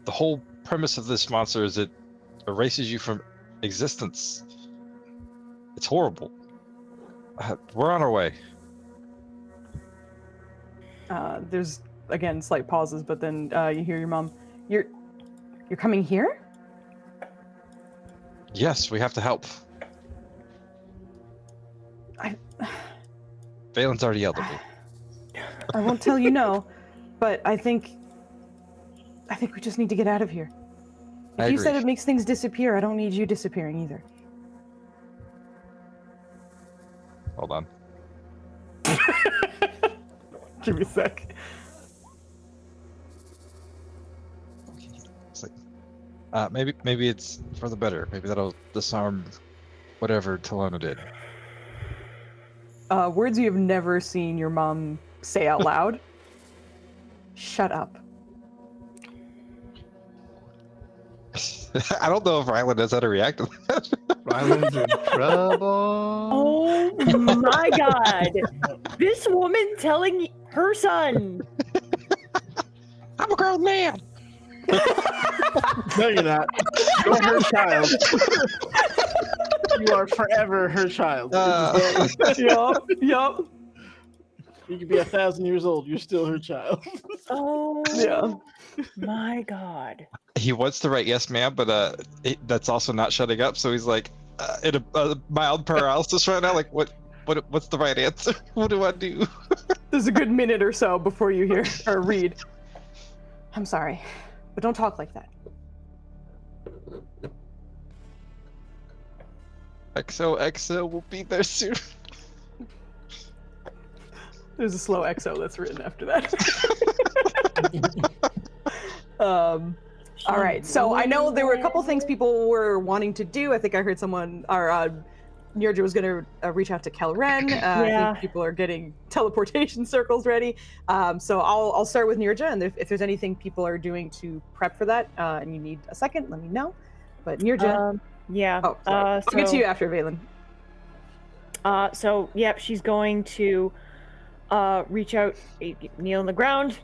the whole premise of this monster is it erases you from existence. It's horrible. We're on our way." There's again slight pauses, but then you hear your mom. You're coming here? Yes, we have to help. I Valen's already yelled at me. I won't tell you no, but I think we just need to get out of here. I If you said agree. it makes things disappear, I don't need you disappearing either. Hold on. Give me a sec. It's like, maybe it's for the better. Maybe that'll disarm whatever Talona did. Words you have never seen your mom say out loud. Shut up. I don't know if Rylan knows how to react to that. Rylan's in trouble. Oh my god. This woman telling her son. I'm a grown man. No, you're not. You're her child. You are forever her child. Yup. You could be 1,000 years old. You're still her child. Oh Yeah. my god. He wants to write yes, ma'am, but that's also not shutting up. So he's like in a mild paralysis right now. Like, what's the right answer? What do I do? There's a good minute or so before you hear or read. I'm sorry, but don't talk like that. XOXO will be there soon. There's a slow XO that's written after that. All right, so I know there were a couple things people were wanting to do. I think I heard someone, or Nirja was going to reach out to Kelren. I think people are getting teleportation circles ready. So I'll start with Nirja, and if there's anything people are doing to prep for that, and you need a second, let me know. But Nirja, I'll get to you after, Valen. So yep, she's going to reach out, kneel on the ground,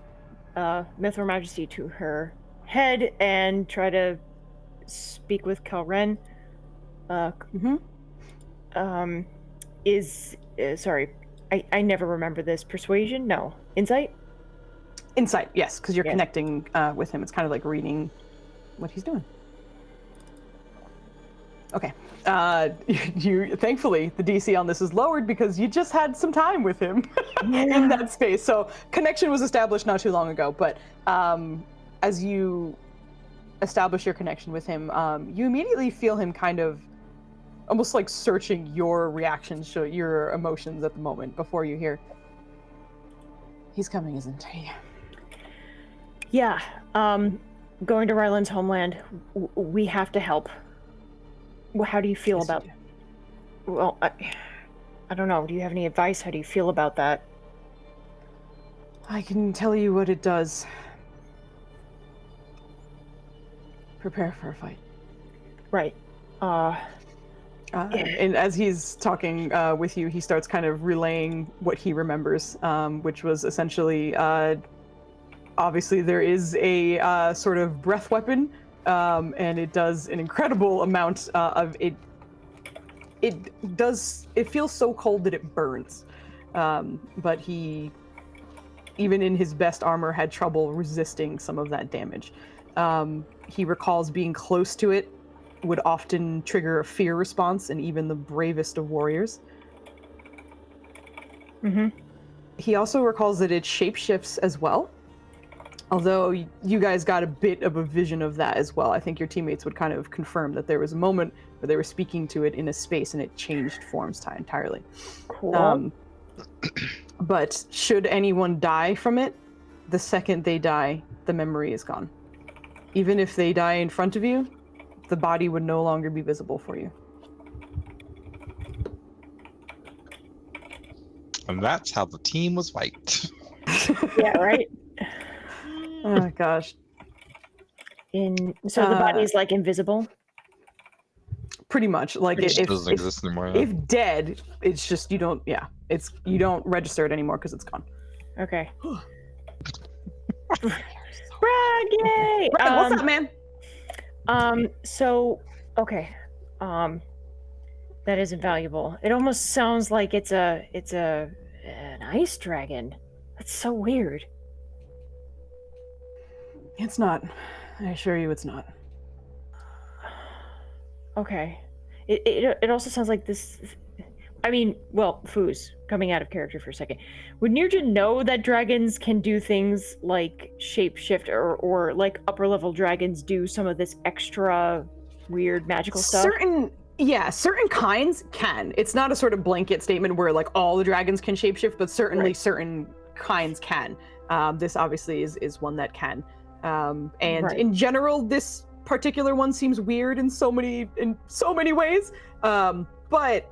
Mithra Majesty to her head, and try to speak with Kelren. Sorry, I never remember this. Persuasion? No. Insight? Insight, yes, because you're connecting with him. It's kind of like reading what he's doing. Okay. You thankfully the DC on this is lowered because you just had some time with him in that space. So connection was established not too long ago. But as you establish your connection with him, you immediately feel him kind of almost like searching your reactions, your emotions at the moment before you hear. He's coming, isn't he? Yeah. Going to Ryland's homeland, we have to help. How do you feel about? Well, I don't know. Do you have any advice? How do you feel about that? I can tell you what it does. Prepare for a fight. Right. And as he's talking with you, he starts kind of relaying what he remembers, which was essentially, obviously there is a sort of breath weapon, and it does an incredible amount of it. It feels so cold that it burns, but he, even in his best armor, had trouble resisting some of that damage. He recalls being close to it would often trigger a fear response in even the bravest of warriors. Mm-hmm. He also recalls that it shapeshifts as well, although you guys got a bit of a vision of that as well. I think your teammates would kind of confirm that there was a moment where they were speaking to it in a space and it changed forms entirely. Cool. But should anyone die from it, the second they die, the memory is gone. Even if they die in front of you, the body would no longer be visible for you. And that's how the team was wiped. Yeah, right? Oh, gosh. So the body is like invisible? Pretty much. Like It just doesn't exist anymore. Yeah. If dead, it's just you don't register it anymore because it's gone. Okay. Brag, yay! Brad, what's up, man? So, okay. That is invaluable. It almost sounds like it's an ice dragon. That's so weird. It's not. I assure you it's not. Okay. It also sounds like this. I mean, well, Foos, coming out of character for a second. Would Nirja know that dragons can do things like shapeshift or like upper level dragons do some of this extra weird magical stuff? Certain kinds can. It's not a sort of blanket statement where like all the dragons can shapeshift, but certainly certain kinds can. This obviously is one that can. In general, this particular one seems weird in so many ways. But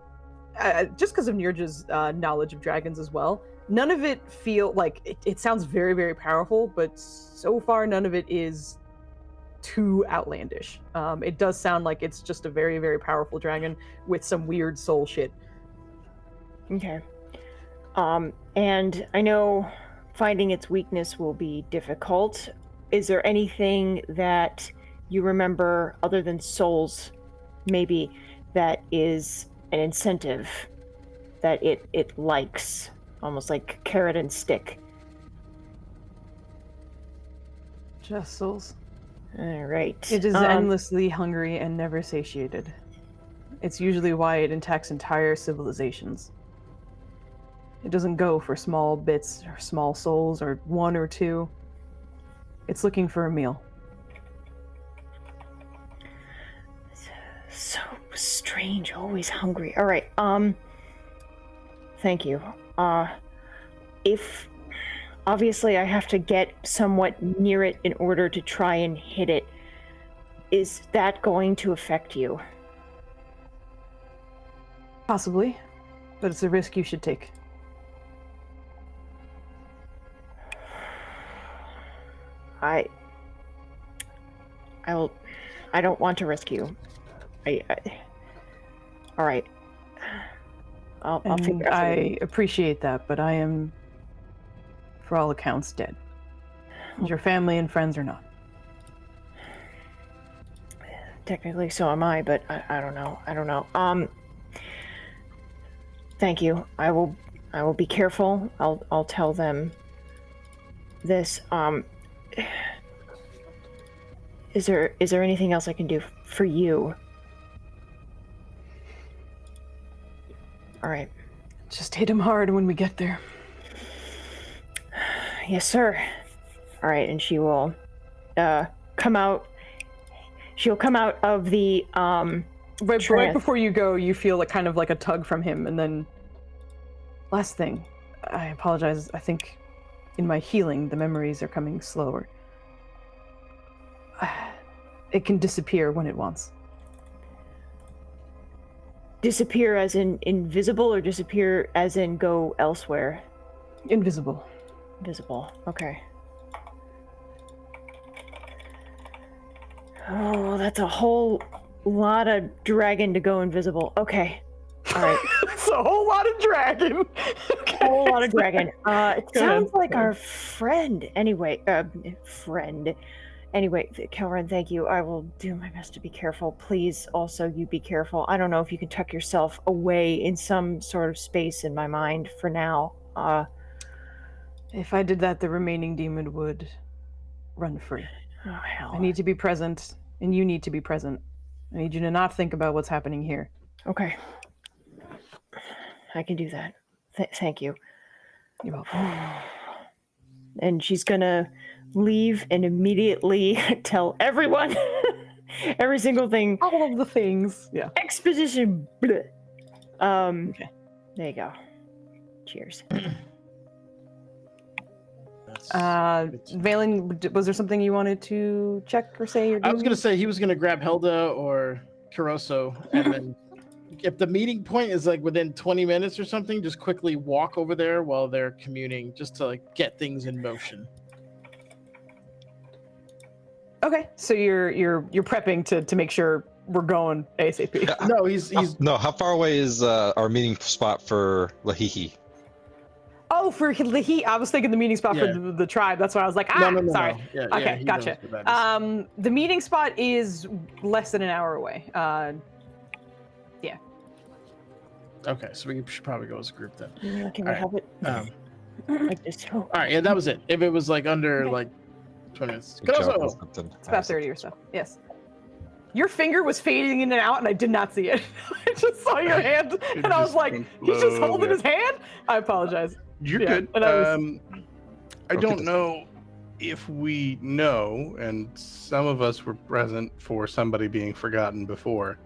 just because of Nirja's knowledge of dragons as well, none of it feel like it sounds very, very powerful, but so far none of it is too outlandish. It does sound like it's just a very, very powerful dragon with some weird soul shit. Okay. And I know finding its weakness will be difficult. Is there anything that you remember other than souls, maybe, that is an incentive that it likes, almost like carrot and stick? Just souls. All right. It is endlessly hungry and never satiated. It's usually why it attacks entire civilizations. It doesn't go for small bits or small souls or one or two. It's looking for a meal. So strange, always hungry. All right. Thank you. If obviously I have to get somewhat near it in order to try and hit it, is that going to affect you? Possibly, but it's a risk you should take. I don't want to risk you. All right. I'll figure out. I appreciate that, but I am, for all accounts, dead. Your family and friends are not. Technically, so am I, but I don't know. Thank you. I will be careful. I'll tell them this. Is there anything else I can do for you? All right. Just hit him hard when we get there. Yes, sir. All right, and she will come out. She'll come out of the Right before you go, you feel like kind of like a tug from him, and then last thing, I apologize. I think in my healing, the memories are coming slower. It can disappear when it wants. Disappear as in invisible, or disappear as in go elsewhere? Invisible. Invisible. Okay. Oh, that's a whole lot of dragon to go invisible. Okay. All right. It's a whole lot of dragon. Okay. A whole lot of dragon. It sounds like our friend. Anyway, Anyway, Kelren, thank you. I will do my best to be careful. Please, also, you be careful. I don't know if you can tuck yourself away in some sort of space in my mind for now. If I did that, the remaining demon would run free. Oh, hell. I need to be present, and you need to be present. I need you to not think about what's happening here. Okay. I can do that. Thank you. You're welcome. And she's gonna leave and immediately tell everyone every single thing. All of the things. Yeah. Exposition. Bleh. Okay. There you go. Cheers. Valen, was there something you wanted to check or say? I was gonna say he was gonna grab Hilda or Caroso, and then if the meeting point is like within 20 minutes or something, just quickly walk over there while they're communing, just to like get things in motion. Okay, so you're prepping to make sure we're going ASAP. Yeah. No, he's No, how far away is our meeting spot for Lahihi? Oh, for the heat, I was thinking the meeting spot for the tribe. That's why I was like, no, sorry. No. Yeah, okay, he gotcha. knows what that is. The meeting spot is less than an hour away. Yeah. Okay, so we should probably go as a group then. Yeah, can All we right. help it? Like this. Oh. All right, yeah, that was it. If it was like under like 20 minutes, Good job, Caroso! something. It's about 30 or so. Yes. Your finger was fading in and out, and I did not see it. I just saw your hand, and I was like, he's just holding his hand? I apologize. You're Yeah, good. and I don't know if we know, and some of us were present for somebody being forgotten before.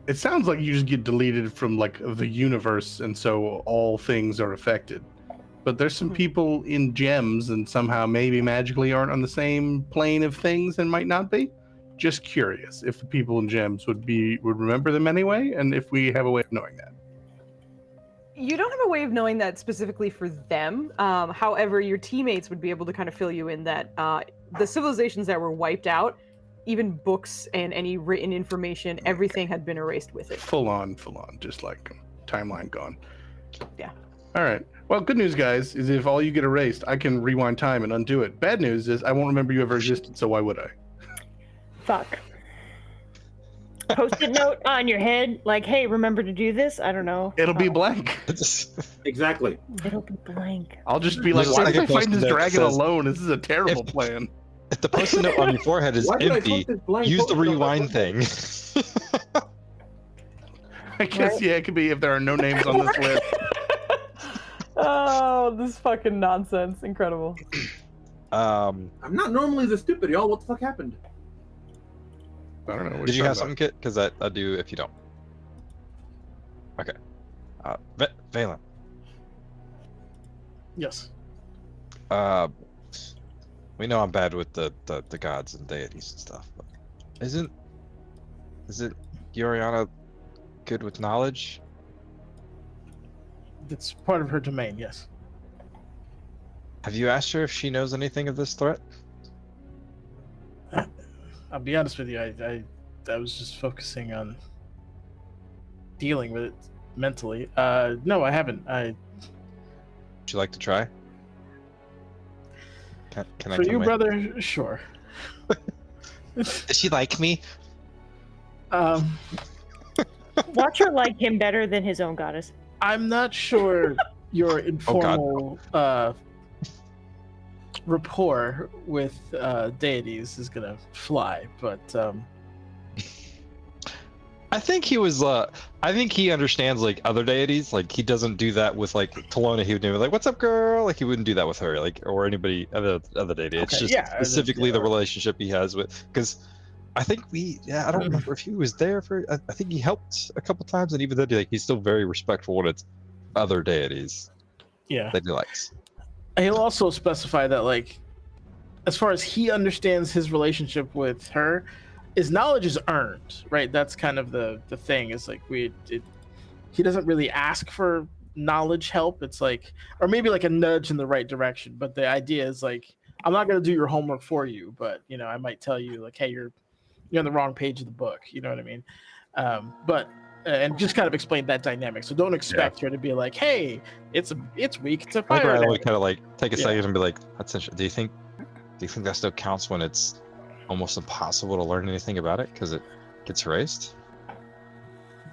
It sounds like you just get deleted from like the universe, and so all things are affected. But there's some people in gems, and somehow maybe magically aren't on the same plane of things, and might not be. Just curious if the people in gems would remember them anyway, and if we have a way of knowing that. You don't have a way of knowing that specifically for them. However, your teammates would be able to kind of fill you in that the civilizations that were wiped out, even books and any written information, everything had been erased with it. Full on, just like timeline gone. Yeah. All right. Well, good news, guys, is if all you get erased, I can rewind time and undo it. Bad news is I won't remember you ever existed, so why would I? Fuck. Post-it note on your head, like, hey, remember to do this? I don't know. It'll be blank. Exactly. It'll be blank. I'll just be like, Just why like did I a find this post-it note dragon says, alone? This is a terrible plan. If the post-it note on your forehead is Why did I empty, post this blank use the post-it note? rewind thing. I guess, Right? yeah, it could be if there are no names on this list. Oh, this fucking nonsense. Incredible. I'm not normally this stupid, y'all. What the fuck happened? I don't know. what Did you you're have talking something, Kit? Because I do if you don't. Okay. Valen. Yes. We know I'm bad with the gods and deities and stuff, but isn't Yoriana good with knowledge? It's part of her domain, yes. Have you asked her if she knows anything of this threat? I'll be honest with you, I was just focusing on dealing with it mentally. No, I haven't. Would you like to try? Can I For come you, in? brother, sure. Does she like me? Watch her like him better than his own goddess. I'm not sure your informal rapport with deities is gonna fly, but I think he was. I think he understands like other deities. Like he doesn't do that with like Kelowna. He would do like, "What's up, girl?" Like he wouldn't do that with her, like or anybody other deity. It's Okay, just yeah, specifically the yeah. relationship he has with. Because I think I don't remember if he was there for. I think he helped a couple times, and even then, like he's still very respectful when it's other deities Yeah. that he likes. He'll also specify that, like, as far as he understands his relationship with her, his knowledge is earned, right? That's kind of the thing. Is like he doesn't really ask for knowledge help. It's like, or maybe like a nudge in the right direction. But the idea is like, I'm not gonna do your homework for you, but you know, I might tell you like, hey, you're on the wrong page of the book. You know what I mean? But and just kind of explain that dynamic. So don't expect her to be like, hey, it's weak to I think fire. Riley would kind of like take a Yeah. second and be like, "That's interesting. Do you think that still counts when it's almost impossible to learn anything about it because it gets erased?"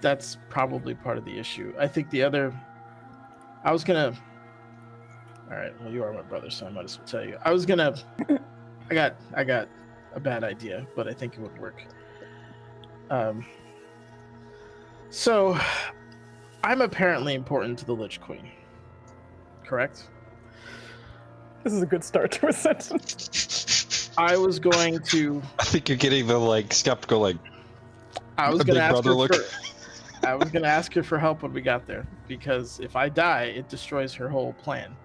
That's probably part of the issue. I think the other, I was gonna. All right, well, you are my brother, so I might as well tell you. I was gonna. I got a bad idea, but I think it would work. So, I'm apparently important to the Lich Queen, correct? This is a good start to a sentence. I was going to. I think you're getting the like skeptical like. I was The gonna big ask brother her look. I was gonna ask her for help when we got there, because if I die, it destroys her whole plan,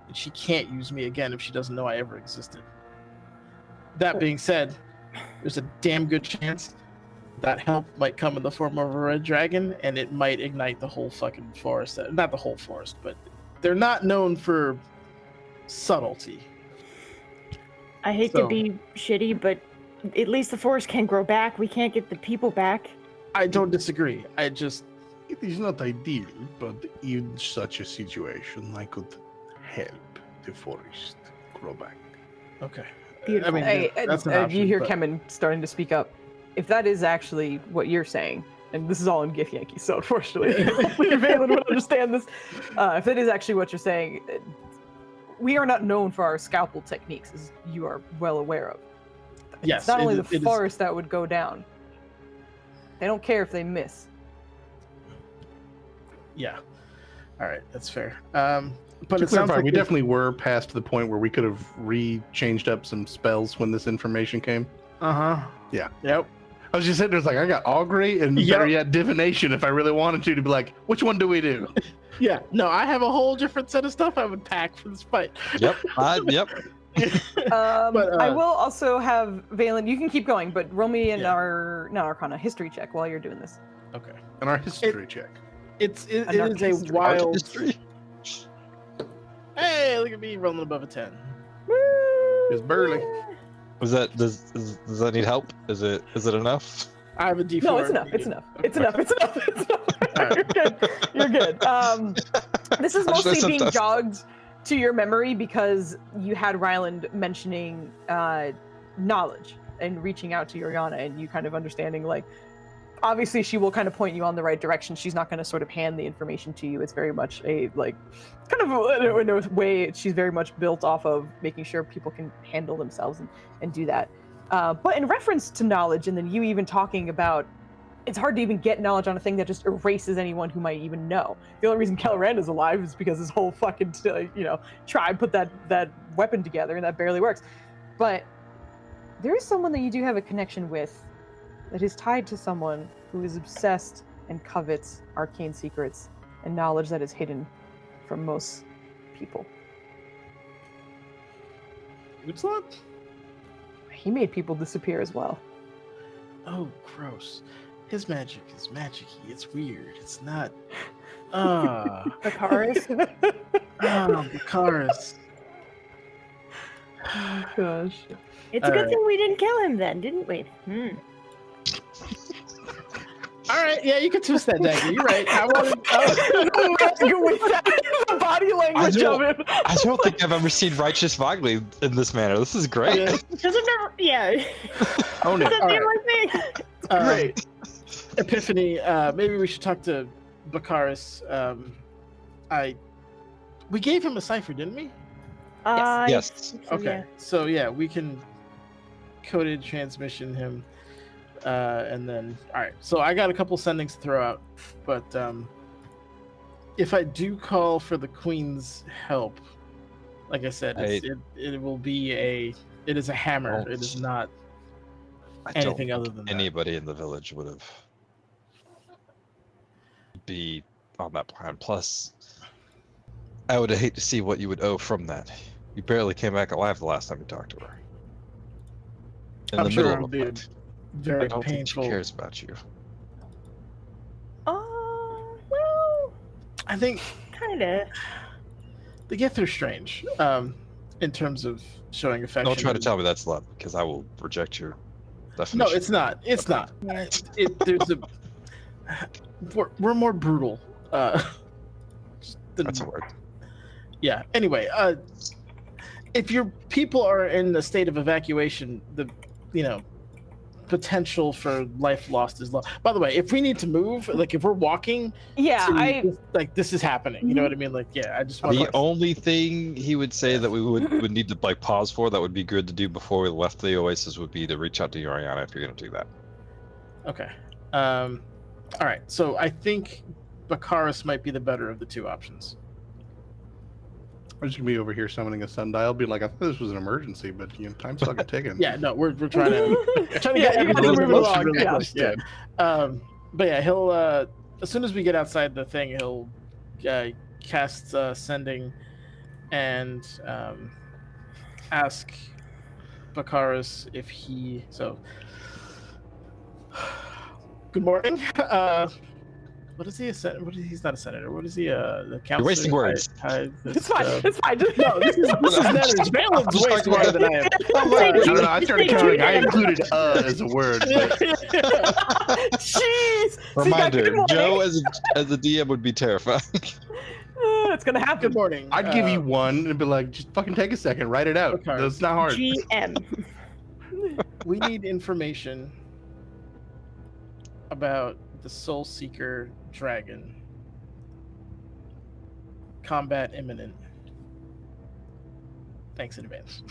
and she can't use me again if she doesn't know I ever existed. That being said, there's a damn good chance that help might come in the form of a red dragon, and it might ignite the whole fucking forest. Not the whole forest, but they're not known for subtlety. I hate to be shitty, but at least the forest can grow back. We can't get the people back. I don't disagree. I just It is not ideal, but in such a situation, I could help the forest grow back. okay. Beautiful. I mean, Hey, that's an you option, hear but- Kemen starting to speak up. If that is actually what you're saying, and this is all in Gif Yankee, so unfortunately, Valen would understand this. If that is actually what you're saying, we are not known for our scalpel techniques, as you are well aware of. Yes, It's not only the it is- forest that would go down. They don't care if they miss. Yeah. All right, that's fair. But To it sounds clarify, like we this- definitely were past the point where we could have changed up some spells when this information came. Uh-huh. Yeah. Yep. I was just sitting there, it's like, I got augury and Yep. better yet, divination if I really wanted to be like, which one do we do? Yeah. No, I have a whole different set of stuff I would pack for this fight. Yep. Yep. I will also have Valen. You can keep going, but roll me an Yeah. not Arcana history check while you're doing this. Okay. And our history check. It An is a history. wild. History. Hey, look at me rolling above a 10. It's burly. Was that does that need help? Is it enough? I have a D4. No, it's enough. It's enough. It's enough. It's enough. It's enough. You're good. You're good. This is I should mostly being sometimes- jogged to your memory because you had Ryland mentioning knowledge and reaching out to Yoriana, and you kind of understanding like. Obviously, she will kind of point you on the right direction. She's not going to sort of hand the information to you. It's very much a like, kind of in a way. She's very much built off of making sure people can handle themselves and do that. But in reference to knowledge, and then you even talking about, it's hard to even get knowledge on a thing that just erases anyone who might even know. The only reason Kelrand is alive is because his whole fucking tribe put that weapon together, and that barely works. But there is someone that you do have a connection with that is tied to someone who is obsessed and covets arcane secrets and knowledge that is hidden from most people. Foozca? He made people disappear as well. Oh, gross. His magic is magic-y. It's weird. It's not. Bakaris? Bakaris. Gosh. It's a good thing we didn't kill him then, didn't we? All right, yeah, you can twist that dagger. You're right. I wanted. Go with that. The body language of it. I don't think I've ever seen righteous Vogley in this manner. This is great. Yeah. Because I've never, yeah. Own it. Doesn't seem All like me. Great. Epiphany. Maybe we should talk to Bakaris. We gave him a cipher, didn't we? Yes. Okay. So yeah, we can coded transmission him. And then, all right. So I got a couple sendings to throw out, but if I do call for the Queen's help, like I said, it will be it is a hammer. It is not anything other than anybody in the village would have be on that plan. Plus, I would hate to see what you would owe from that. You barely came back alive the last time you talked to her. In the middle of the fight. Very I don't think painful. she cares about you. Well, I think kind of. the Gith are strange in terms of showing affection. Don't try to tell me that's love, because I will reject your definition. No, it's not. It's not. There's a. We're more brutal. That's a word. Yeah. Anyway, if your people are in a state of evacuation, the potential for life lost is low. By the way, if we need to move, like if we're walking, this is happening. You know what I mean? Like, yeah, I just want the only thing he would say that we would need to like pause for that would be good to do before we left the oasis would be to reach out to Yoriana if you're going to do that. Okay. All right. So I think Bakaris might be the better of the two options. I'm just gonna be over here summoning a sundial. Be like, I thought this was an emergency, but time's fucking ticking. Yeah, no, we're trying to get everything moving along. Yeah. But yeah, he'll as soon as we get outside the thing, he'll cast sending and ask Bakaris if he. So, good morning. What is he? He's not a senator. What is he? The counselor. You're wasting words. It's fine. It's fine. No, this is Netter's. Valen's way smarter than I am. I don't know. I started counting. I included as a word. But... Jeez. Reminder: Joe as a DM would be terrifying. It's gonna happen. Good morning. I'd give you one and be like, just fucking take a second, write it out. Okay. It's not hard. GM. We need information about the Soul Seeker dragon. Combat imminent. Thanks in advance.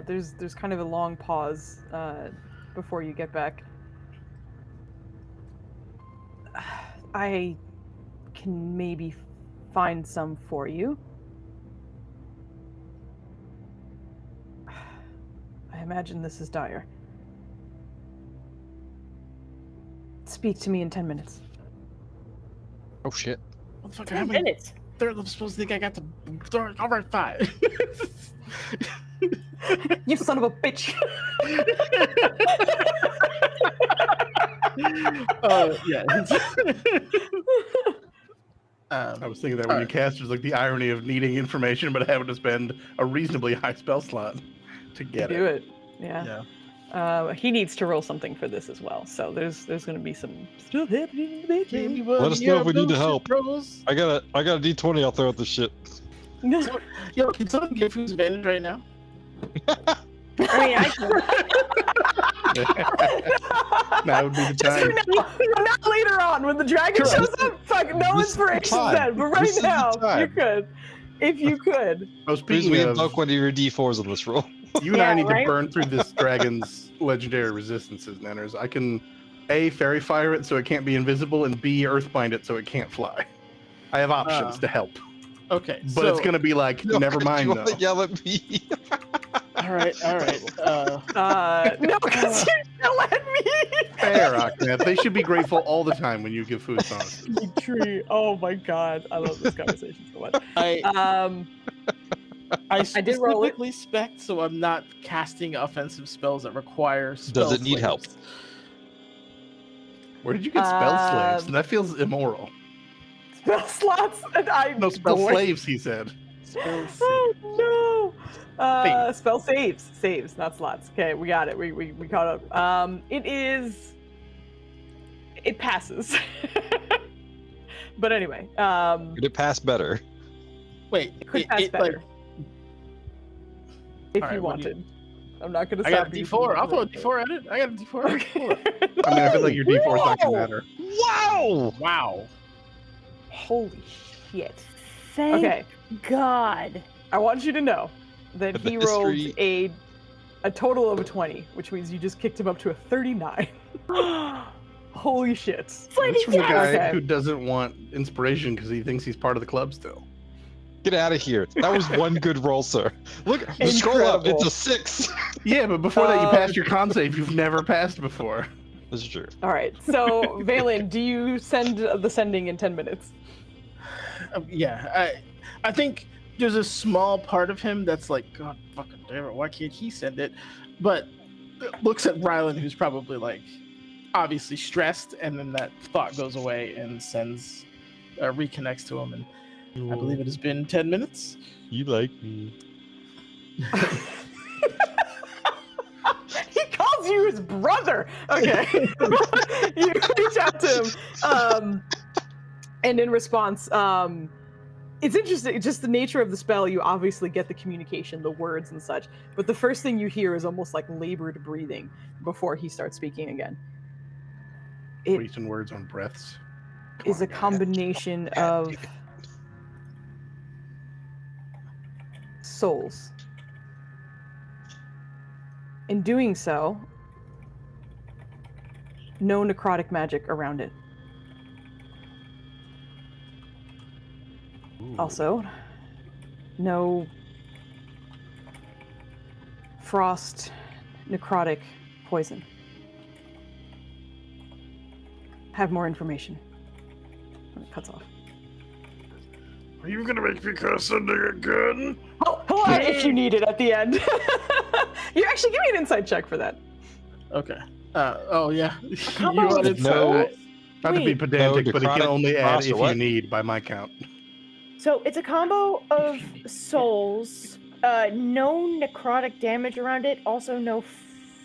There's kind of a long pause before you get back. I can maybe find some for you. I imagine this is dire. Speak to me in 10 minutes. Oh shit. Motherfucker, 10 minutes. They're supposed to think I got the. All right, 5. You son of a bitch. Yeah. I was thinking that when you cast, there's like the irony of needing information but having to spend a reasonably high spell slot to get Do it. Yeah. He needs to roll something for this as well, so there's going to be some stuff happening. Let us know if we need to help. I got a D20. I'll throw out the shit. Yo, can someone give Foozca advantage right now? I mean, I can. That would be the time. Not later on when the dragon shows up. Fuck, no inspiration then. But right now, you could, if you could. Oh, speaking we of, invoke one of your D4s on this roll. You and I need to burn through this dragon's legendary resistances, Nanners. I can A, fairy fire it so it can't be invisible, and B, earthbind it so it can't fly. I have options to help. Okay, but it's gonna be like, never mind you though. Want to yell at me? All right. No, because you yell at me. Fair, Ahmed. They should be grateful all the time when you give food songs. Big tree. Oh my god, I love this conversation so much. I specifically spec so I'm not casting offensive spells that require spell Does it need help? Where did you get spell slaves? That feels immoral. Spell slots? No, spell slaves, he said. Spell Oh, no. Spell saves. Saves, not slots. Okay, we got it. We caught up. It passes. But anyway. Could it pass better? Wait, it could pass better. If you wanted. I'm not going to stop you. I got a D4. I'll throw a D4 at it. I got a D4. Okay. I mean, I feel like your D4 is not going to matter. Wow. Holy shit. Thank God. I want you to know that he rolled a a total of a 20, which means you just kicked him up to a 39. Holy shit. It's from the guy Okay. who doesn't want inspiration because he thinks he's part of the club still. Get out of here. That was one good roll, sir. Look, scroll up. It's a 6. Yeah, but before that, you passed your con save you've never passed before. This is true. All right. So, Valen, do you send the sending in 10 minutes? Yeah, I think there's a small part of him that's like, God fucking damn it, why can't he send it? But looks at Rylan, who's probably like obviously stressed, and then that thought goes away and sends reconnects to him, and I believe it has been 10 minutes. You like me. He calls you his brother. Okay. You reach out to him. And in response, it's interesting, just the nature of the spell, you obviously get the communication, the words and such, but the first thing you hear is almost like labored breathing before he starts speaking again. It Recent words on breaths. is a combination of souls. In doing so, no necrotic magic around it. Also, no frost, necrotic poison. Have more information. And it cuts off. Are you gonna make me curse something again? Oh, hold on if you need it at the end. You actually give me an insight check for that. Okay. Oh yeah. How You about wanted no- Not to be Wait. pedantic, No, but it can necrotic only add frost if or you what? need, by my count. So it's a combo of souls, no necrotic damage around it, also no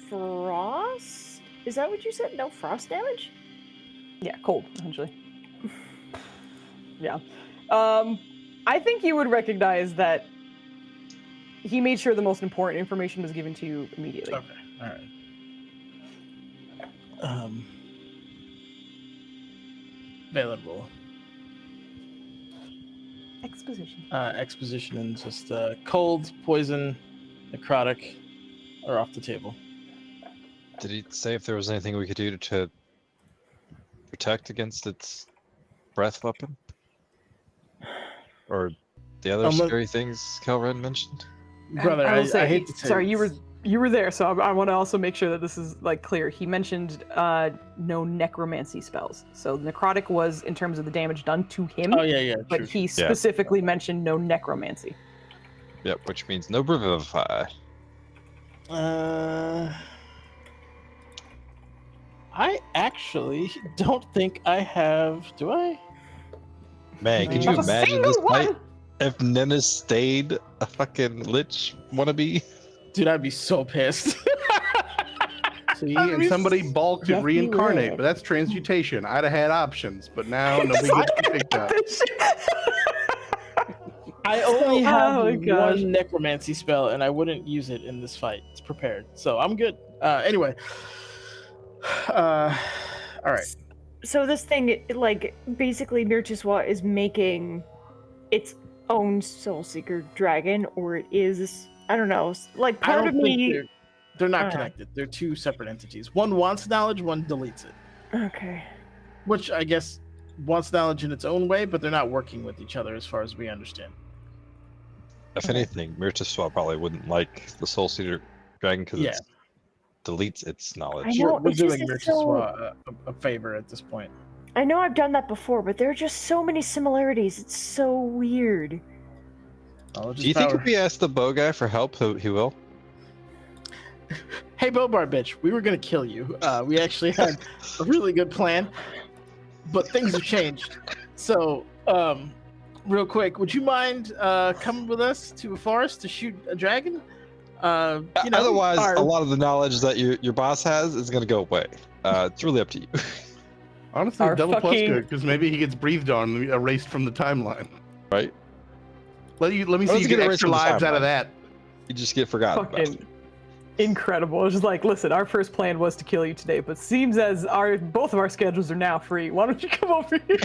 frost? Is that what you said? No frost damage? Yeah, cold, essentially. Yeah. I think you would recognize that he made sure the most important information was given to you immediately. Okay. All right. Valen will Exposition. exposition and just cold, poison, necrotic are off the table. Did he say if there was anything we could do to protect against its breath weapon? Or the other Look- scary things Kelred mentioned? Brother, I will say, I hate to say sorry, this. you were there, so I want to also make sure that this is like clear. He mentioned no necromancy spells. So necrotic was in terms of the damage done to him, Oh yeah, but true. he specifically mentioned no necromancy. Yep, which means no revivify. I actually don't think I have. Do I? Man, could you Not a imagine this single fight one! if Nenna stayed a fucking lich wannabe? Dude, I'd be so pissed. See, and somebody balked at Definitely reincarnate, rare. but that's transmutation. I'd have had options, but now nobody gets to pick up. I only have Oh my gosh. one necromancy spell, and I wouldn't use it in this fight. It's prepared, so I'm good. Anyway, all right. So this thing, like, basically Mirchiswa is making its own Soul Seeker dragon, or it is, I don't know, like I part don't of think me. they're not Uh. connected. They're two separate entities. One wants knowledge, one deletes it. Okay. Which I guess wants knowledge in its own way, but they're not working with each other as far as we understand. If anything, Mirtiswa probably wouldn't like the Soul Seeker dragon because Yeah. it deletes its knowledge. I know. We're it's just doing it's so- Mirchiswa a favor at this point. I know I've done that before, but there are just so many similarities. It's so weird. Knowledge Do you is think power. if we ask the bow guy for help, he will? Hey, Bobar bitch, we were gonna kill you. We actually had a really good plan, but things have changed. So, real quick, would you mind coming with us to a forest to shoot a dragon? You know, Otherwise, our- a lot of the knowledge that your boss has is going to go away. It's really up to you. Honestly, Our double plus fucking- good, because maybe he gets breathed on and erased from the timeline. Right? Let me Let's see you get get erased extra from the lives out of timeline. that. You just get forgotten about. Fucking incredible. It's just like, listen, our first plan was to kill you today, but seems as both of our schedules are now free. Why don't you come over here?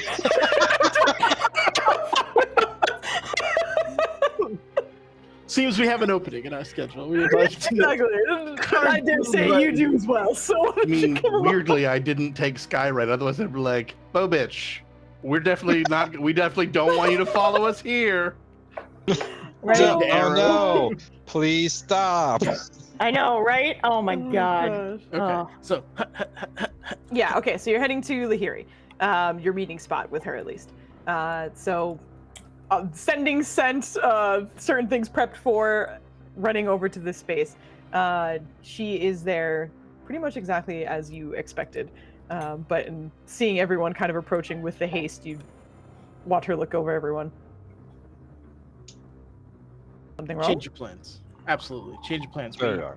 seems we have an opening in our schedule. We would like to Exactly. I dare say you do as well. So I mean, weirdly, I didn't take Skyride. Otherwise, I'd be like, "Bo, bitch, we definitely don't want you to follow us here." Right? So- Oh no! Please stop. I know, right? Oh my Oh, god. gosh. Okay, Oh. so Yeah, okay, so you're heading to Lahiri, your meeting spot with her at least. Sending sent, certain things prepped for, running over to this space. She is there pretty much exactly as you expected, but in seeing everyone kind of approaching with the haste, you watch her look over everyone. Something wrong? change your plans. Absolutely, change your plans. There We you are.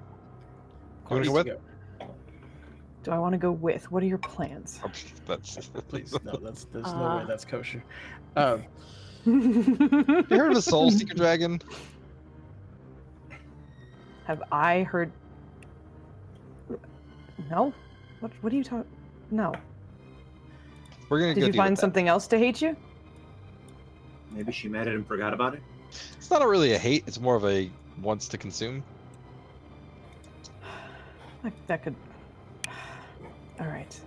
need You wanna to go go. Do I want to go with? What are your plans? Oh, that's Please, no. There's no Uh. way that's kosher. You heard of a soul seeker dragon? Have I heard? No. What are you talking? No. We're gonna Did go you deal find with that. something else to hate you? Maybe she mad at him, forgot about it. It's not really a hate. It's more of a wants to consume. That could. All right.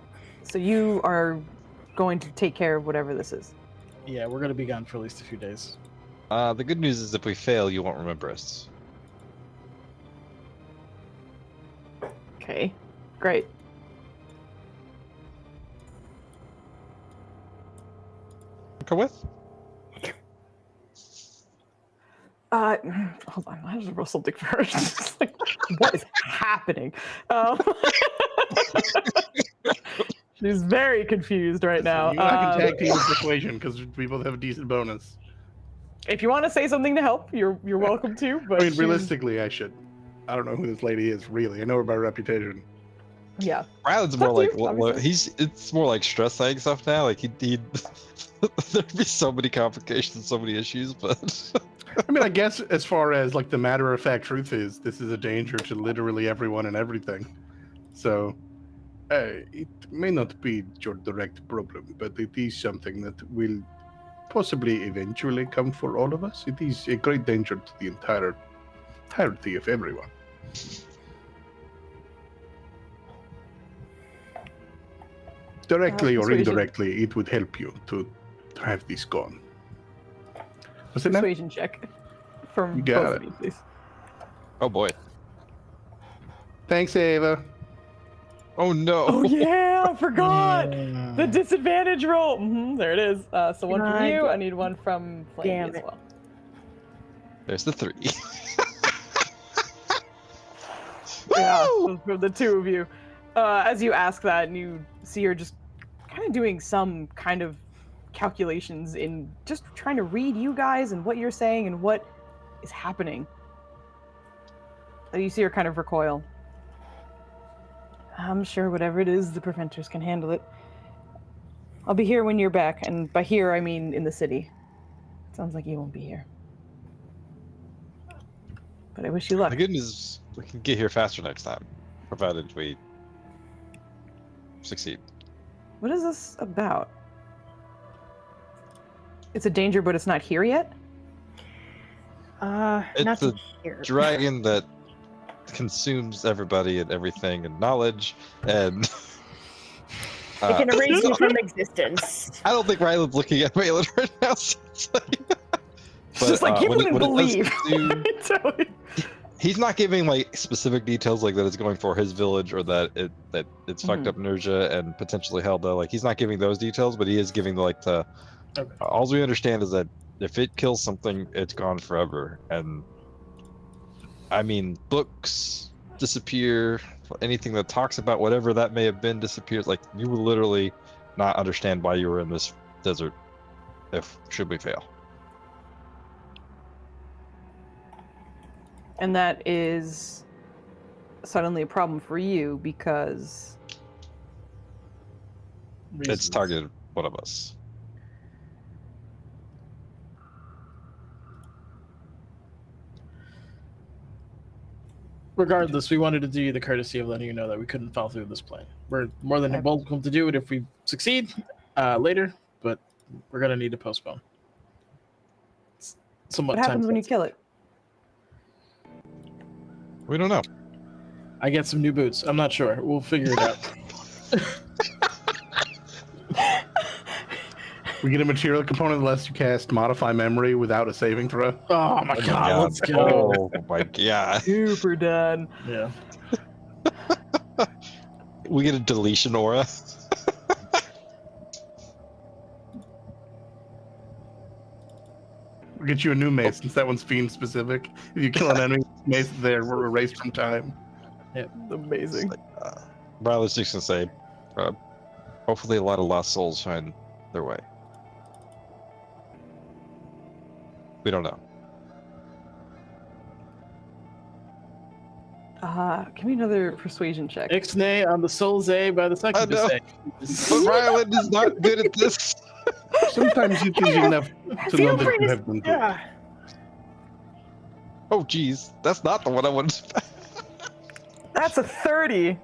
So you are going to take care of whatever this is. Yeah, we're gonna be gone for at least a few days. The good news is if we fail, you won't remember us. Okay. Great. Come with? Hold on. I have to roll something first. It's like, what is happening? She's very confused right now. You and I can tag team with persuasion because we both have a decent bonus. If you want to say something to help, you're welcome to. But I mean, realistically, I should. I don't know who this lady is really. I know her by reputation. Yeah. Ryland's It's more up to like you, obviously. it's more like stress eating stuff now. Like he'd there'd be so many complications, so many issues, but I mean, I guess as far as like the matter of fact truth is, this is a danger to literally everyone and everything. So it may not be your direct problem, but it is something that will possibly eventually come for all of us. It is a great danger to the entirety of everyone. Directly or persuasion. indirectly, it would help you to have this gone. What's it now? Persuasion check from You got both it. of you, please. oh boy. Thanks, Ava. Oh no. Oh yeah, I forgot the disadvantage roll. There it is. So one from God. you. I need one from Flamey Damn as it. well. There's the 3. Yeah, from the two of you. As you ask that, and you see her just kind of doing some kind of calculations in just trying to read you guys and what you're saying and what is happening. You see her kind of recoil. I'm sure whatever it is, the preventers can handle it. I'll be here when you're back, and by here I mean in the city. Sounds like you won't be here. But I wish you luck. The good news is we can get here faster next time, provided we succeed. What is this about? It's a danger, but it's not here yet? Not It's to a hear. dragon that consumes everybody and everything and knowledge, and It can erase you from existence. I don't think Ryland's looking at Malin right now. So it's like, It's just like, you when wouldn't when it does believe. consume- he's not giving like specific details like that it's going for his village or that it's fucked up Nurja and potentially Helda. Like he's not giving those details, but he is giving the Okay. all we understand is that if it kills something, it's gone forever. And I mean, books disappear, anything that talks about whatever that may have been disappears. Like you will literally not understand why you were in this desert should we fail. And that is suddenly a problem for you because It's targeted one of us. Regardless, we wanted to do you the courtesy of letting you know that we couldn't follow through with this plan. We're more than Okay. welcome to do it if we succeed later, but we're gonna need to postpone. It's somewhat what happens when you time-sensitive. kill it? We don't know. I get some new boots. I'm not sure. We'll figure it out. We get a material component that lets you cast Modify Memory without a saving throw. Oh my god, let's go. Oh my god. Super done. Yeah. We get a deletion aura. We'll get you a new mace since that one's fiend specific. If you kill an enemy, mace there, we're erased from time. Amazing. But I was just gonna say, hopefully a lot of lost souls find their way. We don't know. Give me another persuasion check. Ixnay on the Soul's A by the second know. to But Ryland is not good at this. Sometimes it's easy enough to know Feel that free you to. have been good. Oh geez, that's not the one I wanted. That's a 30.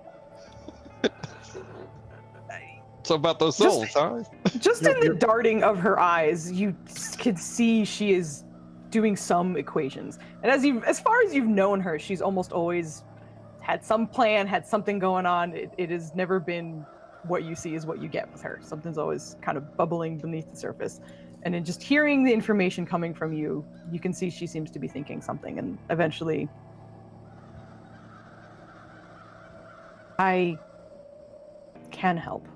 So about those souls, huh? Just in the darting of her eyes, you could see she is doing some equations. And as far as you've known her, she's almost always had some plan, had something going on. It has never been what you see is what you get with her. Something's always kind of bubbling beneath the surface. And in just hearing the information coming from you, you can see she seems to be thinking something. And eventually, I can help.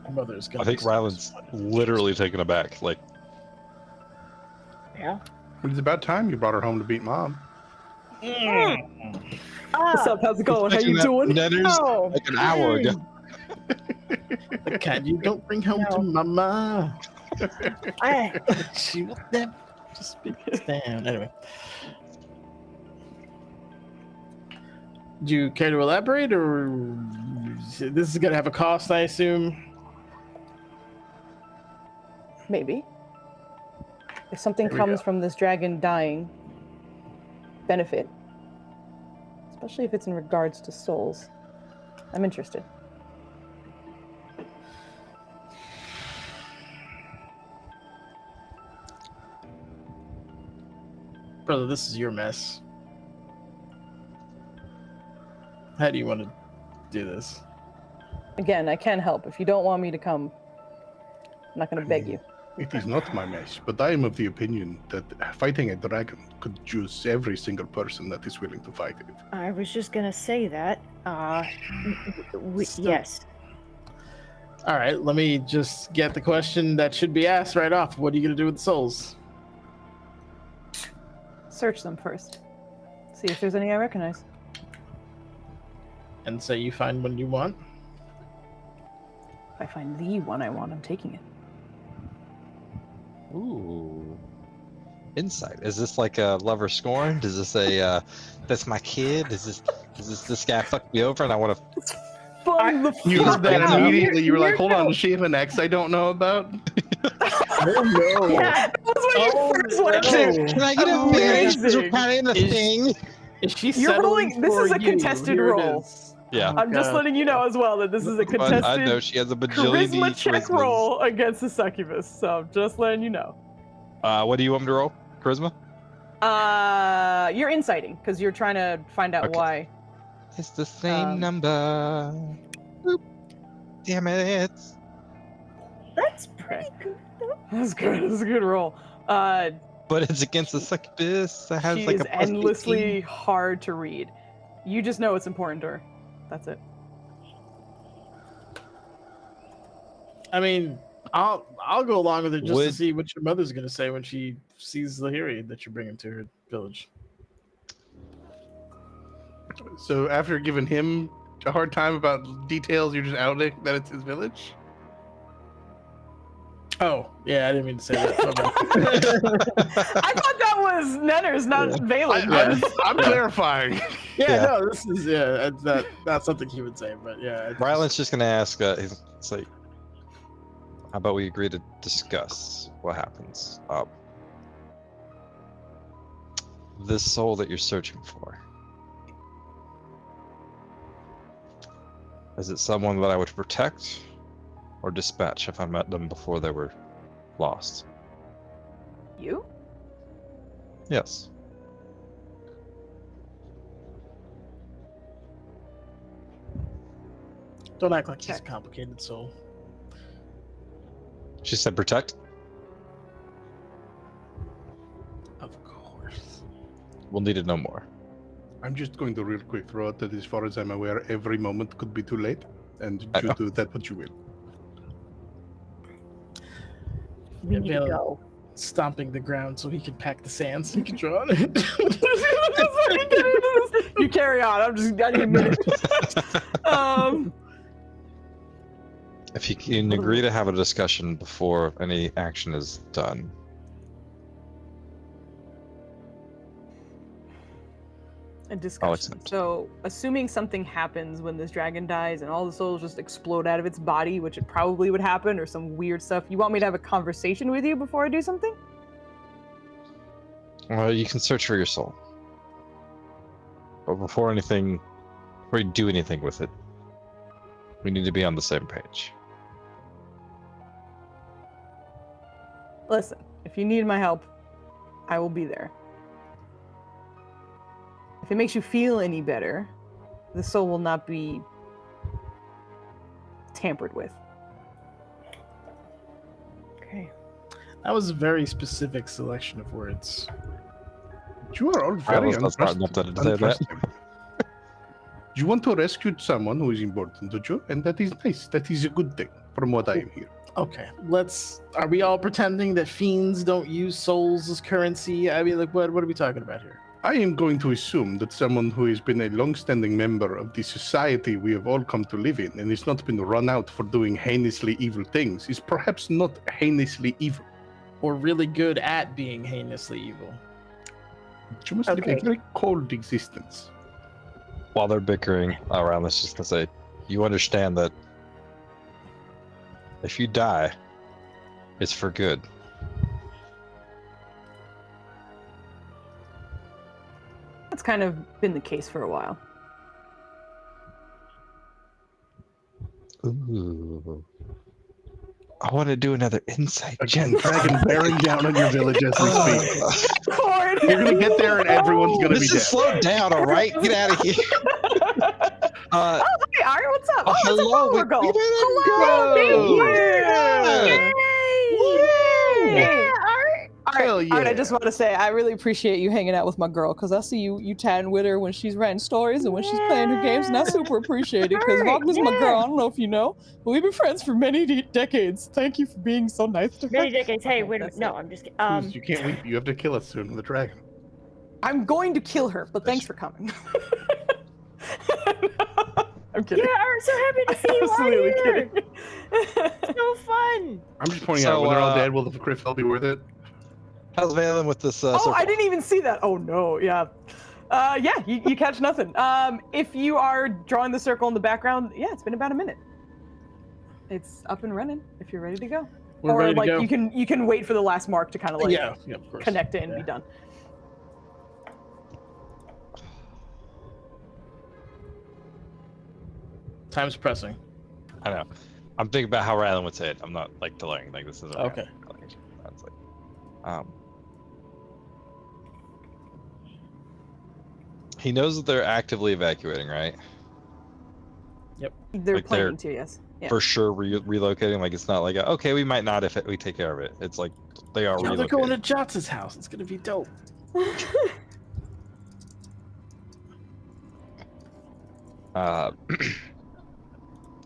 My mother's gonna I think be so Ryland's disappointed. literally taken aback. Like, Yeah. It's about time you brought her home to beat mom. What's up? How's it going? How you doing? Oh. like an hour ago. The kind you don't bring home to mama. She will never just be down. Anyway. Do you care to elaborate, or this is gonna have a cost, I assume? Maybe. If something There we comes go. from this dragon dying, benefit. Especially if it's in regards to souls. I'm interested. Brother, this is your mess. How do you want to do this? Again, I can help. If you don't want me to come, I'm not going to beg you. It is not my mess, but I am of the opinion that fighting a dragon could juice every single person that is willing to fight it. I was just gonna say that. Still- Yes. All right, let me just get the question that should be asked right off. What are you going to do with the souls? Search them first. See if there's any I recognize. And say you find one you want? If I find the one I want, I'm taking it. Ooh. Insight. Is this like a lover scorn? Does this say, that's my kid? Is this guy fucked me over and I want to... Find the You heard that fuck out. immediately. You were like, You're hold on, no- does she have an ex I don't know about? Oh no! Yeah. That was what you first went no. to. Can I get a marriage? Because we're Amazing. kind of in a Is- thing. Is she You're settling rolling- this for is a you? contested Here it roll. is. Yeah. I'm just Okay. letting you know as well that this is a But I know contested she has a bajillion charisma check charismas. roll against the succubus. So just letting you know. What do you want me to roll? Charisma? You're inciting because you're trying to find out Okay. why. It's the same Um, number. Boop. Damn it. That's pretty good. That's good. That's a good roll. But it's against the succubus that has She like is a plus endlessly 18. hard to read. You just know it's important to her. That's it. I mean, I'll go along with it just to Would- see what your mother's gonna say when she sees the Lahiri that you're bringing to her village. So after giving him a hard time about details, you're just outing that it's his village? Oh, yeah, I didn't mean to say that. My bad. I thought that was Nenner's, not Valen. I'm clarifying. Yeah, no, this is that's something he would say, but yeah. it's- Ryland's just gonna ask, it's like, how about we agree to discuss what happens? This soul that you're searching for. Is it someone that I would protect or dispatch if I met them before they were lost? You? Yes. Don't act like he's a Check. complicated soul. She said protect. Of course. We'll need to know more. I'm just going to real quick throw out that as far as I'm aware, every moment could be too late, and I you know. do that what you will. We need to Valen go. stomping the ground so he can pack the sand so he can draw on it. You carry on. I need a minute. If you can agree to have a discussion before any action is done. A discussion. accept. So, assuming something happens when this dragon dies and all the souls just explode out of its body, which it probably would happen, or some weird stuff, you want me to have a conversation with you before I do something? Well, you can search for your soul. But before you do anything with it, we need to be on the same page. Listen, if you need my help, I will be there. If it makes you feel any better, the soul will not be tampered with. Okay. That was a very specific selection of words. You are all I very was not smart enough to say that. untrusting. You want to rescue someone who is important to you, and that is nice. That is a good thing, from what I am hearing. Okay, are we all pretending that fiends don't use souls as currency? I mean, like, what are we talking about here? I am going to assume that someone who has been a long-standing member of the society we have all come to live in and has not been run out for doing heinously evil things is perhaps not heinously evil. Or really good at being heinously evil. You must live Okay. a very cold existence. While they're bickering around, let's just say, you understand that if you die, it's for good. That's kind of been the case for a while. Ooh. I want to do another insight Again, check. dragon bearing down on your village as we speak. Cord! You're gonna get there and everyone's gonna be This dead. is slow down, all right? Get out of here. Oh, hey, Ari, what's up? Oh, it's a hello. roller goal. We did it. Hello, Go. thank you. Yeah. Yay! All right, Hell all right, I yeah. just want to say I really appreciate you hanging out with my girl because I see you chatting with her when she's writing stories and when she's playing her games, and I super appreciate it because Alright, Wagner's my yeah. girl. I don't know if you know, but we've been friends for many decades. Thank you for being so nice to her. Many decades. Hey, wait a That's minute. No, it. I'm just kidding. Who's- you can't leave. You have to kill us soon with a dragon. I'm going to kill her, but thanks for coming. I'm kidding. Yeah, I'm so happy to see you Absolutely out here. kidding. So fun. I'm just pointing So, out when they're all dead, will the Griffel be worth it? How's Valen with this? Oh, circle? I didn't even see that. Oh no, yeah. Yeah, you catch nothing. If you are drawing the circle in the background, yeah, it's been about a minute. It's up and running if you're ready to go. We're or ready to like go. you can wait for the last mark to kind of like yeah, of course. connect it and Yeah. be done. Time's pressing. I know. I'm thinking about how Rylan would say it. I'm not like delaying. Like this is Okay. That's like, he knows that they're actively evacuating, right? They're Like planning to, yes. Yeah. For sure, relocating. Like it's not like okay, we might not if we take care of it. It's like they are Now they're going to relocating. Jotz's house. It's gonna be dope.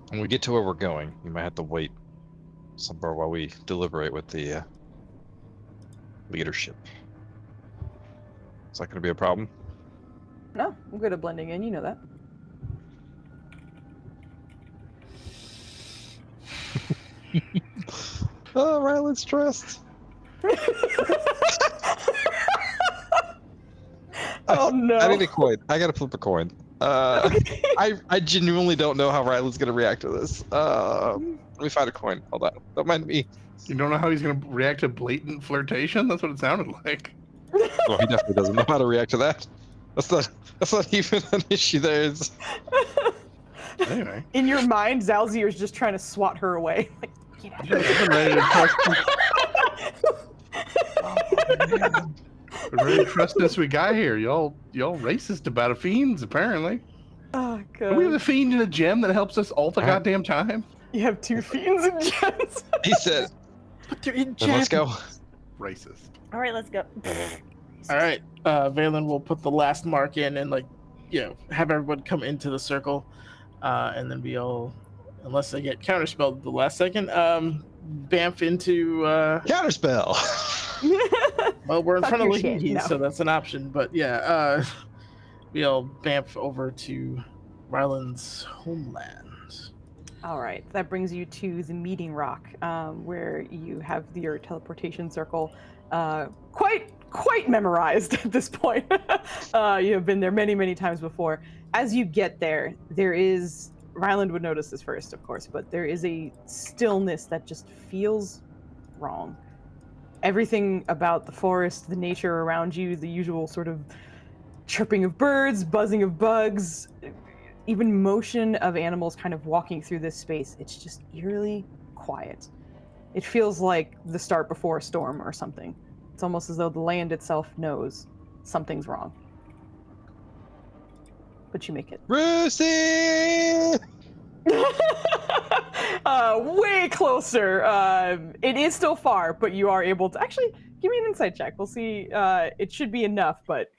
When we get to where we're going, you might have to wait somewhere while we deliberate with the leadership. Is that going to be a problem? No, I'm good at blending in. You know that. Oh, Rylan's stressed. Oh no. I need a coin. I gotta flip a coin. I genuinely don't know how Rylan's gonna react to this. Let me find a coin. Hold on. Don't mind me. You don't know how he's gonna react to blatant flirtation? That's what it sounded like. Well, he definitely doesn't know how to react to that. That's not even an issue there. It's... Anyway. In your mind, Zalzir is just trying to swat her away. Like, get out of I've been ready to talk. Oh, man. very trusting us we got here. Y'all racist about a fiends, apparently. Oh, Do we have God. a fiend and a gem that helps us all the goddamn time? You have 2 fiends and gems. He said, But they're in then let's go. Racist. All right, let's go. All right, Valen will put the last mark in and have everyone come into the circle, and then we all, unless they get counterspelled at the last second, bamf into. Counterspell. Well, we're in Fuck front of your shit, Lahiki, no. so that's an option. But yeah, we all bamf over to Ryland's homeland. All right, that brings you to the meeting rock, where you have your teleportation circle quite memorized at this point. You have been there many, many times before. As you get there, Ryland would notice this first, of course, but there is a stillness that just feels wrong. Everything about the forest, the nature around you, the usual sort of chirping of birds, buzzing of bugs, even motion of animals kind of walking through this space, it's just eerily quiet. It feels like the start before a storm or something. It's almost as though the land itself knows something's wrong. But you make it. Brucey! Way closer. It is still far, but you are able to... Actually, give me an insight check. We'll see. It should be enough, but...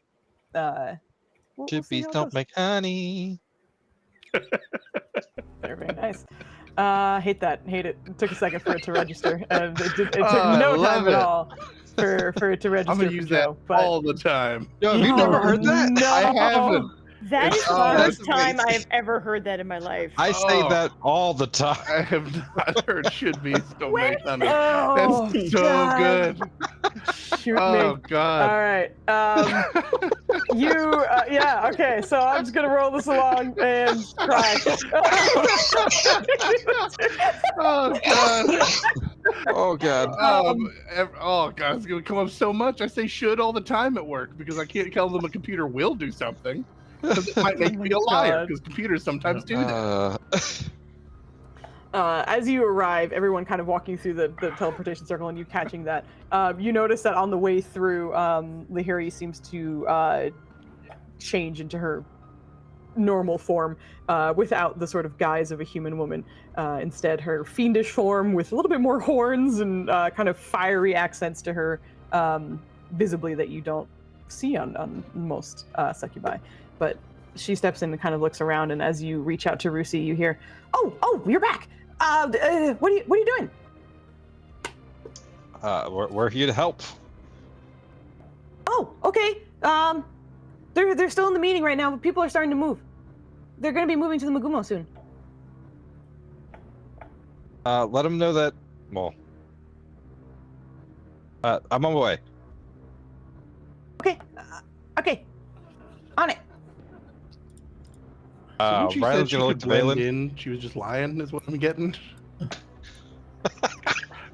we'll see Chippies how it don't goes. make honey. Very nice. Hate that. Hate it. It took a second for it to register. It took I no love time at it. all for it to register. I'm gonna for use Joe, that but... all the time. Yo, have you never heard that? No. I haven't. That is the Oh, first that's time amazing. I've ever heard that in my life. I say Oh. that all the time. I have not heard should be still make honey. Oh, That's so God. good. Shoot Oh me. God. All right. Yeah, okay. So I'm just going to roll this along and cry. Oh God. Oh god. Oh God, it's gonna come up so much. I say should all the time at work because I can't tell them a computer will do something. Because it might make me a liar. God. Because computers sometimes do that. As you arrive, everyone kind of walking through the teleportation circle and you catching that, you notice that on the way through, Lahiri seems to change into her normal form without the sort of guise of a human woman. Instead, her fiendish form with a little bit more horns and kind of fiery accents to her, visibly that you don't see on most succubi. But she steps in and kind of looks around, and as you reach out to Rusi, you hear, "Oh, you're back! What are you doing?" We're here to help. "Oh, okay. They're still in the meeting right now, but people are starting to move. They're going to be moving to the Magumo soon." Let them know that. Well, I'm on my way. Okay. On it. So when she said Ryland's she gonna could look to blend Valen. in, she was just lying, is what I'm getting.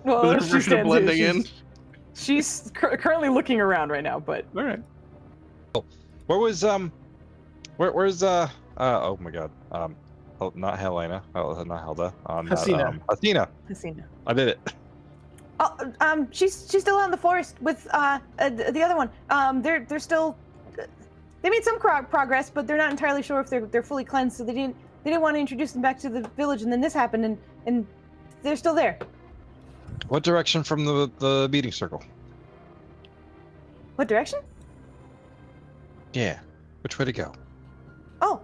Well, With her she version of stands blending here. in. She's currently looking around right now, but All right. Where was where's oh my god. Not Helena. Oh, not Helda. Hasina. Hasina. Hasina. I did it. Oh, she's still out in the forest with the other one. They're still. They made some progress, but they're not entirely sure if they're fully cleansed. So they didn't want to introduce them back to the village, and then this happened, and they're still there. What direction from the meeting circle? What direction? Yeah. Which way to go? Oh,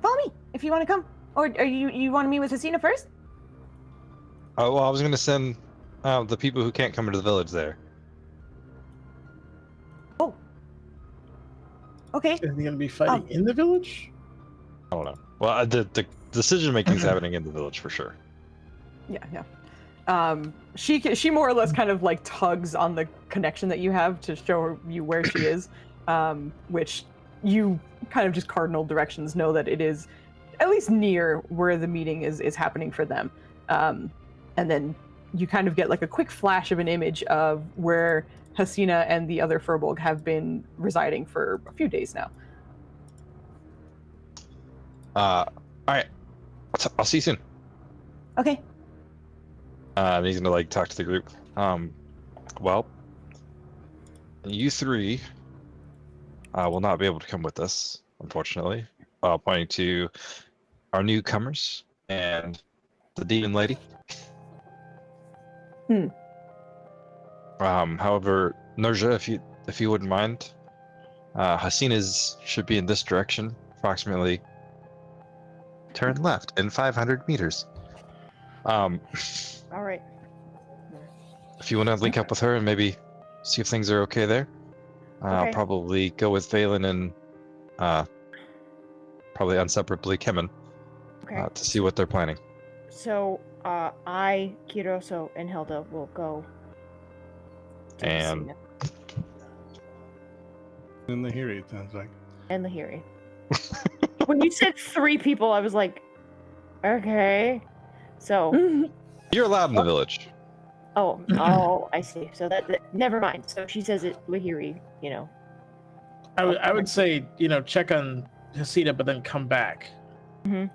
follow me if you want to come. Or are you want to meet with Hasina first? Oh, well, I was gonna send the people who can't come into the village there. Oh. Okay. Is he going to be fighting in the village? I don't know. Well, the decision making is happening in the village for sure. Yeah. She more or less kind of like tugs on the connection that you have to show you where she is, which you kind of just cardinal directions know that it is at least near where the meeting is happening for them. And then you kind of get like a quick flash of an image of where Hasina and the other Furbolg have been residing for a few days now. All right. I'll see you soon. Okay. And he's gonna like talk to the group. Well, you three will not be able to come with us, unfortunately. Pointing to our newcomers and the demon lady. However, Nerja, if you wouldn't mind, Hasina's should be in this direction, approximately. Turn left in 500 meters. All right. If you want to link up with her and maybe see if things are okay there, I'll Okay. probably go with Valen and probably unseparably Kemen Okay. to see what they're planning. So, I, Kiroso, and Hilda will go. to And- Hasina In the Hiri, it sounds like. and Lahiri. When you said 3 people, I was like, okay. So, You're allowed in the village. oh, I see. So that never mind. So she says it Lahiri, I would say, check on Hasina, but then come back. Mhm.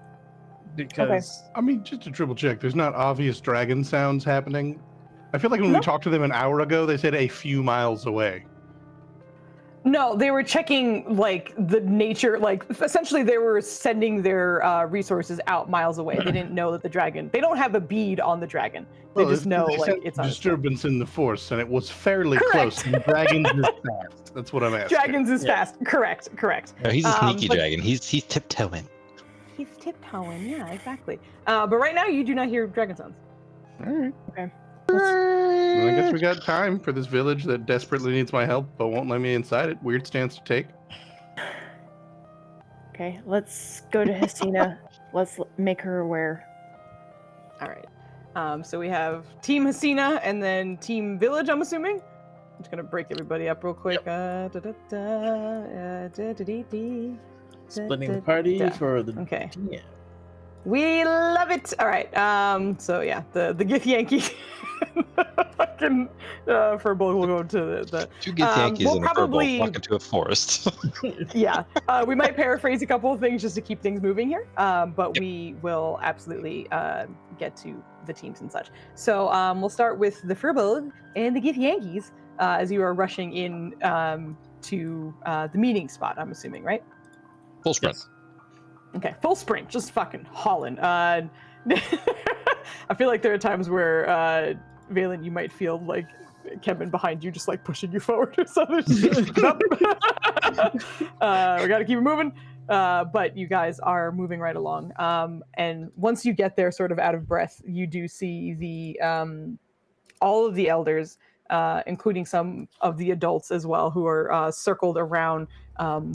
Because I mean, just to triple check, there's not obvious dragon sounds happening. I feel like when we talked to them an hour ago, they said a few miles away. No, they were checking like the nature, like essentially they were sending their resources out miles away. They didn't know that the dragon, they don't have a bead on the dragon. They just know they like sent it's on its way. disturbance in the force, and it was fairly Correct. close. And dragons is fast. That's what I'm asking. Dragons is fast. Correct. No, he's a sneaky but- dragon. He's tiptoeing. He's tiptoeing, yeah, exactly. But right now you do not hear dragon sounds. All right. Okay. Well, I guess we got time for this village that desperately needs my help, but won't let me inside it. Weird stance to take. Okay, let's go to Hasina. Let's make her aware. All right. So we have Team Hasina and then Team Village, I'm assuming. I'm just gonna break everybody up real quick. splitting the party for the Okay. DM. We love it. All right. So yeah, the Gith Yankee fucking for both will go to the Two get Yankees we'll and a probably- furball walk into a forest. yeah. We might paraphrase a couple of things just to keep things moving here. But we will absolutely get to the teams and such. So we'll start with the Furbolg and the Gith Yankees as you are rushing in to the meeting spot. I'm assuming, right? Full sprint. Okay, full sprint, just fucking hauling. I feel like there are times where, Valen, you might feel like Kevin behind you, just like pushing you forward or something. Nope. We gotta keep it moving. But you guys are moving right along. And once you get there, sort of out of breath, you do see the all of the elders, including some of the adults as well, who are circled around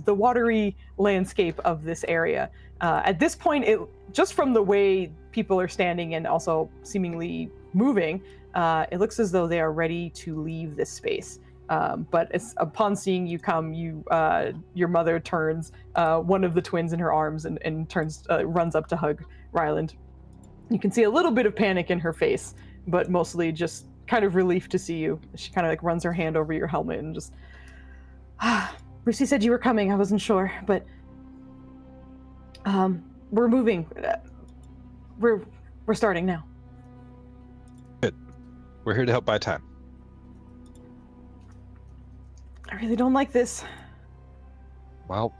the watery landscape of this area. At this point, just from the way people are standing and also seemingly moving, it looks as though they are ready to leave this space. But upon seeing you come, your mother turns one of the twins in her arms and runs up to hug Ryland. You can see a little bit of panic in her face, but mostly just kind of relief to see you. She kind of like runs her hand over your helmet and just, Lucy said you were coming. I wasn't sure, but we're moving. We're starting now. Good. We're here to help buy time. I really don't like this. Well,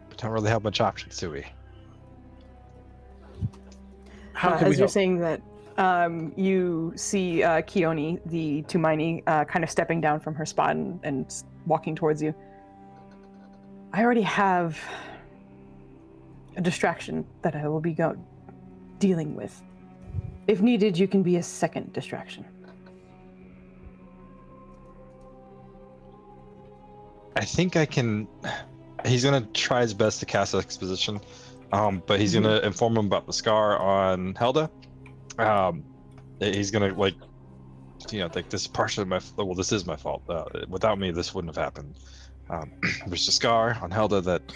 we don't really have much options, do we? How can As we you're help? saying that, you see Keone, the Tumaini, kind of stepping down from her spot and walking towards you. I already have a distraction that I will be dealing with. If needed, you can be a second distraction. I think I can. He's gonna try his best to cast exposition, but he's gonna inform him about the scar on Helda. He's gonna like this is partially my. Well, this is my fault. Without me, this wouldn't have happened. There's a scar on Helda that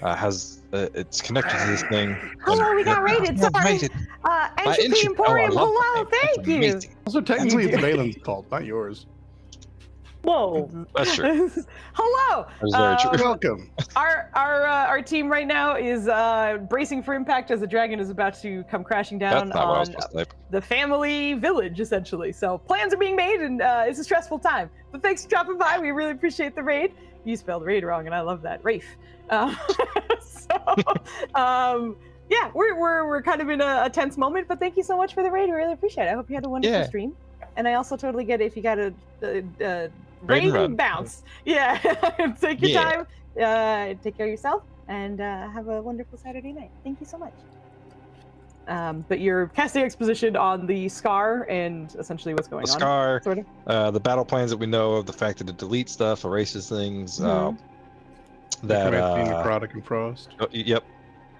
has it's connected to this thing. Hello, we got raided. Sorry. Raided. Entropy Entropy. Emporium. Oh, I love Hello, that thing. thank That's you. amazing. Also, technically, You it's do. Valen's fault, not yours. Whoa. That's true. Hello. That's very true. Welcome. Our team right now is bracing for impact as the dragon is about to come crashing down That's not what I was on supposed to type. the family village, essentially. So plans are being made, and it's a stressful time. But thanks for dropping by. We really appreciate the raid. You spelled raid wrong, and I love that. Rafe. Yeah, we're kind of in a tense moment, but thank you so much for the raid. We really appreciate it. I hope you had a wonderful stream. And I also totally get it if you got a raid and bounce. Yeah, take your time. Take care of yourself, and have a wonderful Saturday night. Thank you so much. But you're casting exposition on the scar and essentially what's going on. The scar, sort of. the battle plans that we know of, the fact that it deletes stuff, erases things. Mhm. That necrotic and frost. Yep,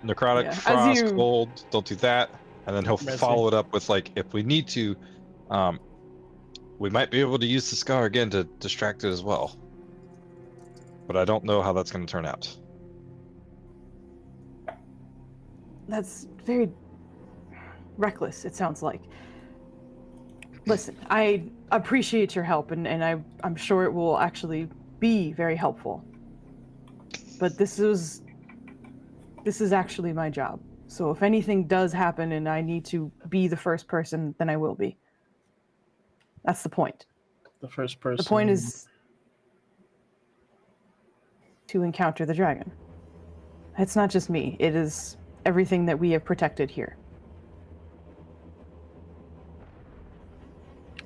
necrotic, Yeah. frost, cold. Don't do that, and then he'll Resin. follow it up with like, if we need to, we might be able to use the scar again to distract it as well. But I don't know how that's going to turn out. That's very reckless, it sounds like. Listen, I appreciate your help, and I'm sure it will actually be very helpful. But this is actually my job. So if anything does happen and I need to be the first person, then I will be. That's the point. The first person. The point is to encounter the dragon. It's not just me. It is everything that we have protected here.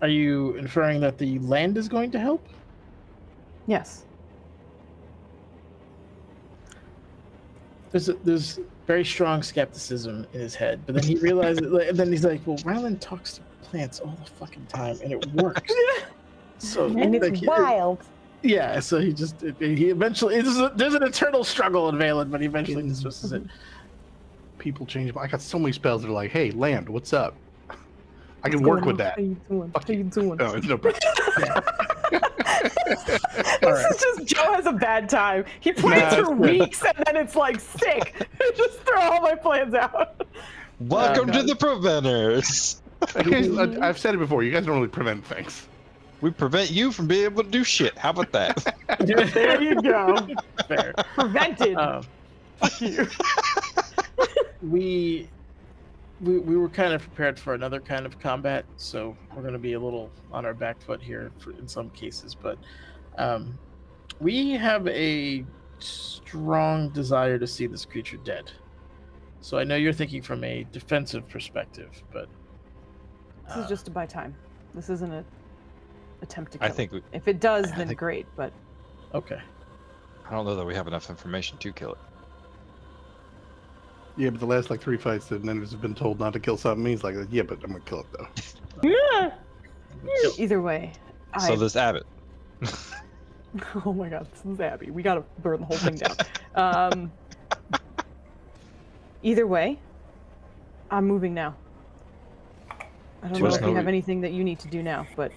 Are you inferring that the land is going to help? Yes. There's very strong skepticism in his head, but then he realizes, and then he's like, "Well, Rylan talks to plants all the fucking time, and it works." So And it's like, wild. yeah. So he eventually there's an eternal struggle in Valen, but he eventually dismisses it. People change. I got so many spells that are like, "Hey, land, what's up?" I can work with that. How you doing? Fuck How you doing? No, it's no problem. This is just Joe has a bad time. He plans for weeks and then it's like sick. Just throw all my plans out. Welcome to the Preventers. I've said it before. You guys don't really prevent things. We prevent you from being able to do shit. How about that? There you go. Fair. Prevented. Fuck you. We were kind of prepared for another kind of combat, so we're going to be a little on our back foot here in some cases, but we have a strong desire to see this creature dead. So I know you're thinking from a defensive perspective, but This is just to buy time. This isn't an attempt to kill I think it. If it does, then great, but... okay. I don't know that we have enough information to kill it. Yeah, but the last like 3 fights that Nennis has been told not to kill something, he's like, yeah, but I'm gonna kill it though. Yeah. Either way, So this Abbott. Oh my god, this is Abby. We gotta burn the whole thing down. Either way, I'm moving now. I don't know if you have anything that you need to do now, but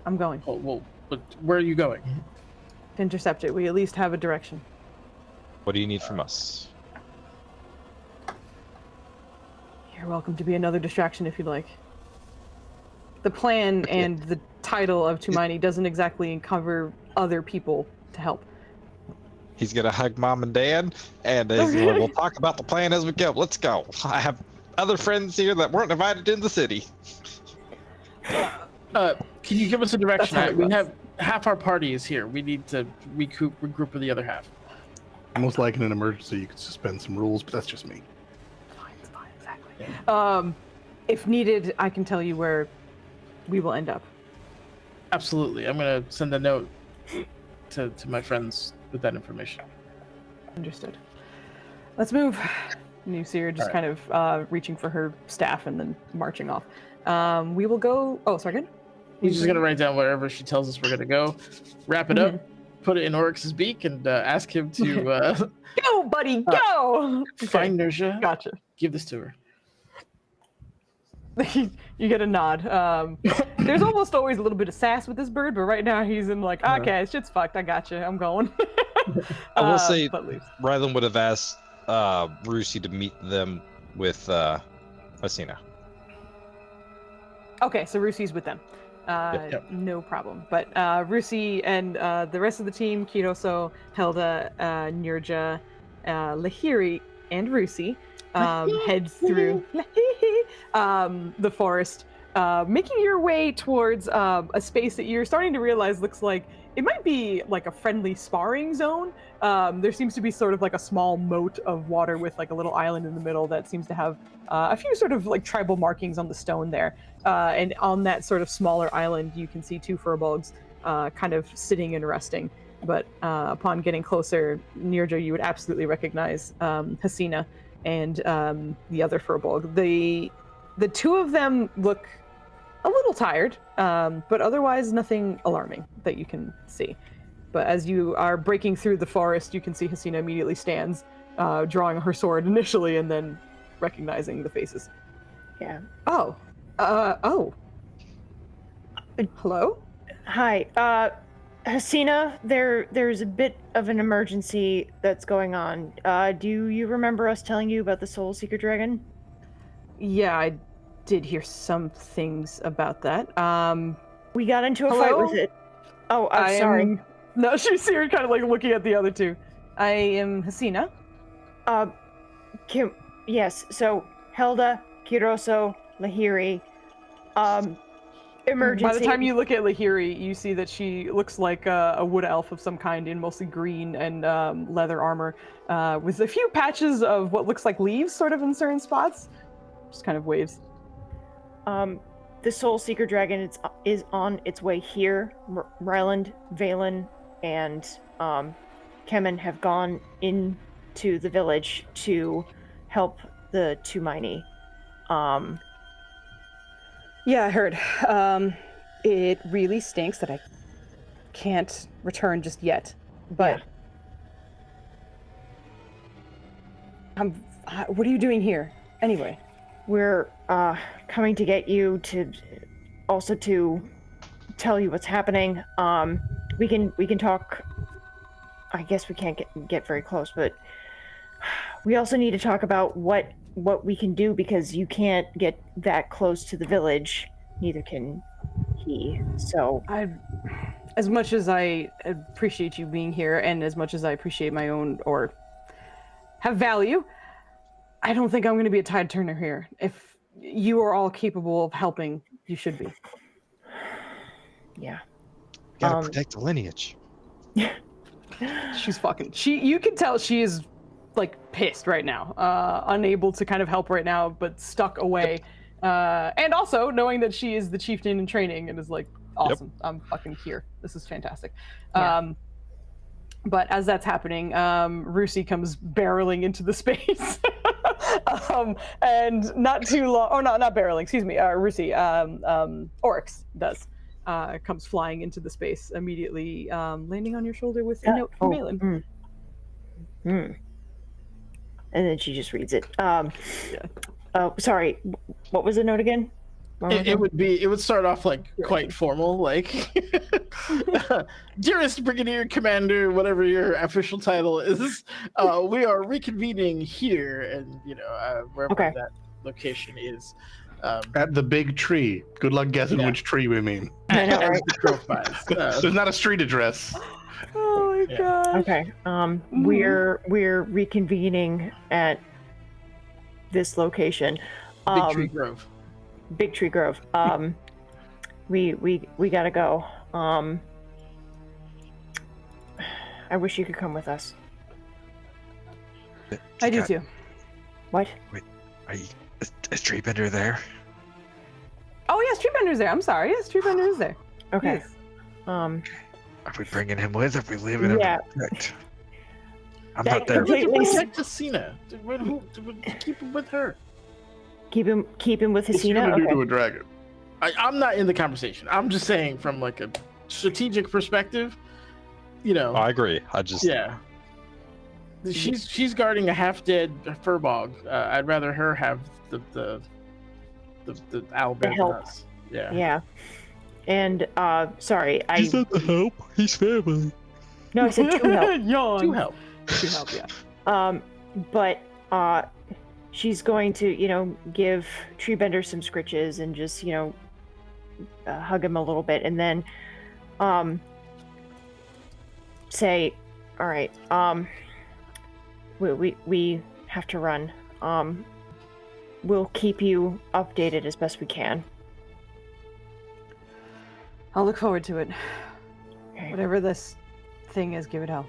I'm going. Oh, well, but where are you going? To intercept it, we at least have a direction. What do you need from us? You're welcome to be another distraction if you'd like. The plan and the title of Tumani doesn't exactly cover other people to help. He's gonna hug mom and dad, and we'll talk about the plan as we go. Let's go. I have other friends here that weren't invited in the city. Can you give us a direction? That's how it We goes. have half our party is here. We need to regroup with the other half. Most like in an emergency, you could suspend some rules, but that's just me. It's fine, exactly. If needed, I can tell you where we will end up. Absolutely. I'm gonna send a note to my friends with that information. Understood. Let's move. And you see her just kind of reaching for her staff and then marching off. We will go. Oh, sorry, good. He's just gonna write down wherever she tells us we're gonna go, wrap it up, put it in Oryx's beak, and ask him to go, buddy, go. Find Nersha. Gotcha. Give this to her. You get a nod. There's almost always a little bit of sass with this bird, but right now he's in like, okay, shit's fucked. I got you. I'm going. I will say, Rylan would have asked Rusi to meet them with Asina. Okay, so Rusi's with them. Yep. No problem. But Rusi and the rest of the team, Kiroso, Helda, Nirja, Lahiri, and Rusi head through the forest, making your way towards a space that you're starting to realize looks like it might be like a friendly sparring zone. There seems to be sort of like a small moat of water with like a little island in the middle that seems to have a few sort of like tribal markings on the stone there. And on that sort of smaller island, you can see 2 furbolgs kind of sitting and resting. But upon getting closer, Nirja, you would absolutely recognize Hasina and the other furbolg. The 2 of them look a little tired, but otherwise nothing alarming that you can see. But as you are breaking through the forest, you can see Hasina immediately stands, drawing her sword initially and then recognizing the faces. Yeah. Oh. Hello? Hi. Hasina, there's a bit of an emergency that's going on. Do you remember us telling you about the Soul Seeker Dragon? Yeah, I did hear some things about that. We got into a fight with it. Oh, I'm sorry. No, she's here kind of like looking at the other 2. I am Hasina. Yes, so Helda, Kiroso, Lahiri, emergency. By the time you look at Lahiri, you see that she looks like a wood elf of some kind in mostly green and leather armor, with a few patches of what looks like leaves sort of in certain spots. Just kind of waves. The Soul Seeker Dragon is on its way here. Ryland, Valen, and Kemen have gone into the village to help the Tumaini. Yeah, I heard. It really stinks that I can't return just yet. But what are you doing here, anyway? We're coming to get you to tell you what's happening. We can talk. I guess we can't get very close, but we also need to talk about what we can do, because you can't get that close to the village. Neither can he. So as much as I appreciate you being here, and as much as I appreciate my own or have value, I don't think I'm going to be a tide turner here. If you are all capable of helping, you should be. Yeah. Gotta protect the lineage. She's you can tell she is like pissed right now, unable to kind of help right now, but stuck away. And also knowing that she is the chieftain in training and is like, awesome, I'm fucking here. This is fantastic. Yeah. But as that's happening, Rusi comes barreling into the space. And not too long, or not barreling, excuse me, Rusi, Oryx does, comes flying into the space, immediately landing on your shoulder with a note from Balin. And then she just reads it. Oh, sorry, what was the note again? It would start off like quite formal, like dearest Brigadier Commander, whatever your official title is, we are reconvening here, and wherever that location is. At the big tree. Good luck guessing which tree we mean. I know, right? There's not a street address. Oh my god. Okay. We're reconvening at this location. Big Tree Grove. Big Tree Grove. We gotta go. I wish you could come with us. I do too. What? Wait, is Treebender there? Oh yes, Treebender's there. I'm sorry. Yes, Treebender is there. Okay. Yes. Are we bringing him with? Are we leaving him to protect? I'm That not there. completely- Protect Hasina. Keep him with her. Keep him with What's he Hasina. gonna do Okay. to a dragon? I'm not in the conversation. I'm just saying from like a strategic perspective, I agree. yeah. She's guarding a half-dead furbog. I'd rather her have the owl bear than help. us. Yeah. Yeah. And sorry, He's not the help. He's family. No, I said to help. Yawn. To help. To help, yeah. But she's going to, give Treebender some scritches and just, hug him a little bit, and then say, "All right, we have to run. We'll keep you updated as best we can." I'll look forward to it. Okay. Whatever this thing is, give it hell.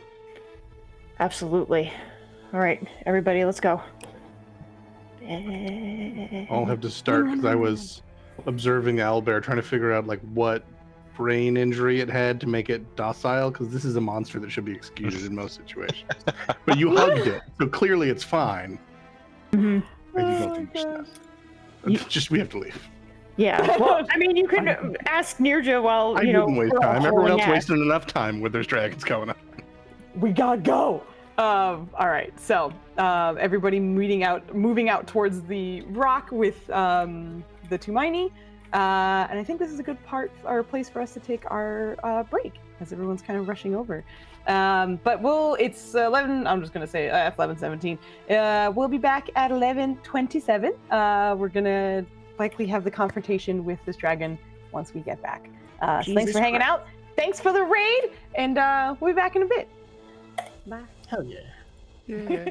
Absolutely. All right, everybody, let's go. I'll have to start because I was observing owlbear, trying to figure out like what brain injury it had to make it docile, because this is a monster that should be executed in most situations. But you hugged it, so clearly it's fine. Mm-hmm. And you don't understand. Just we have to leave. Yeah. Well, I mean, you can ask Nirja while I you know. wouldn't waste we're all time. Everyone hauling else ass. wasted enough time with there's dragons going on. We gotta go. All right, so everybody moving out towards the rock with the Tumaini, and I think this is a good part or place for us to take our break as everyone's kind of rushing over. But it's 11. I'm just gonna say 11:17. We'll be back at 11:27. We're gonna likely have the confrontation with this dragon once we get back. So thanks for hanging out. Thanks for the raid, and we'll be back in a bit. Bye. Hell yeah. Yeah. Hell yeah.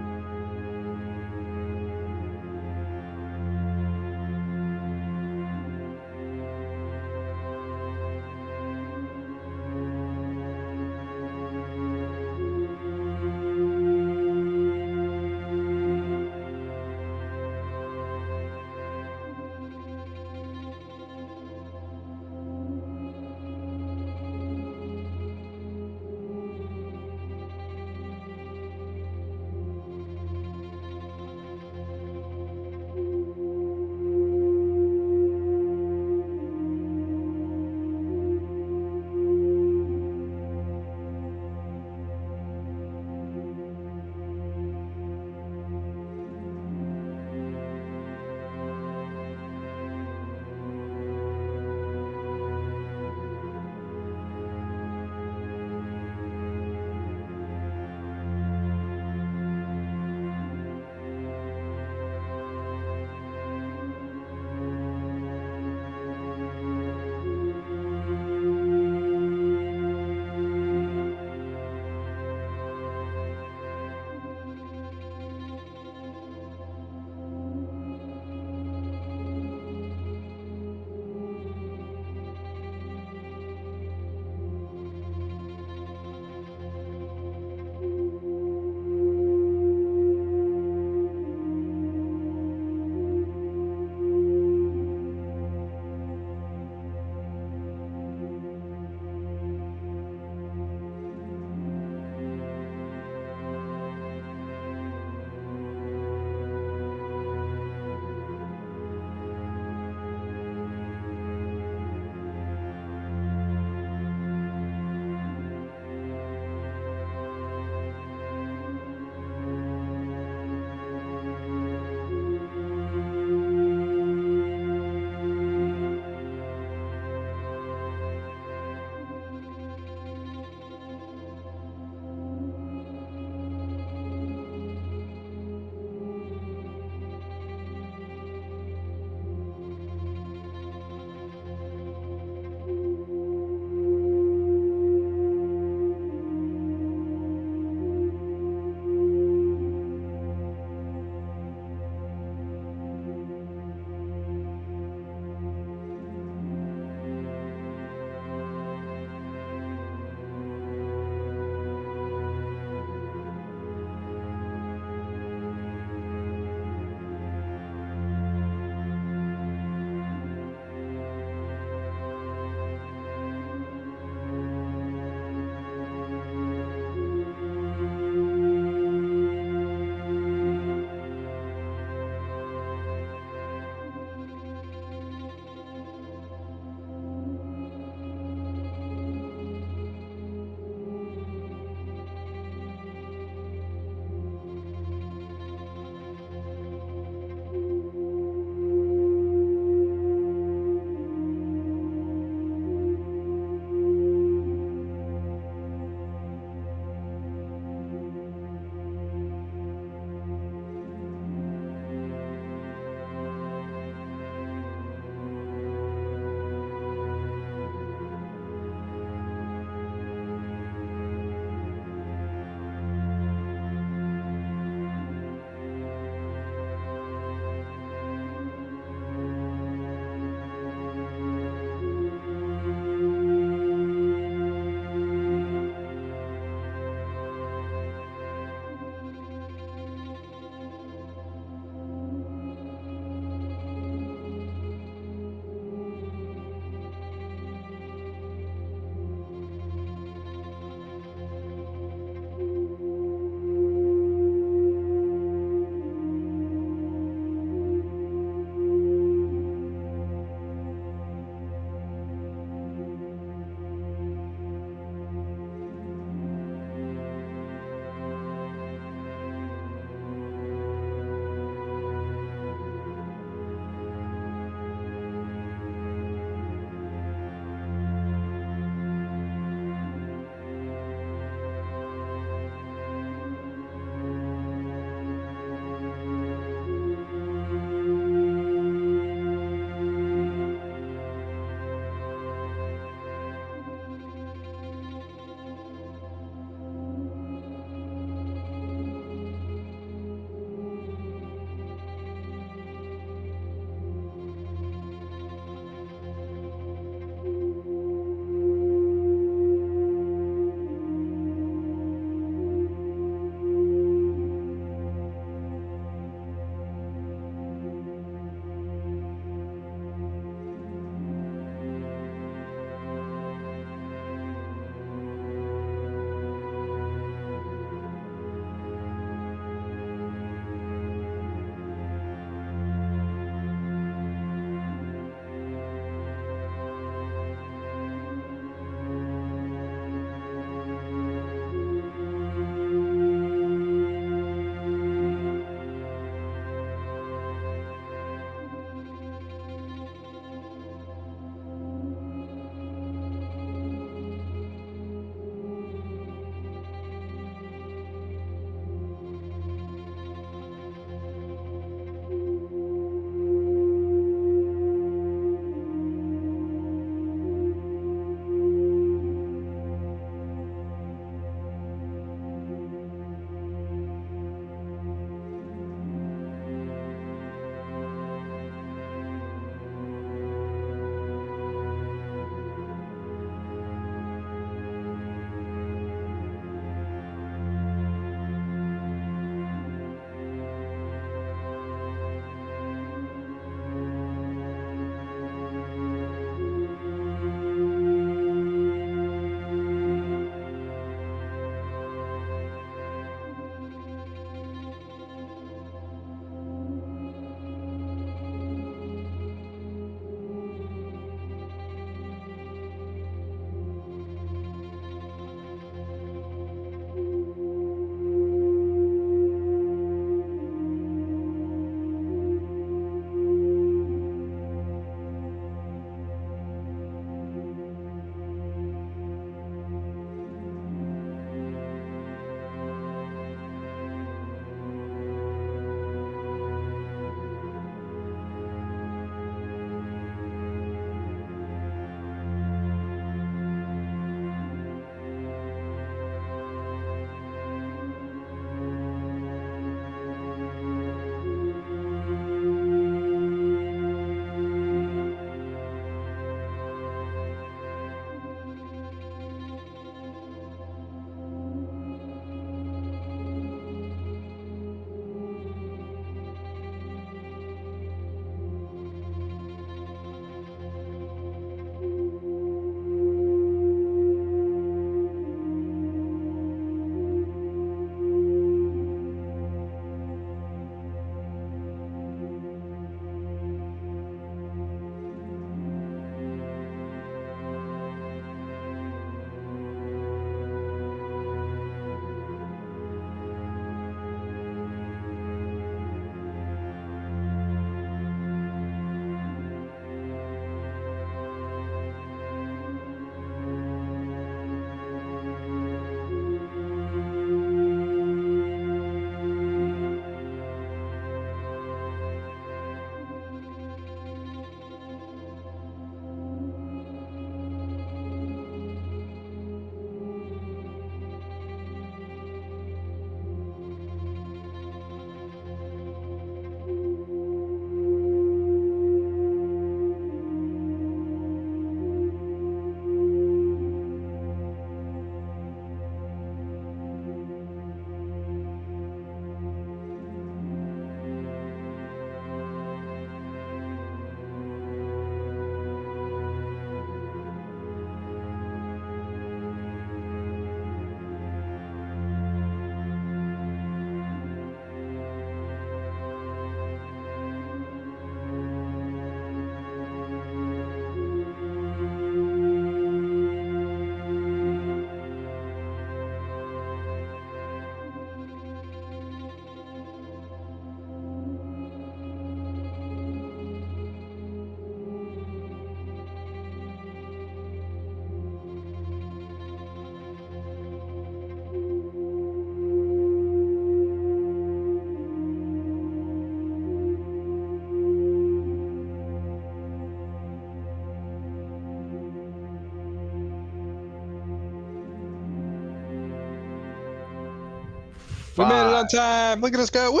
We made it on 5. time. Look at us go. Woo!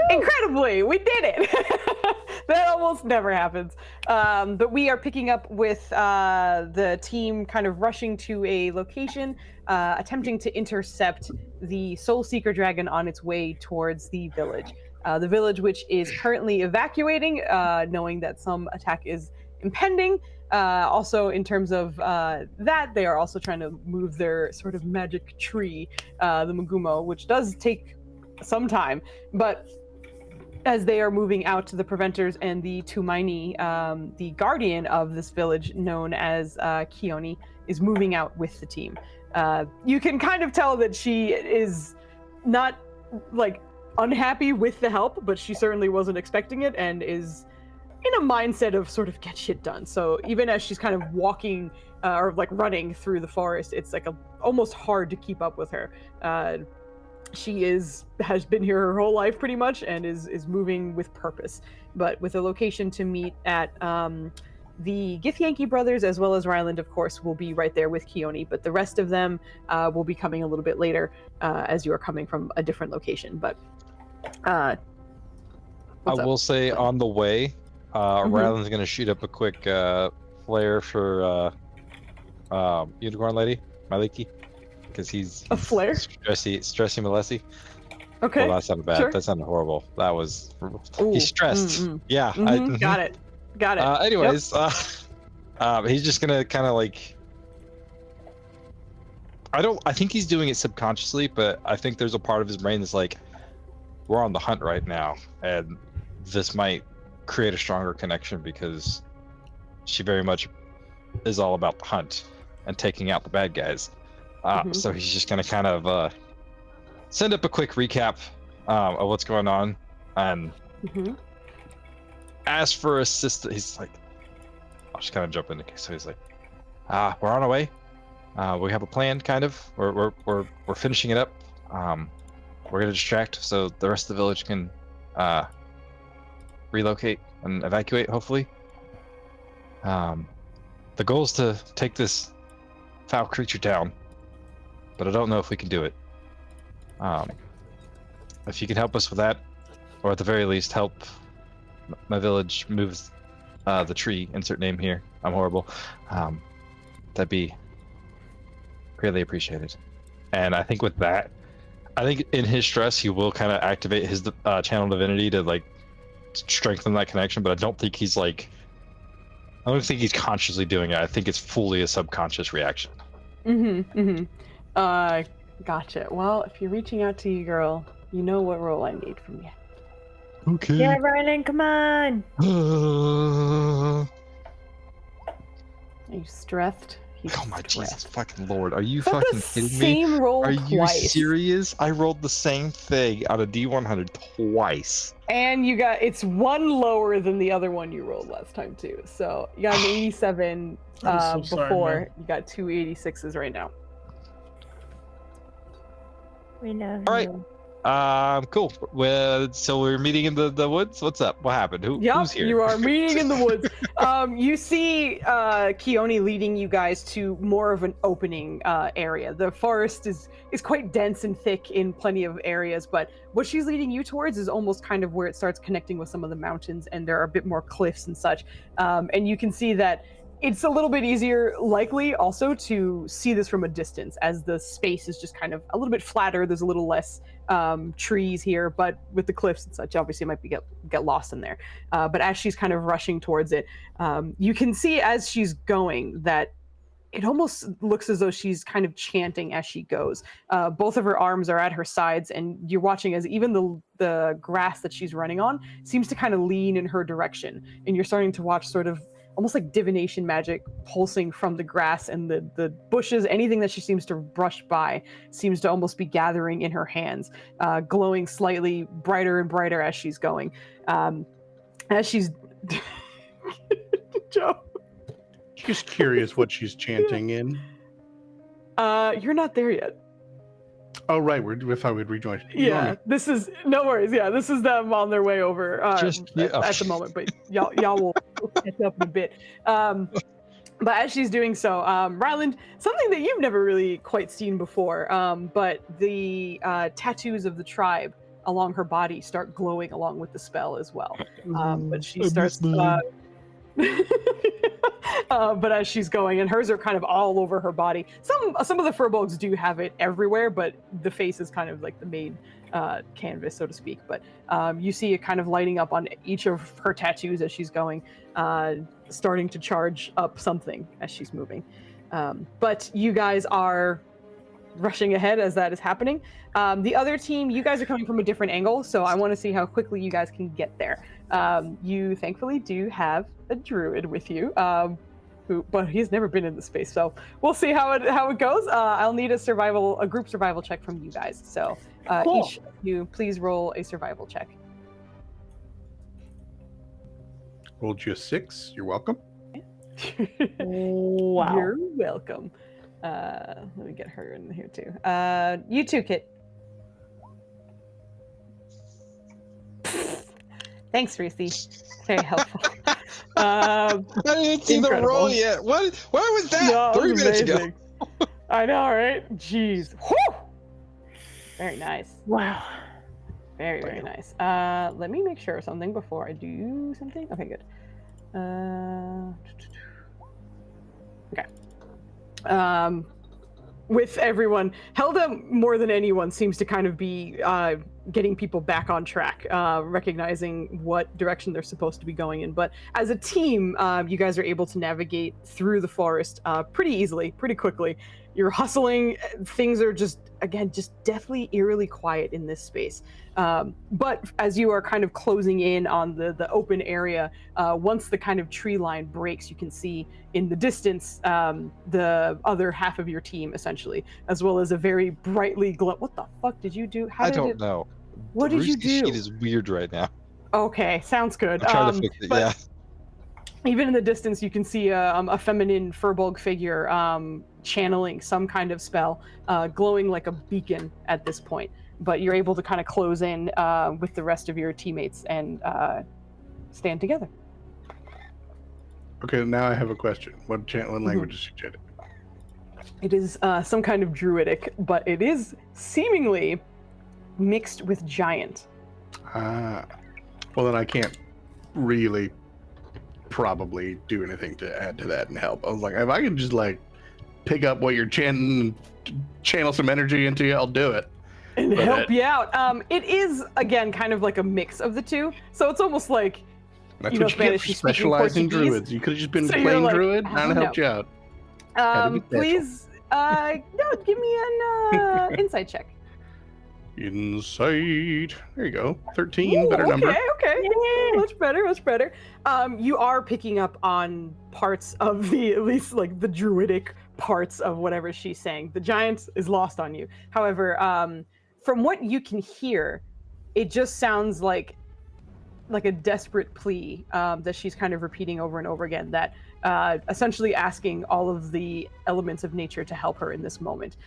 Incredibly, we did it. That almost never happens. But we are picking up with the team kind of rushing to a location, attempting to intercept the Soul Seeker dragon on its way towards the village. The village, which is currently evacuating, knowing that some attack is impending. Also, in terms of that, they are also trying to move their sort of magic tree, the Mugumo, which does take some time. But as they are moving out to the Preventers and the Tumaini, the guardian of this village, known as Kioni, is moving out with the team. You can kind of tell that she is not like unhappy with the help, but she certainly wasn't expecting it and is in a mindset of sort of get shit done. So even as she's kind of walking or like running through the forest, it's like almost hard to keep up with her. She has been here her whole life pretty much and is moving with purpose, but with a location to meet at the Githyanki brothers, as well as Ryland, of course, will be right there with Kioni, but the rest of them will be coming a little bit later as you are coming from a different location. But I will say on the way, Ryland's going to shoot up a quick flare for Unicorn Lady, Maliki. Because he's a flare? Stressy Malesi. Okay. Well, that sounded bad. Sure. That sounded horrible. That was... Ooh, he's stressed. Yeah. Got it. Anyways, he's just gonna kind of like... I think he's doing it subconsciously, but I think there's a part of his brain that's like, we're on the hunt right now, and this might create a stronger connection because she very much is all about the hunt and taking out the bad guys. So he's just gonna kind of send up a quick recap of what's going on and ask for assistance. He's like, I'll just kind of jump in. So he's like, we're on our way. We have a plan, kind of. We're finishing it up. We're gonna distract so the rest of the village can relocate and evacuate, hopefully. The goal is to take this foul creature down, but I don't know if we can do it. If you can help us with that, or at the very least help my village move the tree, insert name here, I'm horrible, that'd be greatly appreciated. And I think with that, I think in his stress, he will kind of activate his channel divinity to like strengthen that connection, but I don't think he's consciously doing it. I think it's fully a subconscious reaction. Gotcha. Well, if you're reaching out to you, girl, you know what role I need from you. Okay. Yeah, Ryland, come on. Are you stressed? Oh my Jesus fucking Lord. Are you fucking kidding me? Same roll Are twice. you serious? I rolled the same thing on a D100 twice. And it's one lower than the other one you rolled last time too. So you got an 87 I'm so sorry, before. man. You got two 86s right now. We know. All right. Cool. Well, so we're meeting in the woods. What's up? What happened? Who's here? You are meeting in the woods. You see Kioni leading you guys to more of an opening area. The forest is quite dense and thick in plenty of areas, but what she's leading you towards is almost kind of where it starts connecting with some of the mountains, and there are a bit more cliffs and such. And you can see that it's a little bit easier, likely, also to see this from a distance, as the space is just kind of a little bit flatter. There's a little less trees here, but with the cliffs and such, obviously it might get lost in there. But as she's kind of rushing towards it, you can see as she's going that it almost looks as though she's kind of chanting as she goes. Both of her arms are at her sides, and you're watching as even the grass that she's running on seems to kind of lean in her direction. And you're starting to watch sort of almost like divination magic pulsing from the grass and the bushes. Anything that she seems to brush by seems to almost be gathering in her hands, glowing slightly brighter and brighter as she's going. As she's... Joe? Just curious what she's chanting in. You're not there yet. Oh, right. We thought we'd rejoin. Yeah, this is... No worries. Yeah, this is them on their way over at the moment, but y'all will catch up in a bit. But as she's doing so, Ryland, something that you've never really quite seen before, but the tattoos of the tribe along her body start glowing along with the spell as well. But she starts... but as she's going, and hers are kind of all over her body. Some of the furbolgs do have it everywhere, but the face is kind of like the main canvas, so to speak. But you see it kind of lighting up on each of her tattoos as she's going, starting to charge up something as she's moving. But you guys are rushing ahead as that is happening. The other team, you guys are coming from a different angle, so I want to see how quickly you guys can get there. You thankfully do have a druid with you, but he's never been in the space, so we'll see how it goes. I'll need a group survival check from you guys. So Cool. each of you, please roll a survival check. Rolled you a 6. You're welcome. Wow. You're welcome. Let me get her in here too. You too, Kit. Thanks, Reese. Very helpful. I didn't see the roll yet. What? Where was that? No, 3 minutes ago. amazing. I know, right? Jeez. Whew! Very nice. Wow. Very, very nice. Let me make sure of something before I do something. Okay, good. Okay. With everyone, Helda more than anyone seems to kind of be getting people back on track, recognizing what direction they're supposed to be going in. But as a team, you guys are able to navigate through the forest pretty easily, pretty quickly. You're hustling. Things are just deathly eerily quiet in this space. But as you are kind of closing in on the open area, once the kind of tree line breaks, you can see in the distance the other half of your team, essentially, as well as a very brightly glow. What the fuck did you do? I don't know. What The did you Roosty do? sheet is weird right now. Okay, sounds good. I'm trying to fix it. but Yeah. Even in the distance, you can see a feminine furbolg figure channeling some kind of spell, glowing like a beacon at this point. But you're able to kind of close in with the rest of your teammates and stand together. Okay, now I have a question. What language is she chatting? It is some kind of druidic, but it is seemingly mixed with giant. Ah. Well, then I can't really probably do anything to add to that and help. I was like, if I could just like pick up what you're chanting and channel some energy into you, I'll do it. And help you out. It is, again, kind of like a mix of the two. So it's almost like, That's you know, what you get Spanish for is speaking specializing Portuguese. druids. You could have just been So you're plain like, druid, I and I'd don't helped you out. Had to be please, no, give me an insight check. Insight. There you go. 13, Ooh, better number. Okay. Much better. You are picking up on parts of at least like the druidic parts of whatever she's saying. The giant is lost on you. However, from what you can hear, it just sounds like a desperate plea that she's kind of repeating over and over again, that essentially asking all of the elements of nature to help her in this moment.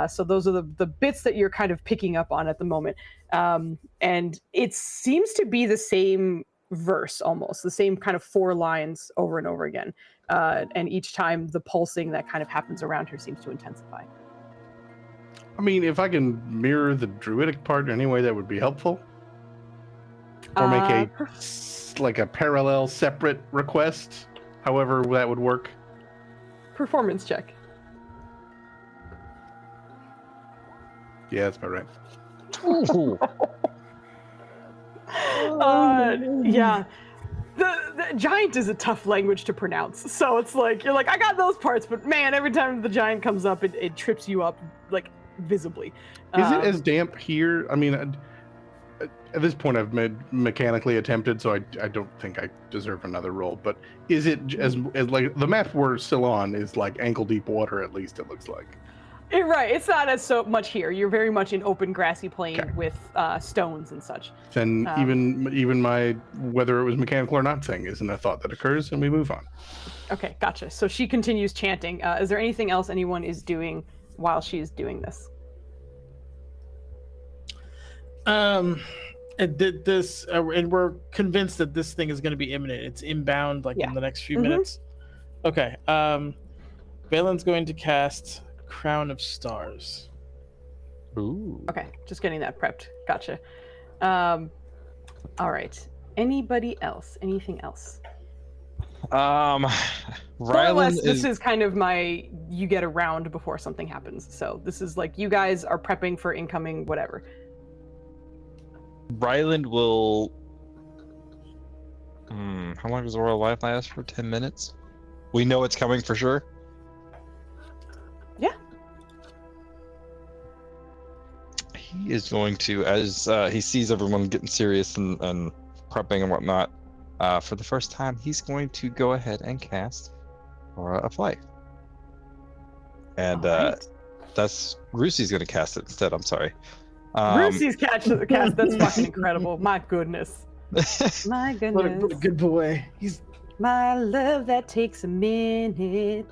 So those are the bits that you're kind of picking up on at the moment. And it seems to be the same verse, almost the same kind of 4 lines over and over again. And each time the pulsing that kind of happens around her seems to intensify. I mean, if I can mirror the druidic part in any way, that would be helpful. Or make a parallel separate request, however that would work. Performance check. Yeah, that's about right. Ooh. Yeah. The giant is a tough language to pronounce. So it's like, you're like, I got those parts, but man, every time the giant comes up, it trips you up, like, visibly. Is it as damp here? I mean, at this point, I've mechanically attempted, so I don't think I deserve another roll. But is it as like the map we're still on is like ankle deep water? At least it looks like. Right. It's not as so much here. You're very much in open grassy plain Okay. with stones and such. Then even my whether it was mechanical or not thing isn't a thought that occurs, and we move on. Okay, gotcha. So she continues chanting. Is there anything else anyone is doing while she's doing this? And did this, and we're convinced that this thing is going to be imminent. It's inbound, like in the next few minutes. Okay. Valen's going to cast Crown of Stars. Ooh. Okay, just getting that prepped. Gotcha. All right. Anybody else? Anything else? More or less, Rylan this is kind of my you get a round before something happens. So this is like you guys are prepping for incoming whatever. Ryland will. How long does Royal Life last for? 10 minutes? We know it's coming for sure. Yeah. He is going to, as he sees everyone getting serious and prepping and whatnot, for the first time, he's going to go ahead and cast Aura of Life. And Alright. that's Rusi's going to cast it instead. I'm sorry. Rusi's cast. That's fucking incredible. My goodness. My What a goodness. good boy. He's My love that takes a minute.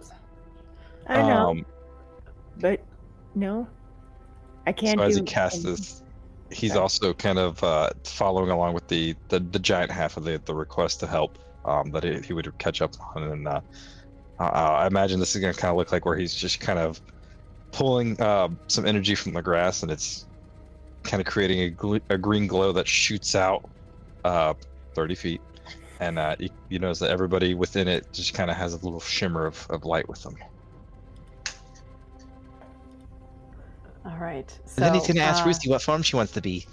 I know, but no, I can't So as do he casts anything. this, he's Sorry. also kind of following along with the giant half of the request to help that he would catch up on. And I imagine this is going to kind of look like where he's just kind of pulling some energy from the grass, and it's kind of creating a green glow that shoots out 30 feet. And you notice that everybody within it just kind of has a little shimmer of light with them. All right. So, And then he's going to ask Rusi what form she wants to be.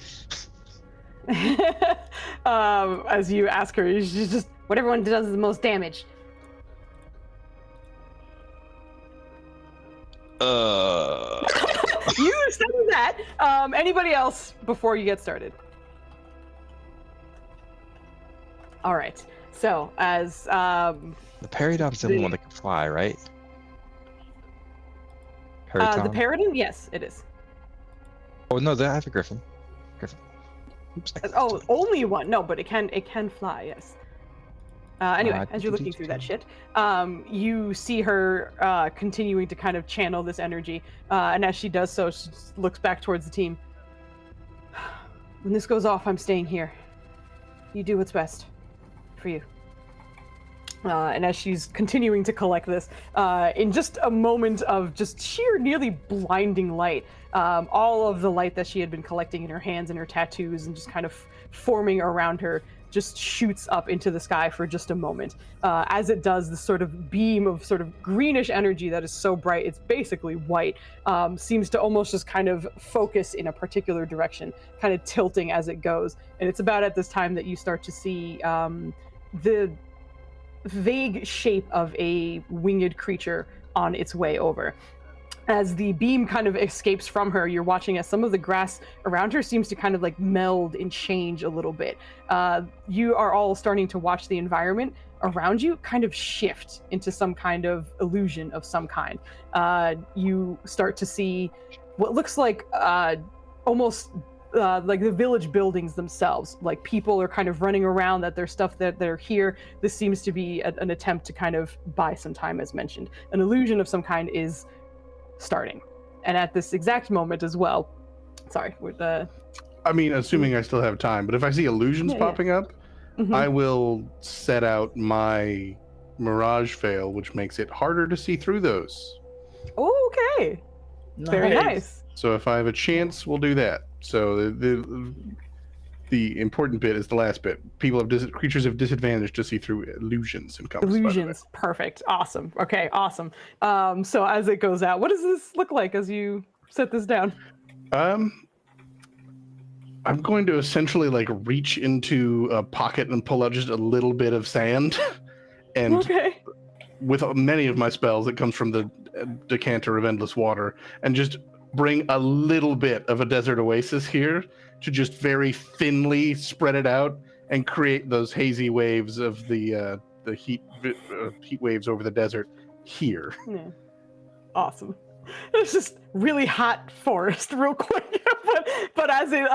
as you ask her, she's just whatever one does the most damage. You said that. Anybody else before you get started? All right. So as The Peridot's the only one that can fly, right? the Periton? Paradin, yes, it is. Oh no, I have a griffin. Oops. Oh, only one. No, but it can fly. Yes. Anyway, as you're looking through that shit, you see her continuing to kind of channel this energy, and as she does so, she just looks back towards the team. When this goes off, I'm staying here. You do what's best for you. And as she's continuing to collect this, in just a moment of just sheer, nearly blinding light, all of the light that she had been collecting in her hands and her tattoos and just kind of forming around her just shoots up into the sky for just a moment. As it does, this sort of beam of sort of greenish energy that is so bright, it's basically white, seems to almost just kind of focus in a particular direction, kind of tilting as it goes. And it's about at this time that you start to see the vague shape of a winged creature on its way over. As the beam kind of escapes from her, you're watching as some of the grass around her seems to kind of like meld and change a little bit. You are all starting to watch the environment around you kind of shift into some kind of illusion of some kind. You start to see what looks like almost like the village buildings themselves. Like people are kind of running around, that there's stuff that they're here. This seems to be an attempt to kind of buy some time, as mentioned. An illusion of some kind is starting. And at this exact moment as well, sorry, with the... I mean, assuming I still have time, but if I see illusions popping up, I will set out my Mirage Veil, which makes it harder to see through those. Okay. Very nice. So if I have a chance, we'll do that. So the important bit is the last bit. Creatures have disadvantage to see through illusions and illusions. Perfect. Awesome. Okay. Awesome. So as it goes out, what does this look like as you set this down? I'm going to essentially like reach into a pocket and pull out just a little bit of sand, and with many of my spells, it comes from the decanter of endless water, and just bring a little bit of a desert oasis here to just very thinly spread it out and create those hazy waves of the heat waves over the desert here. Yeah. Awesome. It's just really hot forest real quick. but as it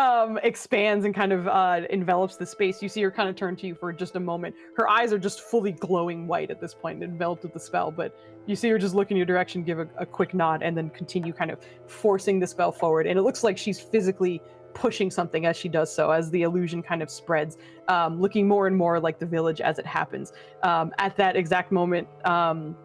expands and kind of envelops the space, you see her kind of turn to you for just a moment. Her eyes are just fully glowing white at this point, enveloped with the spell, but you see her just look in your direction, give a quick nod, and then continue kind of forcing the spell forward. And it looks like she's physically pushing something as she does so, as the illusion kind of spreads, looking more and more like the village as it happens. At that exact moment,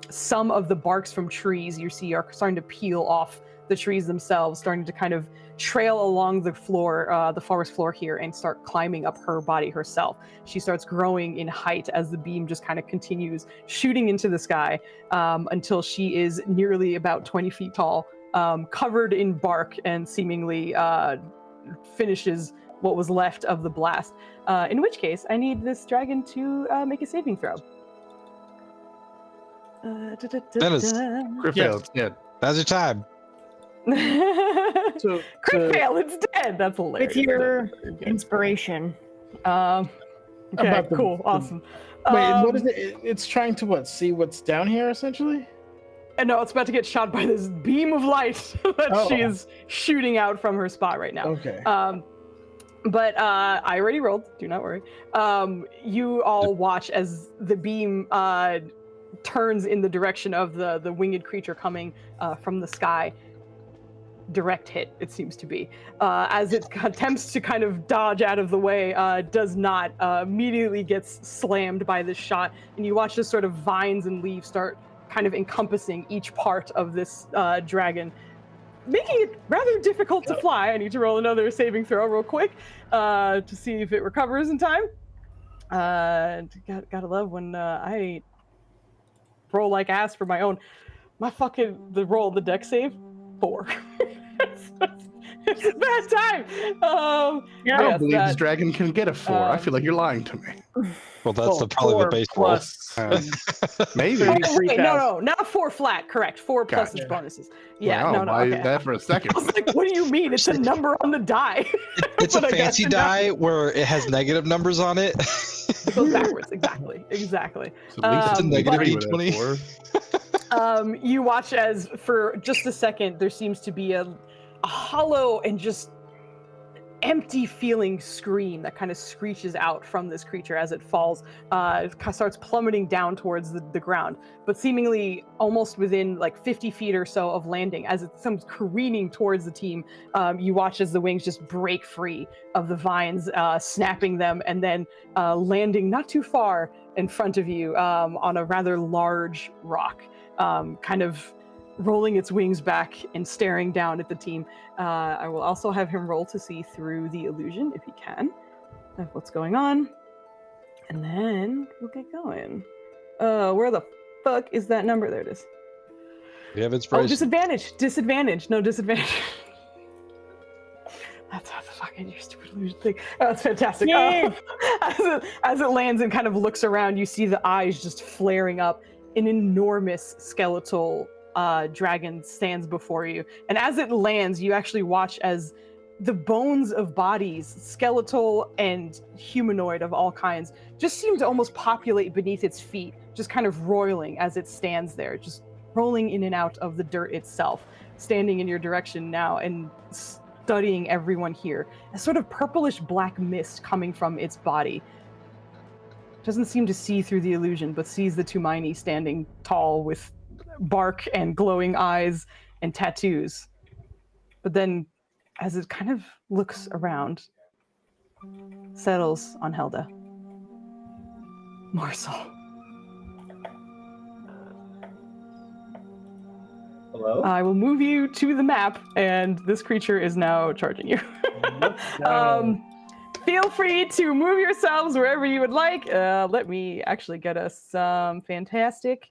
some of the barks from trees you see are starting to peel off the trees themselves, starting to kind of trail along the floor, the forest floor here, and start climbing up her body herself. She starts growing in height as the beam just kind of continues shooting into the sky, until she is nearly about 20 feet tall, covered in bark, and seemingly finishes what was left of the blast. In which case, I need this dragon to make a saving throw. That is- Crit Yes. fail, it's dead. Now's your time. So, Crit fail, it's dead. That's hilarious. With your inspiration. Okay, About the- cool, the- awesome. wait, what is it? It's trying to what? See what's down here, essentially. And no, it's about to get shot by this beam of light that she is shooting out from her spot right now. Okay. But I already rolled. Do not worry. You all watch as the beam turns in the direction of the winged creature coming from the sky. Direct hit, it seems to be. As it attempts to kind of dodge out of the way, does not, immediately gets slammed by this shot. And you watch this sort of vines and leaves start kind of encompassing each part of this dragon, making it rather difficult to fly. I need to roll another saving throw real quick to see if it recovers in time. Gotta love when I roll like ass for my own. The roll, the deck save, 4. It's a bad time. I don't believe this dragon can get a 4. I feel like you're lying to me. Well, that's probably the 4 base roll. plus Maybe. Oh, wait, 33,000. no, not 4 flat. Correct. 4 plus its Gotcha. bonuses. Yeah, Well, no, I'll buy okay. that for a second. I was like, what do you mean? It's a number on the die. It's a But I got fancy to know. die where it has negative numbers on it. It goes backwards. Exactly. So at least It's a I'm negative agree with that D20. 4. You watch as for just a second there seems to be a hollow and just empty feeling scream that kind of screeches out from this creature as it falls. It starts plummeting down towards the ground, but seemingly almost within like 50 feet or so of landing. As it comes careening towards the team, you watch as the wings just break free of the vines, snapping them, and then landing not too far in front of you on a rather large rock, kind of rolling its wings back and staring down at the team. I will also have him roll to see through the illusion, if he can, of what's going on. And then we'll get going. Where the fuck is that number? There it is. We have Oh, inspiration. disadvantage. No, disadvantage. That's how the fucking your stupid illusion thing. Oh, that's fantastic. Yay! As it lands and kind of looks around, you see the eyes just flaring up. An enormous skeletal dragon stands before you. And as it lands, you actually watch as the bones of bodies, skeletal and humanoid of all kinds, just seem to almost populate beneath its feet, just kind of roiling as it stands there, just rolling in and out of the dirt itself, standing in your direction now and studying everyone here. A sort of purplish black mist coming from its body. Doesn't seem to see through the illusion, but sees the Tumaini standing tall with bark and glowing eyes and tattoos. But then, as it kind of looks around, settles on Helda. Morsel. Hello? I will move you to the map, and this creature is now charging you. Feel free to move yourselves wherever you would like. Let me actually get us some fantastic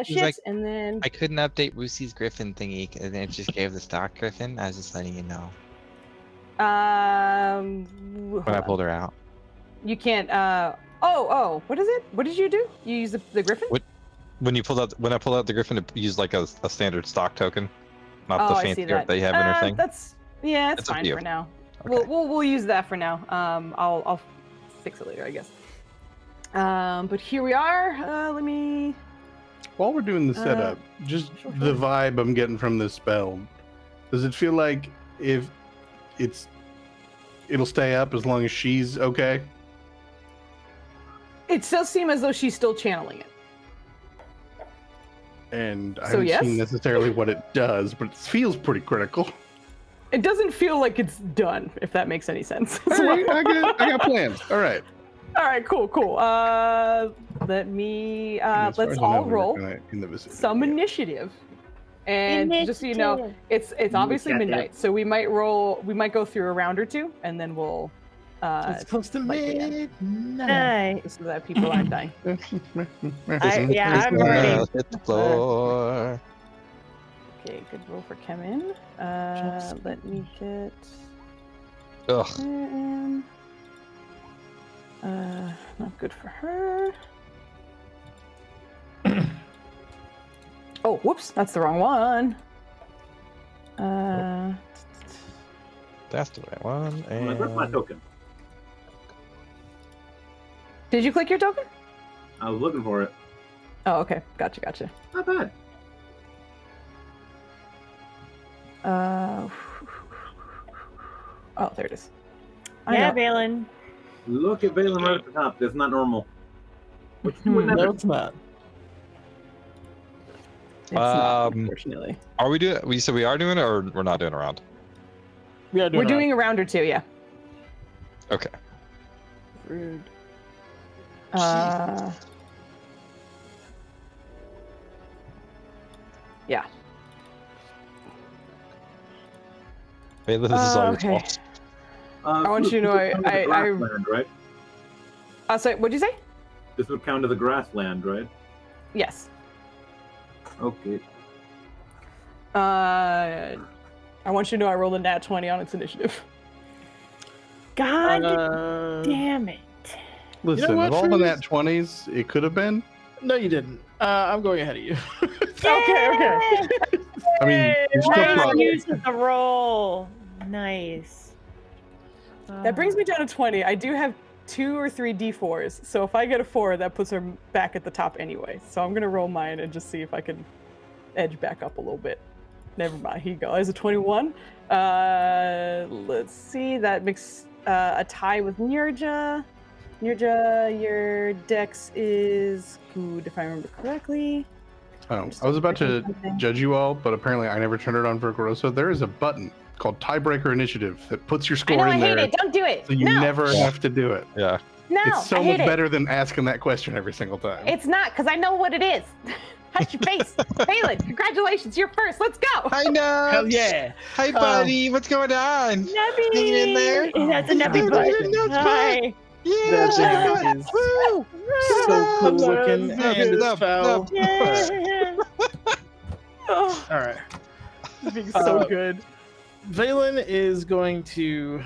shit, like- and then I couldn't update Lucy's Griffin thingy, and it just gave the stock Griffin. I was just letting you know hold when I on. pulled her out. You can't. What is it? What did you do? You use the Griffin? When I pulled out the Griffin, it used like a standard stock token, not Oh, the I see fancy that. art that you have in her thing. It's It's up fine to you. for now. Okay. We'll use that for now. I'll fix it later, I guess. But here we are. Let me. While we're doing the setup, just sure. the vibe I'm getting from this spell, does it feel like if it'll stay up as long as she's okay? It does seem as though she's still channeling it. And I So haven't yes? seen necessarily what it does, but it feels pretty critical. It doesn't feel like it's done, if that makes any sense. All right, I got plans. All right. All right, cool. Let me As far let's as I know, all we're roll kinda in the vicinity. some initiative. And just so you know, it's obviously midnight, so we might go through a round or two, and then we'll It's close to midnight. Nice. so that people aren't dying. Yeah, I'm ready. Hit the floor. Okay, good roll for Kemin. Let me get. Ugh. Not good for her. Oh, whoops, that's the wrong one. That's the right one. Where's my And token? Did you click your token? I was looking for it. Oh, okay. Gotcha. Not bad. Oh, there it is. Yeah, Valen. Look at Valen right at the top. That's not normal. Which you would No, never. it's not. It's not, unfortunately. are we doing? We said we are doing it, or we're not doing a round? We are We're doing a round or two, yeah. Okay. Rude. Yeah. Baylor, this is all your Okay. fault. I want you to know I Grassland, right? sorry, what'd you say? This would count as a grassland, right? Yes. Okay. I want you to know I rolled a nat 20 on its initiative. God damn it. Listen, what, of all the Freeze? nat 20s, it could have been. No, you didn't. I'm going ahead of you. Okay. I mean, you're still Nice probably. use of the roll. Nice. That brings me down to 20. I do have 2 or 3 d4s, so if I get a 4, that puts her back at the top anyway. So I'm gonna roll mine and just see if I can edge back up a little bit. Never mind. Here you go. There's a 21. Let's see. That makes a tie with Nirja. Nirja, your dex is good, if I remember correctly. Oh, I was about to judge you all, but apparently I never turned it on for Grosso. There is a button called Tiebreaker Initiative that puts your I score know, in I hate there, it. Don't do it. so you No. never have to do it. Yeah. No, It's so I hate much it. better than asking that question every single time. It's not, because I know what it is. Hush your face. Phelan, congratulations. You're first. Let's go. Hi, Nubs. Hell yeah. Hi, buddy. What's going on? Nubby! Hanging in there? That's a nubby Oh, butt. look at Nubs' butt. Hi. Yeah. That thing is Woo. so cool looking, Nub, and it's nub, foul. nub. Yeah. Oh, All right. this is being so good. Valen is going to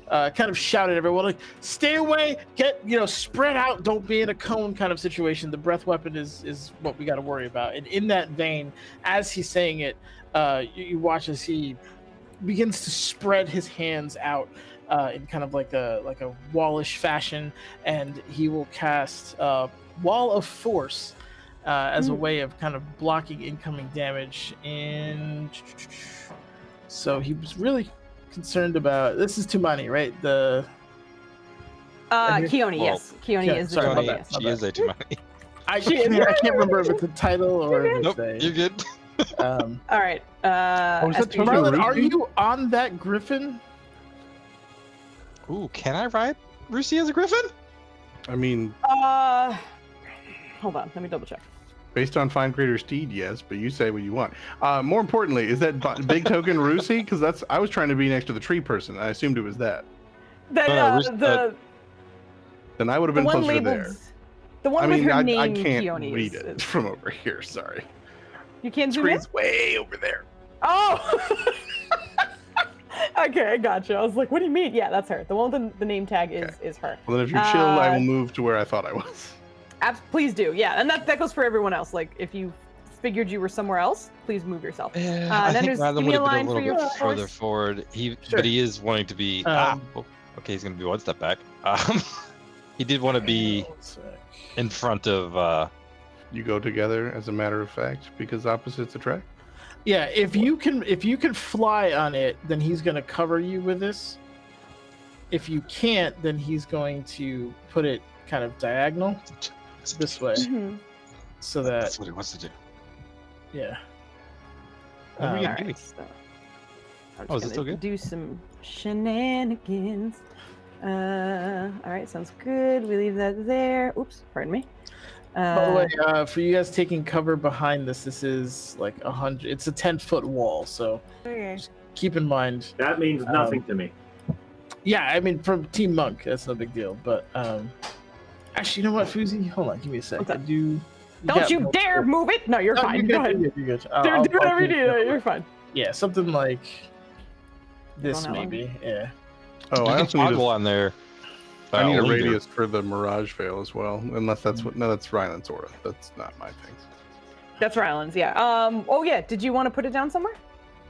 kind of shout at everyone, like, stay away, spread out, don't be in a cone kind of situation. The breath weapon is what we got to worry about. And in that vein, as he's saying it, you watch as he begins to spread his hands out in kind of like a wallish fashion, and he will cast Wall of Force as a way of kind of blocking incoming damage. And so he was really concerned about, this is Tumani, right? Keone, yes. Keone is the sorry, my Keone, bad. yes. She is a too many. I can't remember if it's a title or if Nope, it's you're good. All right. was that SP. Tokyo Marlon, are Ruthie? you on that griffin? Ooh, can I ride Rusi as a griffin? I mean, Hold on. Let me double check. based on Find Greater Steed, yes, but you say what you want. More importantly, is that big token Rusi? Because I was trying to be next to the tree person. I assumed it was that. Then I would have The been one closer labeled, there. the one I with mean, her name I can't Keone read is, it from over here. Sorry. You can't zoom in? Screen's way over there. Oh! Okay, I gotcha. I was like, what do you mean? Yeah, that's her. The one with the name tag is her. Well, then if you're chill, I will move to where I thought I was. Please do. Yeah, and that goes for everyone else. Like, if you figured you were somewhere else, please move yourself. Yeah, And I then think there's Rylan give me would a have been a line for little your bit further force. forward. Sure. But he is wanting to be. Okay, he's going to be one step back. He did want to be in front of. You go together, as a matter of fact, because opposites attract. Yeah, if you can fly on it, then he's going to cover you with this. If you can't, then he's going to put it kind of diagonal this way, Mhm. so that That's what he wants to do. yeah. What are we All gonna do? right, so I'm Oh, is just it still gonna good? do some shenanigans. All right, sounds good. We leave that there. Oops, pardon me. By the way, for you guys taking cover behind this is like 100. It's a 10-foot wall, so just keep in mind. That means nothing to me. Yeah, I mean, from Team Monk, that's no big deal. But actually, you know what, Foozzy? Hold on, give me a sec. What's I up? do. Don't you dare move it! No, you're No, fine. you're Go good, ahead. you're good. Do whatever you do. You're fine. Yeah, something like this, Don't know. maybe. Yeah. Oh, You I can also need toggle a, on there. I need a linger. radius for the Mirage Veil as well. Unless that's what. No, that's Ryland's aura. That's not my thing. That's Ryland's, yeah. Oh yeah. Did you want to put it down somewhere?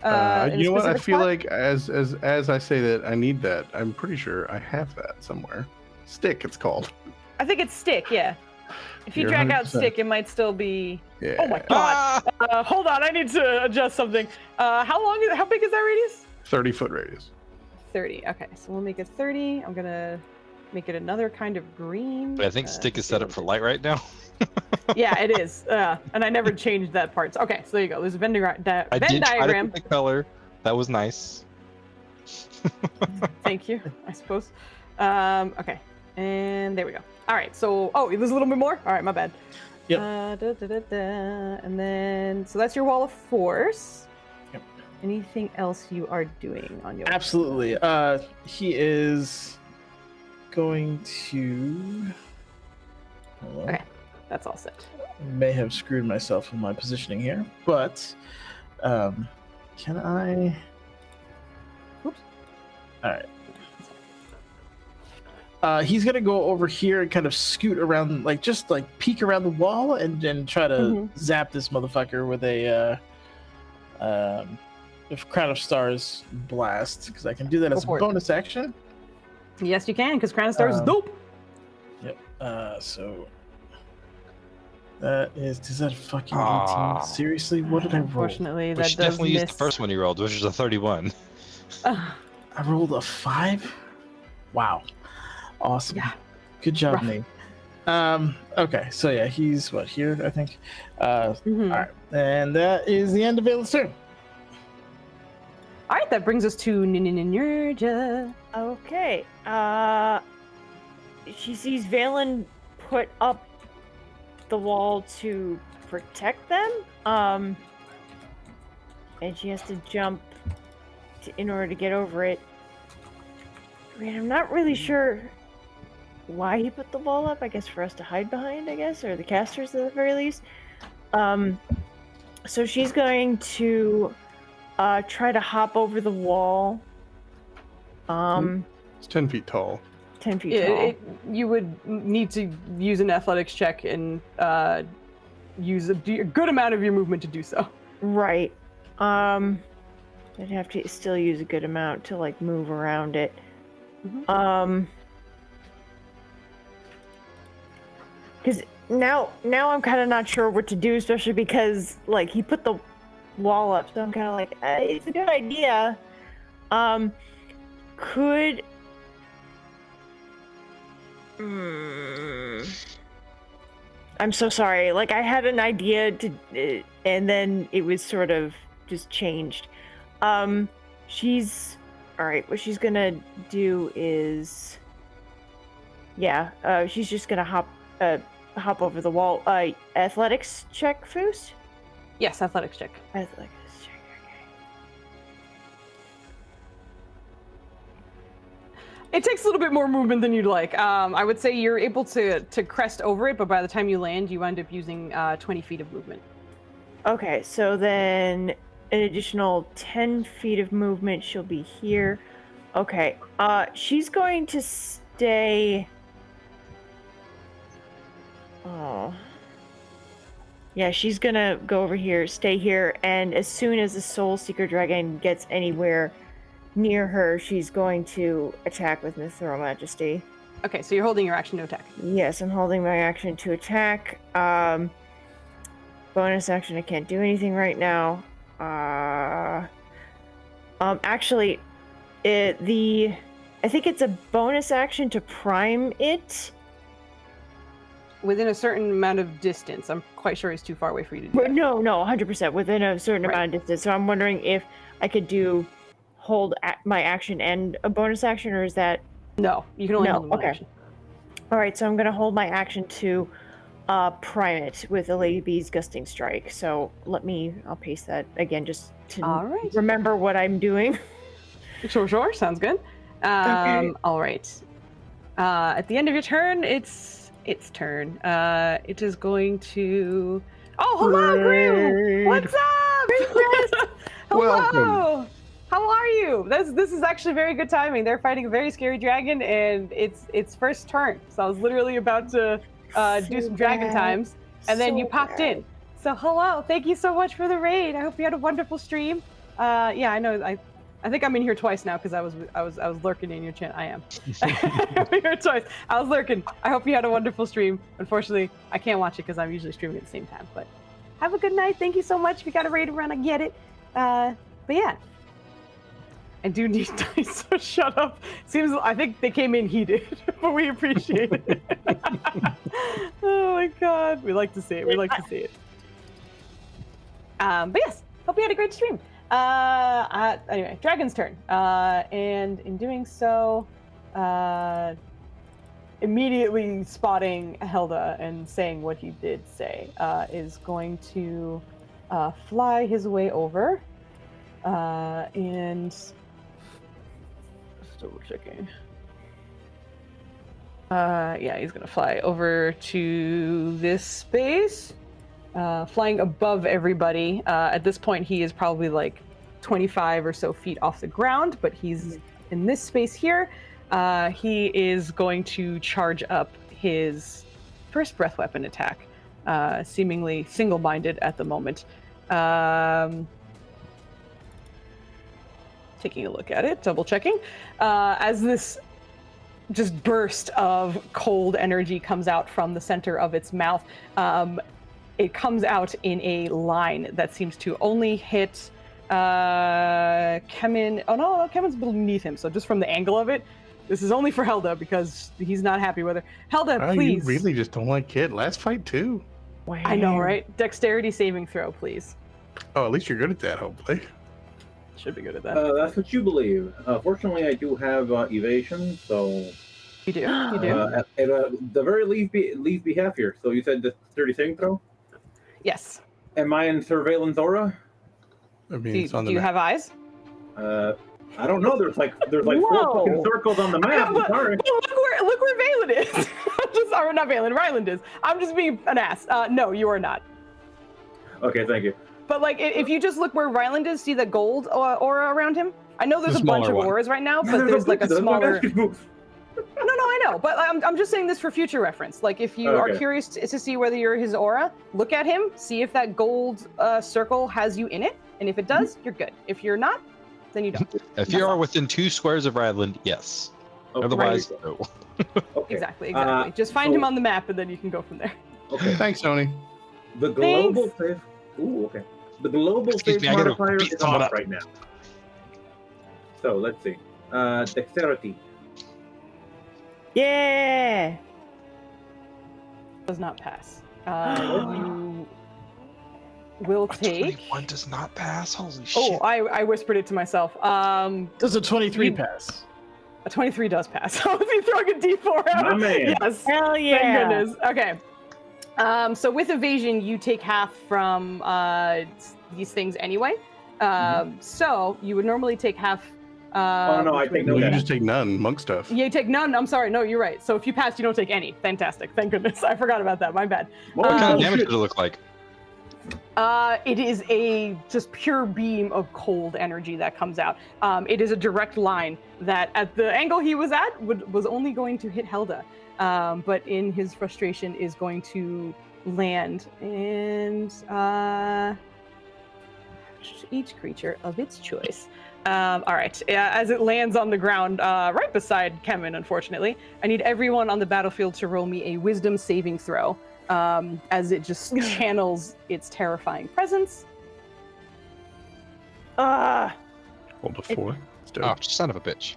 In a You know what? I specific feel spot? like as I say that I need that, I'm pretty sure I have that somewhere. Stick, it's called. I think it's stick. Yeah. If you You're drag out 100%. stick, it might still be. Yeah. Oh my god. Hold on, I need to adjust something. How big is that radius? 30-foot radius. 30. Okay, so we'll make it 30. I'm gonna make it another kind of green. I think stick is set up for light right now. Yeah, it is. And I never changed that part. So, okay, so there you go. There's a Venn I Venn did try to diagram. pick the color. That was nice. Thank you, I suppose. Okay, and there we go. All right, so there's a little bit more. All right, my bad. Yep. And then so that's your wall of force. Yep. Anything else you are doing on your? Absolutely. He is going to. Hold on. Okay, that's all set. May have screwed myself in my positioning here, but can I? Oops. All right. He's gonna go over here and kind of scoot around, just peek around the wall and then try to zap this motherfucker with a Crown of Stars blast, because I can do that as a for it. bonus action. Yes, you can, because Crown of Stars is dope. Yep. So that is that fucking 18? Ah. Seriously, what did I roll? Unfortunately, But that you does definitely miss. used the first one you rolled, which was a 31. I rolled a 5. Wow. Awesome. Yeah. Good job, Rough. Nate. Okay, so yeah, he's here, I think. All right, and that is the end of Vaylin's turn. All right, that brings us to Ninja. Okay. She sees Vaylin put up the wall to protect them. And she has to jump in order to get over it. I mean, I'm not really sure why he put the wall up. I guess for us to hide behind, I guess, or the casters at the very least. So she's going to try to hop over the wall. It's 10 feet tall. 10 feet tall. You would need to use an athletics check and use a good amount of your movement to do so. Right. I'd have to still use a good amount to move around it. Because now I'm kind of not sure what to do, especially because he put the wall up, so I'm kind of like, it's a good idea. Could I'm so sorry. I had an idea to, and then it was sort of just changed. She's all right. What she's gonna do is, she's just gonna hop over the wall. Athletics check, Foos? Yes, athletics check. Athletics check. It takes a little bit more movement than you'd like. I would say you're able to crest over it, but by the time you land, you end up using 20 feet of movement. Okay, so then an additional 10 feet of movement. She'll be here. Okay, she's going to stay. Oh. Yeah, she's gonna go over here, stay here, and as soon as the Soul Seeker Dragon gets anywhere near her, she's going to attack with Mithril Majesty. Okay, so you're holding your action to attack. Yes, I'm holding my action to attack. Bonus action, I can't do anything right now. Actually, I think it's a bonus action to prime it. Within a certain amount of distance. I'm quite sure he's too far away for you to do that. No, 100% within a certain amount of distance. So I'm wondering if I could do hold my action and a bonus action, or is that? No, you can only No, hold the one okay. action. All right, so I'm gonna hold my action to prime it with a Lady B's Gusting Strike. So I'll paste that again just to All right. remember what I'm doing. Sure. Sounds good. Okay. All right. At the end of your turn, it's turn. It is going to. Oh, hello, Grim. What's up? Hello. Welcome. How are you? This is actually very good timing. They're fighting a very scary dragon, and it's first turn. So I was literally about to do some dragon times, and then you popped in. So hello. Thank you so much for the raid. I hope you had a wonderful stream. Yeah, I know. I think I'm in here twice now because I was lurking in your chat. I am. I'm here twice. I was lurking. I hope you had a wonderful stream. Unfortunately, I can't watch it because I'm usually streaming at the same time. But have a good night. Thank you so much. If you got a raid run, I get it. But yeah, I do need dice. So shut up. I think they came in heated, but we appreciate it. Oh my god, we like to see it. We like to see it. But yes, hope you had a great stream. Anyway, Dragon's turn. And in doing so, immediately spotting Helda and saying what he did say, is going to fly his way over. And just double checking. Yeah, he's gonna fly over to this space. Flying above everybody. At this point, he is probably like 25 or so feet off the ground, but he's in this space here. He is going to charge up his first breath weapon attack, seemingly single-minded at the moment. Taking a look at it, double-checking. As this just burst of cold energy comes out from the center of its mouth, it comes out in a line that seems to only hit Kemen. Oh no, Kemen's beneath him. So just from the angle of it, this is only for Helda because he's not happy with her. Helda, please. You really just don't like Kid. Last fight too. I know, right? Dexterity saving throw, please. Oh, at least you're good at that, hopefully. Should be good at that. That's what you believe. Fortunately, I do have evasion, so. You do. You do. At the very least behalf here. So you said the 30 saving throw? Yes. Am I in surveillance aura? I mean, it's on the do you map. have eyes? I don't know. There's like 4 fucking circles on the map. But, Sorry. look where Valen is. Or not Valen, Ryland is. I'm just being an ass. No, you are not. Okay, thank you. But like, if you just look where Ryland is, see the gold aura around him? I know there's The a bunch of smaller one. auras right now, Yeah, but there's like a smaller. No, No, I know, but I'm just saying this for future reference. Like, if you are curious to see whether you're his aura, look at him, see if that gold circle has you in it, and if it does, you're good. If you're not, then you don't. If you are within 2 squares of Ryland, yes. Okay. Otherwise, no. Okay. Exactly. Just find him on the map, and then you can go from there. Okay. Thanks, Tony. The global safe. Ooh, okay. The global Excuse safe me, I gotta modifier beat is someone off up. right now. So let's see. Dexterity. Yeah. Does not pass. You will take. 21 does not pass. Holy Oh, shit! I whispered it to myself. Does a 23 pass? A 23 does pass. I was throwing a D4 out. My man. Yes. Hell yeah. Thank goodness. Okay. So with evasion, you take half from these things anyway. So you would normally take half. Oh no, I take no No, you damage. just take none, monk stuff. You take none. I'm sorry. No, you're right. So if you pass, you don't take any. Fantastic. Thank goodness. I forgot about that. My bad. What What kind of Oh, damage shit. does it look like? It is a just pure beam of cold energy that comes out. It is a direct line that, at the angle he was at, was only going to hit Helda, but in his frustration is going to land and each creature of its choice. All right, as it lands on the ground right beside Kemen, unfortunately, I need everyone on the battlefield to roll me a wisdom saving throw. As it just channels its terrifying presence. Hold a 4. Oh, son of a bitch.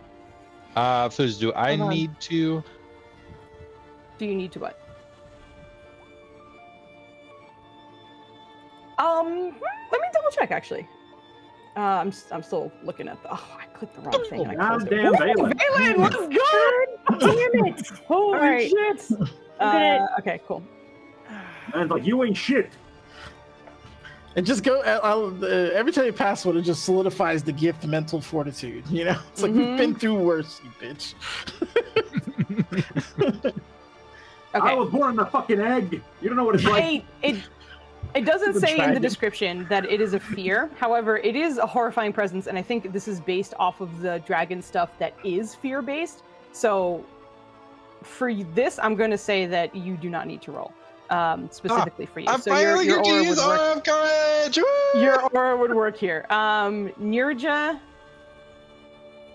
Foods, do I Hold on. need to? Do you need to what? Let me double check actually. I'm still looking at the. Oh, I clicked the wrong thing. And I closed it. Goddamn Valen. Valen, let's go! Damn it! Holy Alright. shit! Okay, cool. And like, you ain't shit. And just go. Every time you pass one, it just solidifies the gift mental fortitude. You know, it's like we've been through worse, you bitch. I was born in the fucking egg. You don't know what it's like. It doesn't The say in the dragon. description that it is a fear. However, it is a horrifying presence, and I think this is based off of the dragon stuff that is fear-based. So, for this, I'm going to say that you do not need to roll specifically for you. I'm So finally your going to aura use would work. Aura of Courage! Woo! Your aura would work here. Nirja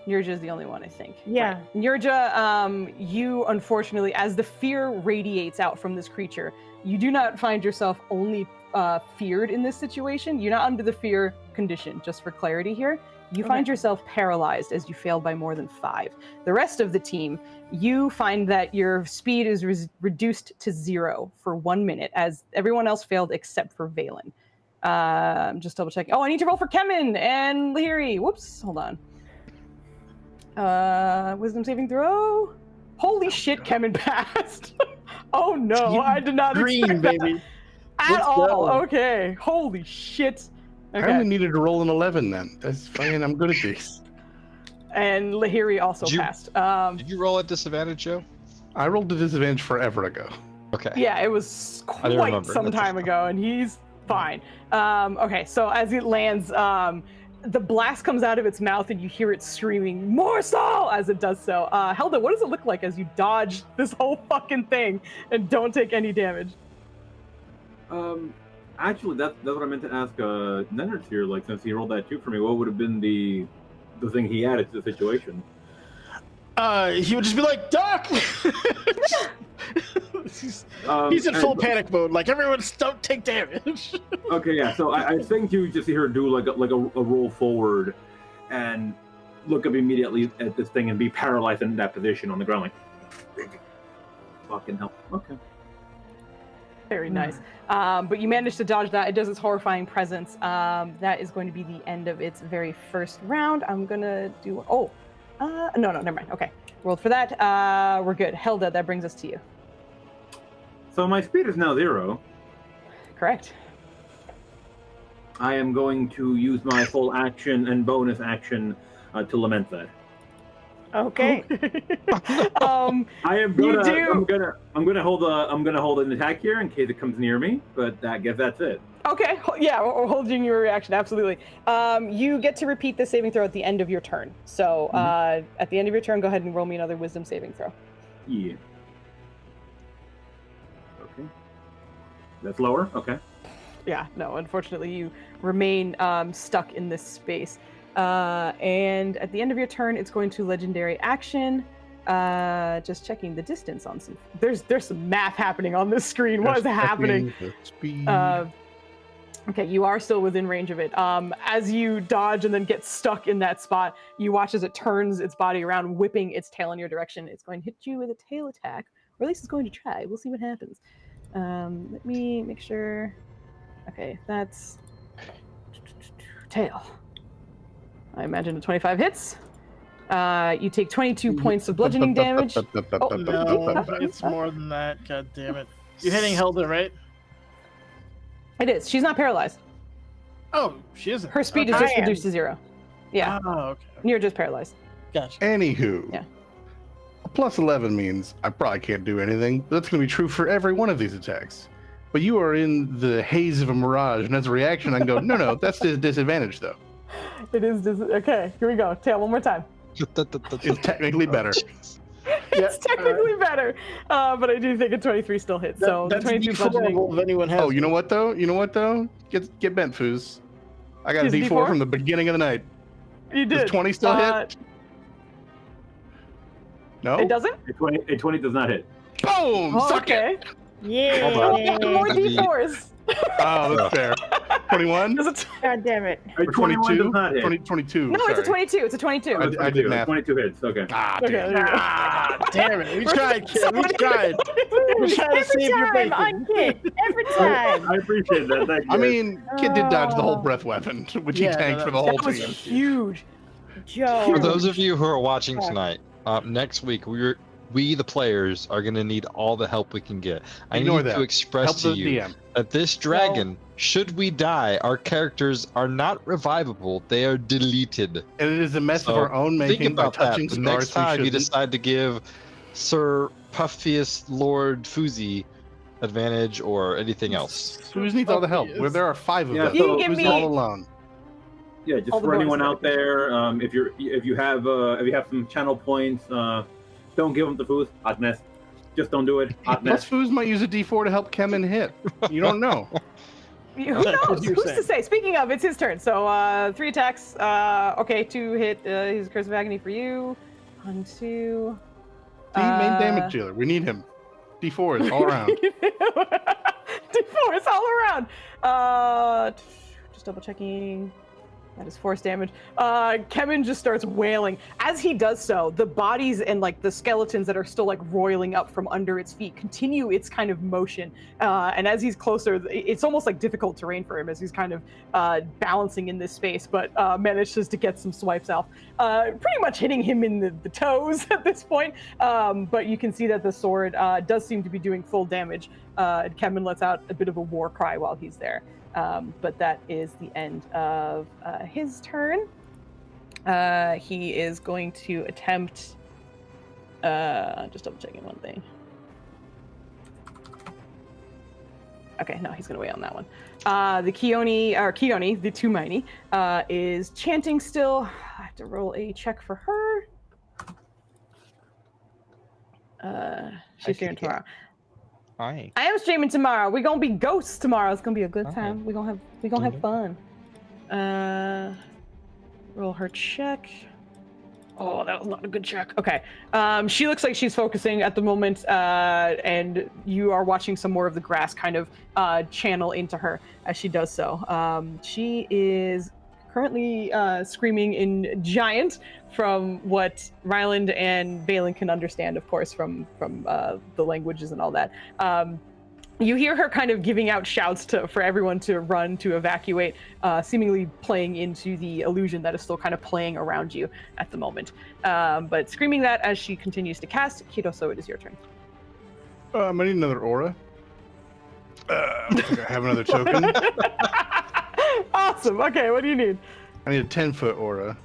is the only one, I think. Yeah. Right. Nirja, you unfortunately, as the fear radiates out from this creature, you do not find yourself only feared in this situation. You're not under the fear condition, just for clarity here. You find yourself paralyzed as you failed by more than 5. The rest of the team, you find that your speed is reduced to 0 for 1 minute, as everyone else failed except for Valen. Just double checking. Oh, I need to roll for Kemen and Lahiri. Whoops, hold on. Wisdom saving throw. Holy shit, Kemen passed. Oh no, I did not Green, expect that baby. at Let's all. go. Okay, holy shit. I Okay, only needed to roll an 11 then. That's fine. I'm good at these. and Lahiri also Did you- passed. Did you roll at disadvantage, Joe? I rolled a disadvantage forever ago. Okay. Yeah, it was I don't quite remember. some That's time fine. ago, and he's fine. Okay, so as it lands, the blast comes out of its mouth, and you hear it screaming, "Morsel!" as it does so. Helda, what does it look like as you dodge this whole fucking thing and don't take any damage? Actually, that's what I meant to ask Nennert's here. Like, since he rolled that 2 for me, what would have been the thing he added to the situation? He would just be like, "Doc!" he's in full panic mode. Like, everyone, don't take damage. Okay, yeah. So I think you just see her do like a roll forward, and look up immediately at this thing and be paralyzed in that position on the ground, like fucking hell. Okay. Very nice. But you managed to dodge that. It does its horrifying presence. That is going to be the end of its very first round. I'm going to do... no, never mind. Okay. Rolled for that. We're good. Helda, that brings us to you. So my speed is now 0. Correct. I am going to use my full action and bonus action to lament that. Okay. I am You gonna, do- I'm gonna hold an attack here in case it comes near me, but I guess that's it. Okay. Yeah, we're holding your reaction. Absolutely. You get to repeat the saving throw at the end of your turn. So at the end of your turn, go ahead and roll me another wisdom saving throw. Yeah. Okay. That's lower. Okay. Yeah, no, unfortunately, you remain stuck in this space. And at the end of your turn, it's going to legendary action. Just checking the distance on some. There's some math happening on this screen. What is happening? Speed. Okay, you are still within range of it. As you dodge and then get stuck in that spot, you watch as it turns its body around, whipping its tail in your direction. It's going to hit you with a tail attack, or at least it's going to try. We'll see what happens. Let me make sure. Okay, that's tail. I imagine a 25 hits. You take 22 points of bludgeoning damage. Oh, no, it's more than that. God damn it. You're hitting Helda, right? It is. She's not paralyzed. Oh, she isn't. Her speed is I just am. reduced to 0. Yeah, Oh, okay. you're just paralyzed. Gotcha. Anywho. Yeah. A plus 11 means I probably can't do anything. That's going to be true for every one of these attacks. But you are in the haze of a mirage, and as a reaction, I can go, no, that's a disadvantage, though. It is. Okay, here we go. Tail one more time. It's technically better. It's technically better, but I do think a 23 still hits. So that's 22 bludgeoning. deplorable if anyone has. Oh, you know what, though? Get bent, Foos. I got a Is it D4 D4? from the beginning of the night. You Does did. 20 still hit? No? It doesn't? A 20 does not hit. Boom! Oh, Suck it! okay. Yeah. More That'd be- D4s. Oh, that's fair. 21? God damn it. Or 21 does 22? not hit. 22. No, it's a sorry. 22. It's a 22. I did math. 22 hits. Okay. Ah, Okay, damn. there you go. Ah, damn it. We tried, kid. We tried. We tried to Every save your time bacon. on Kit. Every time. I appreciate that. Thank you. I mean, Kid did dodge the whole breath weapon, which Yeah, he tanked no, for the whole That was team. huge. Joe. For those of you who are watching tonight, next week we the players are going to need all the help we can get. I Ignore need that. to express Help to the you DM. that this dragon, should we die, our characters are not revivable; they are deleted. And it is a mess of So our own think making by about that. touching The scars next time we you shouldn't. decide to give Sir Puffiest Lord Foozca advantage or anything else. Who needs all the help? Where there are 5 of Yeah, us. so- You can Who's give me- all alone? Yeah, just All the for anyone bonuses out there, if you have some channel points, don't give them to Foos. Hot mess. Just don't do it. Hot Plus, mess. Foos might use a D4 to help Kemen hit. You don't know. Who That's knows? what you're Who's saying. to say? Speaking of, it's his turn. So 3 attacks. Okay, 2 hit his Curse of Agony for you. 1, 2. The main damage dealer. We need him. D4s all around. D4s all around. Just double checking. That is force damage. Kemen just starts wailing. As he does so, the bodies and like the skeletons that are still like roiling up from under its feet continue its kind of motion. And as he's closer, it's almost like difficult terrain for him as he's kind of balancing in this space, but manages to get some swipes off. Pretty much hitting him in the toes at this point. But you can see that the sword does seem to be doing full damage. Kemen lets out a bit of a war cry while he's there. But that is the end of his turn. He is going to attempt. Just double checking one thing. Okay, no, he's going to wait on that one. The Keone, the Tumaini, is chanting still. I have to roll a check for her. She's streaming tomorrow. Hi. I am streaming tomorrow. We're gonna be ghosts tomorrow. It's gonna be a good time. We're gonna have fun. Roll her check. Oh, that was not a good check. Okay. She looks like she's focusing at the moment, and you are watching some more of the grass kind of channel into her as she does so. She is currently screaming in Giant, from what Ryland and Balin can understand, of course, from the languages and all that. You hear her kind of giving out shouts for everyone to run, to evacuate, seemingly playing into the illusion that is still kind of playing around you at the moment. But screaming that as she continues to cast. Kidoso, it is your turn. I need another aura. I think I have another token. Awesome. Okay, what do you need? I need a 10-foot aura.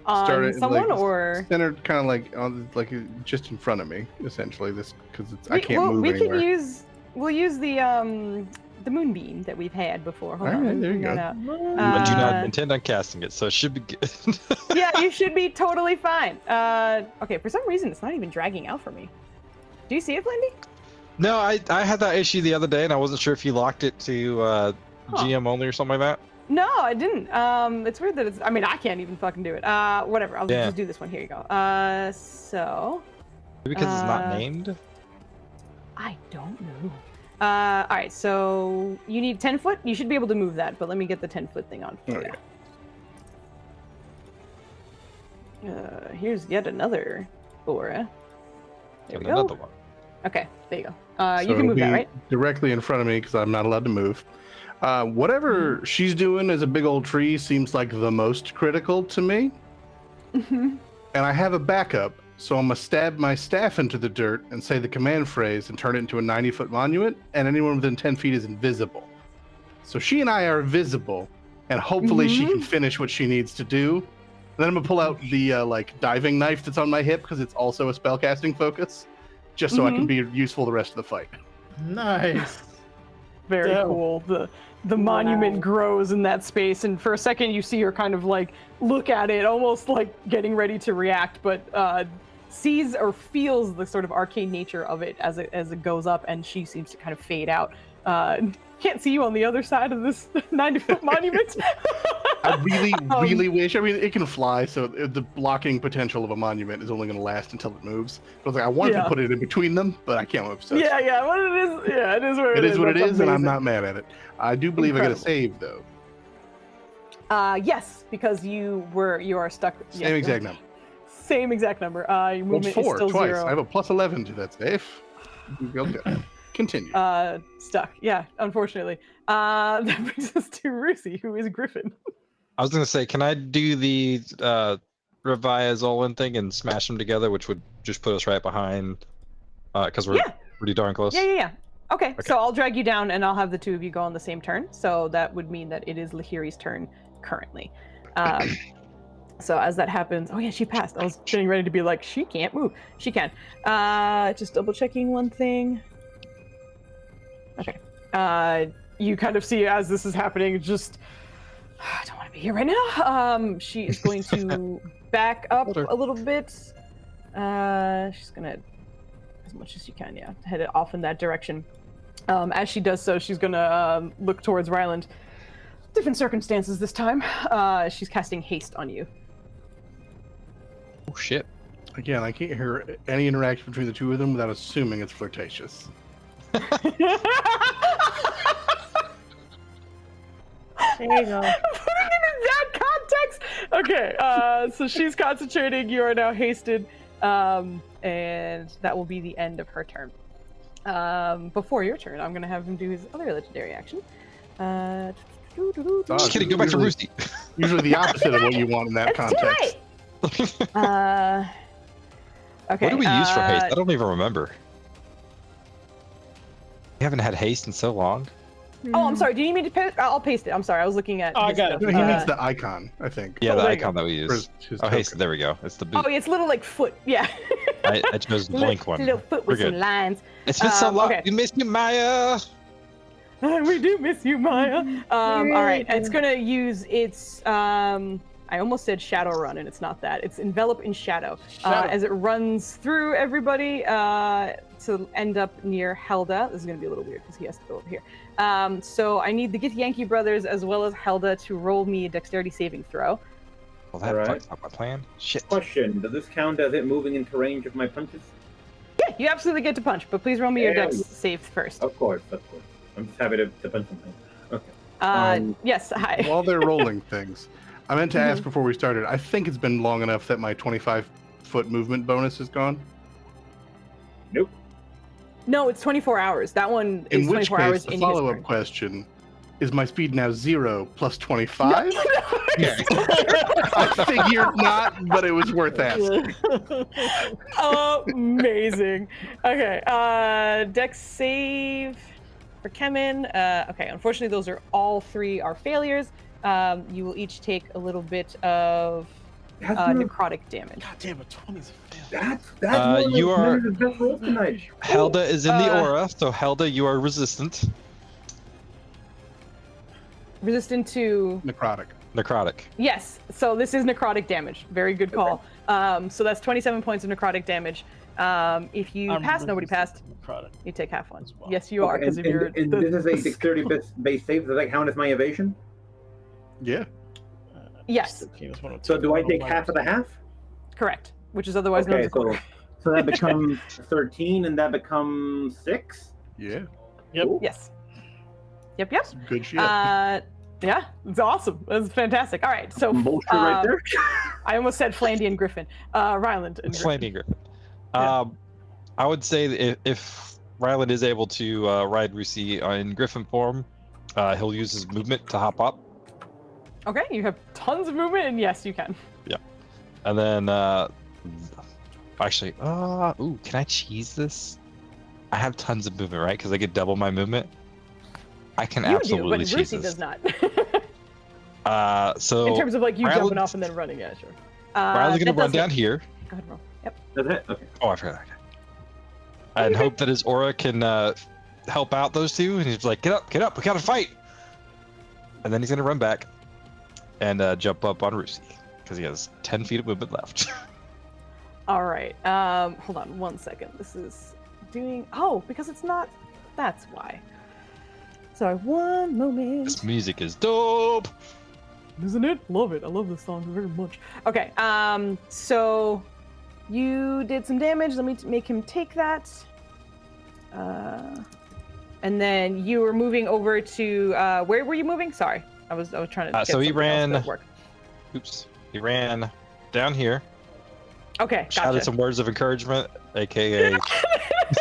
On someone like, or centered, kind of like on, like just in front of me, essentially. This because I can't move we anywhere. We'll use the moonbeam that we've had before. Hold All on, right, let me there you bring go. that up. I do not intend on casting it, so it should be good. Yeah, you should be totally fine. Okay, for some reason it's not even dragging out for me. Do you see it, Blendy? No, I had that issue the other day, and I wasn't sure if you locked it to GM only or something like that. No, I didn't. It's weird that it's. I mean, I can't even fucking do it. Whatever. I'll just do this one. Here you go. So. Maybe because it's not named. I don't know. All right, so you need 10 foot. You should be able to move that, but let me get the 10-foot thing on for you. Here's yet another aura. There we go. Another one. Okay, there you go. So You can move that, it'll be right? Directly in front of me because I'm not allowed to move. Whatever she's doing as a big old tree seems like the most critical to me. Mm-hmm. And I have a backup, so I'm gonna stab my staff into the dirt and say the command phrase and turn it into a 90-foot monument, and anyone within 10 feet is invisible. So she and I are visible, and hopefully she can finish what she needs to do. And then I'm gonna pull out the like diving knife that's on my hip because it's also a spellcasting focus, just so I can be useful the rest of the fight. Nice. Very Dope. cool. The monument grows in that space, and for a second you see her kind of like look at it, almost like getting ready to react, but sees or feels the sort of arcane nature of it as it goes up, and she seems to kind of fade out. Can't see you on the other side of this 90-foot monument. I really wish. I mean, it can fly, so the blocking potential of a monument is only going to last until it moves. But I was like, I wanted to put it in between them, but I can't move. So Yeah. What it is? Yeah, it is what it is. It is what it That's is, and I'm amazing. not mad at it. I do believe I got a Incredible. save though. Yes, because you are stuck. Same exact number. Same exact number. Your Well, movement is 4 still twice. 0. I have a +11 to that save. Okay. Continue. Stuck. Yeah, unfortunately. That brings us to Rusi, who is Griffin. I was gonna say, can I do the Revaya Zolan thing and smash them together, which would just put us right behind, because we're pretty darn close. Yeah. Okay, so I'll drag you down, and I'll have the two of you go on the same turn. So that would mean that it is Lahiri's turn currently. So as that happens, oh yeah, she passed. I was getting ready to be like, she can't move. She can. Just double checking one thing. Okay. You kind of see as this is happening, just I don't want to be here right now. She is going to back up a little bit. She's gonna, as much as she can, head it off in that direction. As she does so, she's gonna look towards Ryland. Different circumstances this time. She's casting haste on you. Oh shit. Again, I can't hear any interaction between the two of them without assuming it's flirtatious. There you go. Putting it in that context. Okay, so she's concentrating. You are now hasted, and that will be the end of her turn. Before your turn, I'm going to have him do his other legendary action. Just kidding. Go back to Roosty. Usually the opposite of what you want in that context. Okay. What do we use for haste? I don't even remember. We haven't had haste in so long. Oh, I'm sorry. Do you need me to paste? I'll paste it. I'm sorry. I was looking at. Oh, I got it. He needs the icon, I think. Yeah, the there you icon that we use. Oh, haste. There we go. It's the boot. Oh, it's little like foot. Yeah. I chose the blank one. Little foot with We're some good. lines. It's been so long. Okay. We miss you, Maya. We do miss you, Maya. All right, it's gonna use its. I almost said shadow run, and it's not that. It's envelop in shadow. As it runs through everybody to end up near Helda. This is gonna be a little weird because he has to go over here. So I need the Githyanki brothers as well as Helda to roll me a dexterity saving throw. Well, that fucks up my plan. Shit. Question: does this count as it moving into range of my punches? Yeah, you absolutely get to punch, but please roll me your dex save first. Of course. I'm just happy to punch something. Okay. Yes, hi. While they're rolling things, I meant to ask before we started. I think it's been long enough that my 25-foot movement bonus is gone. Nope. No, it's 24 hours. That one is In which 24 case, hours the in follow-up his turn. question: is my speed now 0 plus 25? I figured not, but it was worth asking. Amazing. Okay, dex save for Kemen. Okay, unfortunately, those are all three are failures. You will each take a little bit of necrotic damage. God damn it, 20's a fail. That's one you of are- the best rolls tonight. Helda is in the aura, so Helda, you are resistant. Resistant to Necrotic. yes. So this is necrotic damage. Very good call. So that's 27 points of necrotic damage. If you I'm pass, nobody resistant passed. to necrotic You take half one. as well. Yes, you are because of your. And this is a dexterity based save. Does that count as my evasion? Yeah. Yes, So do I take half of the half? correct. Which is otherwise known as a quarter. So that becomes 13, and that becomes 6. Yeah. Yep. Cool. Yes. Yep. Good shit. Yeah, it's awesome. That's fantastic. All right, so Bullshit right there. I almost said Flandian Griffin. Ryland and Griffin. Flandy Griffin. I would say that if Ryland is able to ride Rusi in Griffin form, he'll use his movement to hop up. Okay, you have tons of movement, and yes, you can. Yeah. And then, actually, ooh, can I cheese this? I have tons of movement, right? Because I get double my movement. I can You do, absolutely but cheese Rusi this. does not. So In terms of like you Ryland- jumping off and then running, yeah, sure. Ryland's gonna that run does down hit. here Go ahead, roll. Yep. That's it? Okay. Oh, I forgot. And hope that his aura can help out those two. And he's like, get up, we gotta fight. And then he's gonna run back and jump up on Rusi because he has 10 feet of movement left. All right. Hold on 1 second. This is doing. Oh, because it's not. That's why. Sorry. One moment. This music is dope. isn't it? Love it. I love this song very much. Okay, so you did some damage. Let me make him take that. And then you were moving over to where were you moving? Sorry, I was trying to. Get so he ran. else to work. Oops, he ran down here. Okay, gotcha. Shouted some words of encouragement, aka.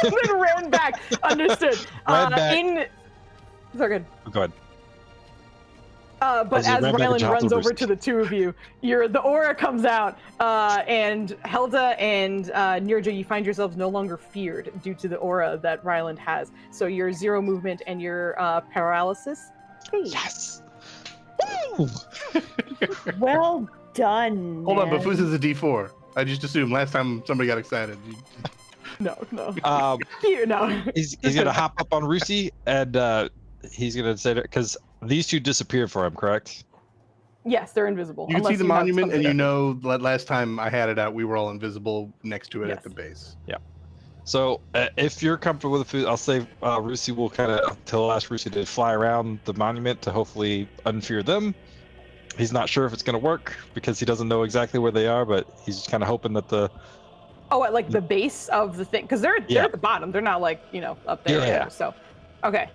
Then ran back. Understood. Ran back. So good. Go ahead. But as Rylan runs over to the two of you, the aura comes out, and Helda and Nirja, you find yourselves no longer feared due to the aura that Ryland has. So your 0 movement and your paralysis fade. Yes. Well done. Hold on, but man. Foozca's a D4. I just assumed last time somebody got excited. No. No. He's gonna hop up on Rusi and he's gonna say that because these two disappeared for him, correct? Yes, they're invisible. You can see the monument, and you know that last time I had it out, we were all invisible next to it at the base. Yeah. So if you're comfortable with the food, I'll say Rusi will kind of ask Rusi to fly around the monument to hopefully unfear them. He's not sure if it's going to work because he doesn't know exactly where they are, but he's kind of hoping that the... Oh, at like the base of the thing? Because they're at the bottom. They're not like, up there. Yeah. So, okay.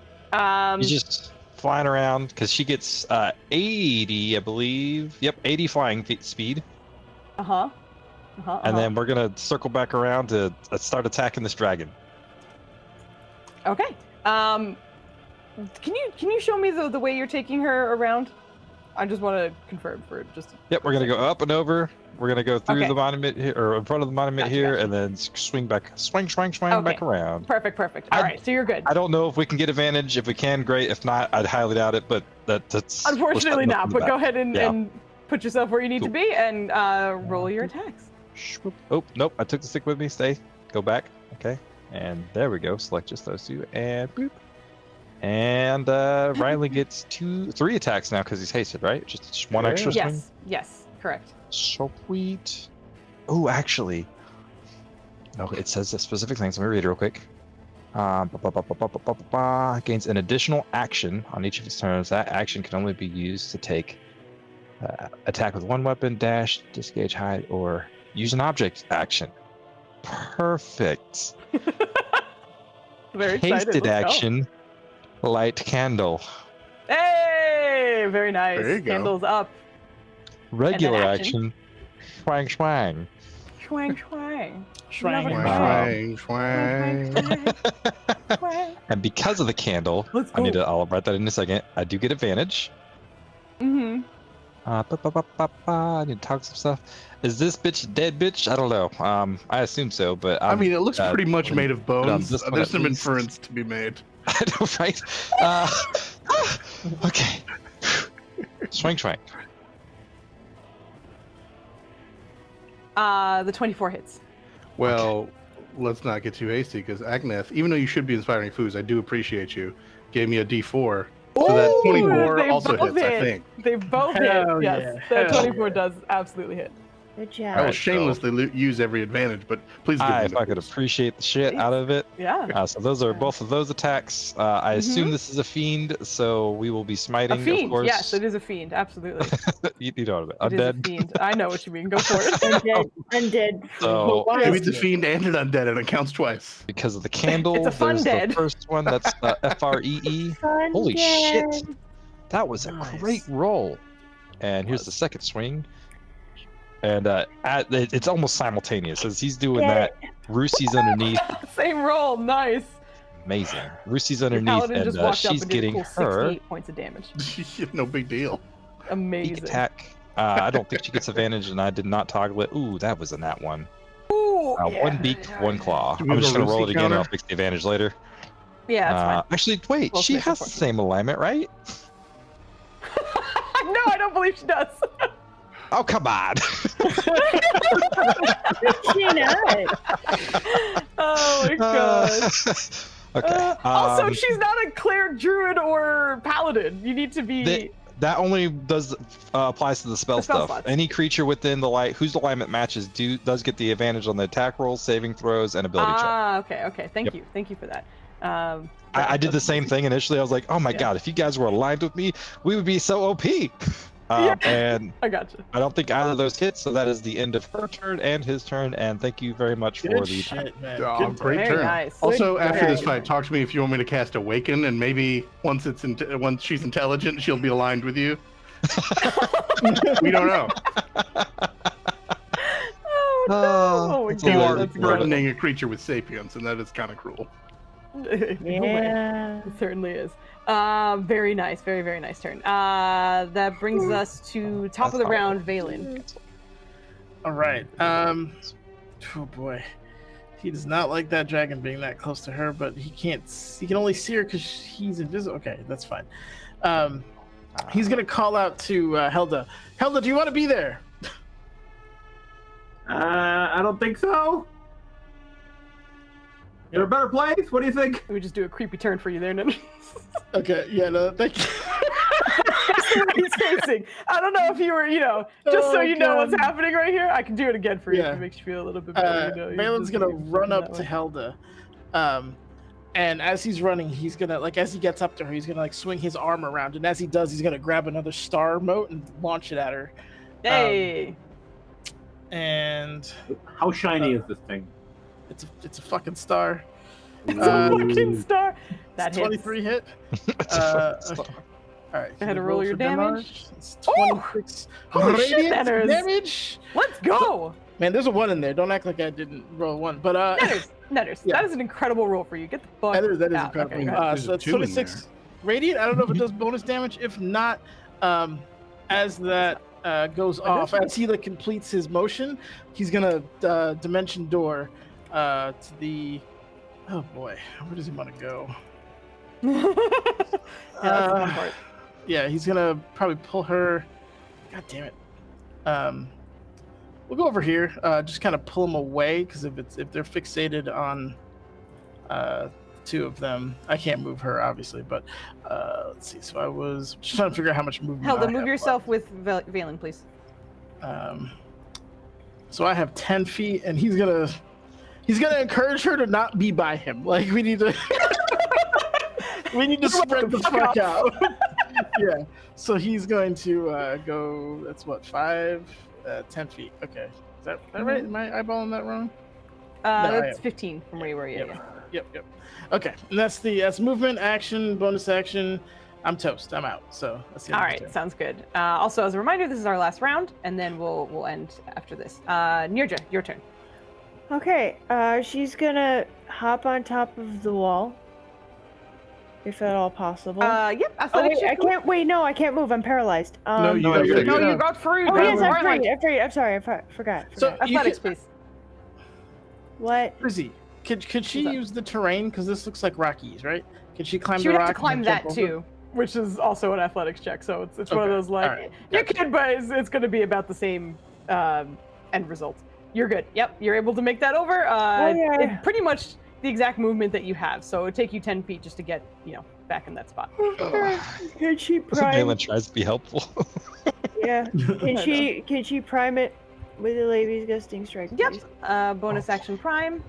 He's just flying around because she gets 80, I believe. Yep, 80 flying speed. And then we're going to circle back around to start attacking this dragon. Okay. Can you show me the way you're taking her around? I just want to confirm for just. Yep, we're gonna go up and over. We're gonna go through the monument here, or in front of the monument here, and then swing back, swing back around. Perfect. All right, so you're good. I don't know if we can get advantage. If we can, great. If not, I'd highly doubt it. But that's unfortunately not. But go ahead and put yourself where you need to be and roll your attacks. Oh nope, I took the stick with me. Stay. Go back. Okay, and there we go. Select just those two, and boop. And Riley gets 3 attacks now because he's hasted, right? Just one extra swing? Yes, correct. Sweet. Oh, actually. No, it says the specific things. Let me read it real quick. Gains an additional action on each of its turns. That action can only be used to take attack with one weapon, dash, disengage, hide, or use an object action. Perfect. Very excited. Hasted action. Light candle. Hey, very nice. There you go. Candles up. Regular action. Swang, swang. Swang, swang. Swang. And because of the candle, I'll write that in a second. I do get advantage. Mm-hmm. I need to talk some stuff. Is this bitch a dead bitch? I don't know. I assume so, but I mean, it looks pretty much made of bones. There's some inference to be made. I know, right? Okay. Swing. The 24 hits. Well, let's not get too hasty because Agneth, even though you should be inspiring foods, I do appreciate you, gave me a D4. So that 24 also hits, I think. They both hit. Yes, that 24 does absolutely hit. Good job. I will shamelessly use every advantage, but please give me if I could appreciate the shit out of it. Yeah. So those are both of those attacks. I assume this is a fiend, so we will be smiting, a fiend, of course. yes, it is a fiend, absolutely. you know what I mean. It is a fiend. I know what you mean. Go for it. Undead. So maybe it's a fiend and an undead, and it counts twice. Because of the candle, it's a fun there's dead. the first one, that's FREE. Holy shit. That was a great roll. And here's the second swing. And it's almost simultaneous as he's doing that. Rusi's underneath. Same roll, nice. Amazing. Rusi's underneath, and she's getting her 68 points of damage. No big deal. Amazing. Sneak attack. I don't think she gets advantage, and I did not toggle it. Ooh, that was a nat one. Ooh, one beak, one claw. I'm just gonna roll it again, and I'll fix the advantage later. Yeah, that's fine. Actually, wait, she has the same alignment, right? No, I don't believe she does. Oh, come on. Oh my god. Okay. Also, she's not a cleric, druid, or paladin. You need to be. That only applies to the spell stuff. Slots. Any creature within the light whose alignment matches does get the advantage on the attack rolls, saving throws, and ability check. Okay. Thank you for that. I did the same thing initially. I was like, oh my god, if you guys were aligned with me, we would be so OP. And I gotcha. I don't think either of those hit, so that is the end of her turn and his turn. And thank you very much for Good the shit, man. Oh, Good great Very turn. nice. Also, Good after this turn. fight, talk to me if you want me to cast Awaken, and maybe once she's intelligent, she'll be aligned with you. We don't know. Oh no! Oh my that's You god, are that's incredible. burdening a creature with sapience, and that is kind of cruel. Yeah. It certainly is. Very nice. Very, very nice turn. That brings us to top of the round, Valen. All right. Oh boy, he does not like that dragon being that close to her, but he can't. He can only see her because he's invisible. Okay, that's fine. He's gonna call out to Helda. Helda, do you want to be there? I don't think so. Is there a better place? What do you think? Let me just do a creepy turn for you there, Nim. Okay. Yeah. No. Thank you. That's where he's facing. I don't know if you were, just so Oh, you know what's God. happening right here. I can do it again for you Yeah. if it makes you feel a little bit better. Valen's gonna run up to Helda, and as he's running, he's gonna as he gets up to her, he's gonna swing his arm around, and as he does, he's gonna grab another star mote and launch it at her. Hey. And How shiny is this thing? it's a fucking star. It's a fucking star. That It's hits. 23 hit. It's a fucking Okay. All right. Go ahead and roll your damage. It's Oh! 26 Holy shit, radiant that is- damage. Let's go. Man, there's a 1 in there. Don't act like I didn't roll 1. But Netters. Yeah. That is an incredible roll for you. Get the fuck that is out. incredible. Okay, go ahead. There's So a it's 2 in 26 radiant. I don't know if it does bonus damage. If not, as that goes off, as he completes his motion, he's gonna dimension door to the. Oh boy, where does he want to go? Yeah, that's the fun part. Yeah, he's gonna probably pull her. God damn it. We'll go over here. Just kind of pull them away because if they're fixated on 2 of them, I can't move her obviously. But let's see. So I was just trying to figure out how much movement. Helda, I move have yourself with Valen, please. left. So I have 10 feet, and he's gonna encourage her to not be by him. Like we need to. We need to spread the fuck out. Yeah. So he's going to go. That's what 5, 10 feet. Okay. Is that right? Am I eyeballing that wrong? That's 15 from where you were. Yeah. Yep. Okay. And that's movement, action, bonus action. I'm toast. I'm out. So that's the All end of right, the turn. sounds good. Also, as a reminder, this is our last round, and then we'll end after this. Nirja, your turn. Okay, she's gonna hop on top of the wall. If at all possible. Yep. Oh, Athletics wait, I check. can't. Wait, no, I can't move. I'm paralyzed. No, you no, got you're figured good. No, out. you got free. Oh, yes, I'm Right. free. I'm free. I'm sorry. I forgot. So you Athletics, can, please. What? Rizzy, could she What's up? use the terrain? Because this looks like Rockies, right? Could she climb She the would rock? have to climb and then that jump over? too, which is also an athletics check. So it's one of Okay, those like all right, you gotcha. could, but it's going to be about the same end result. You're good. Yep, you're able to make that over. yeah. It's pretty much the exact movement that you have. So it would take you 10 feet just to get back in that spot. Can she So prime? Valen tries to be helpful. Yeah. Can she prime it with a lady's gusting strike? Yep. please? Bonus action prime.